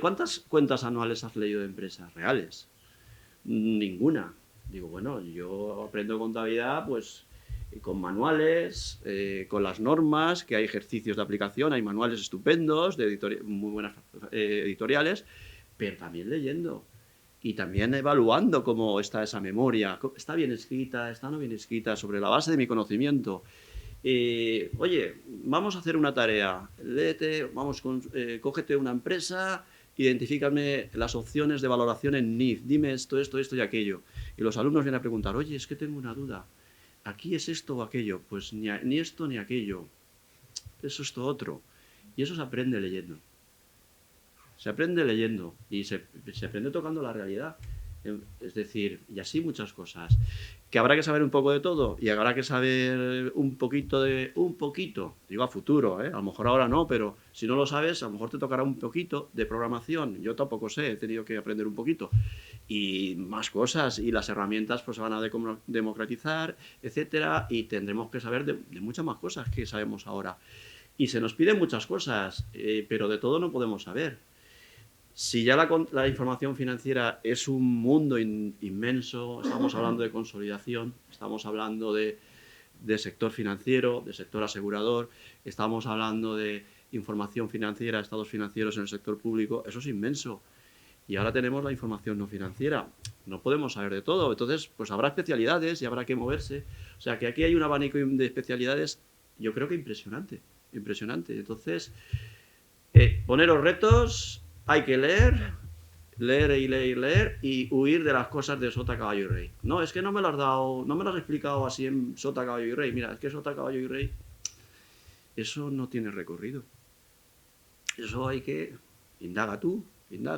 Speaker 14: ¿Cuántas cuentas anuales has leído de empresas reales? Ninguna. Digo, bueno, yo aprendo contabilidad, pues, con manuales, con las normas, que hay ejercicios de aplicación, hay manuales estupendos, muy buenas editoriales, pero también leyendo. Y también evaluando cómo está esa memoria, está bien escrita, está no bien escrita, sobre la base de mi conocimiento. Oye, vamos a hacer una tarea, léete, cógete una empresa, identifícame las opciones de valoración en NIF, dime esto y aquello. Y los alumnos vienen a preguntar, oye, es que tengo una duda, ¿aquí es esto o aquello? Pues ni esto ni aquello, eso es todo otro. Y eso se aprende leyendo. Se aprende leyendo y se aprende tocando la realidad. Es decir, y así muchas cosas. Que habrá que saber un poco de todo y habrá que saber un poquito, digo a futuro, a lo mejor ahora no, pero si no lo sabes, a lo mejor te tocará un poquito de programación. Yo tampoco sé, he tenido que aprender un poquito. Y más cosas, y las herramientas pues se van a democratizar, etcétera, y tendremos que saber de muchas más cosas que sabemos ahora. Y se nos piden muchas cosas, pero de todo no podemos saber. Si ya la información financiera es un mundo inmenso, estamos hablando de consolidación, estamos hablando de sector financiero, de sector asegurador, estamos hablando de información financiera, estados financieros en el sector público, eso es inmenso. Y ahora tenemos la información no financiera, no podemos saber de todo, entonces pues habrá especialidades y habrá que moverse. O sea que aquí hay un abanico de especialidades, yo creo que impresionante. Entonces, poneros retos. Hay que leer y huir de las cosas de sota, caballo y rey. No, es que no me lo has dado, no me lo has explicado así en sota, caballo y rey. Mira, es que sota, caballo y rey, eso no tiene recorrido. Eso hay que, indaga,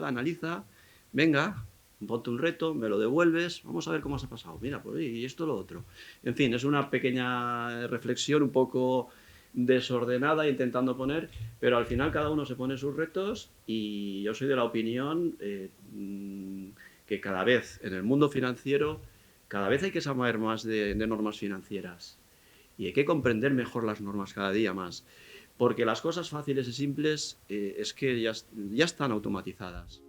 Speaker 14: analiza, venga, ponte un reto, me lo devuelves, vamos a ver cómo se ha pasado. Mira, pues y esto, lo otro. En fin, es una pequeña reflexión un poco desordenada intentando poner, pero al final cada uno se pone sus retos y yo soy de la opinión que cada vez en el mundo financiero cada vez hay que saber más de normas financieras y hay que comprender mejor las normas cada día más, porque las cosas fáciles y simples es que ya están automatizadas.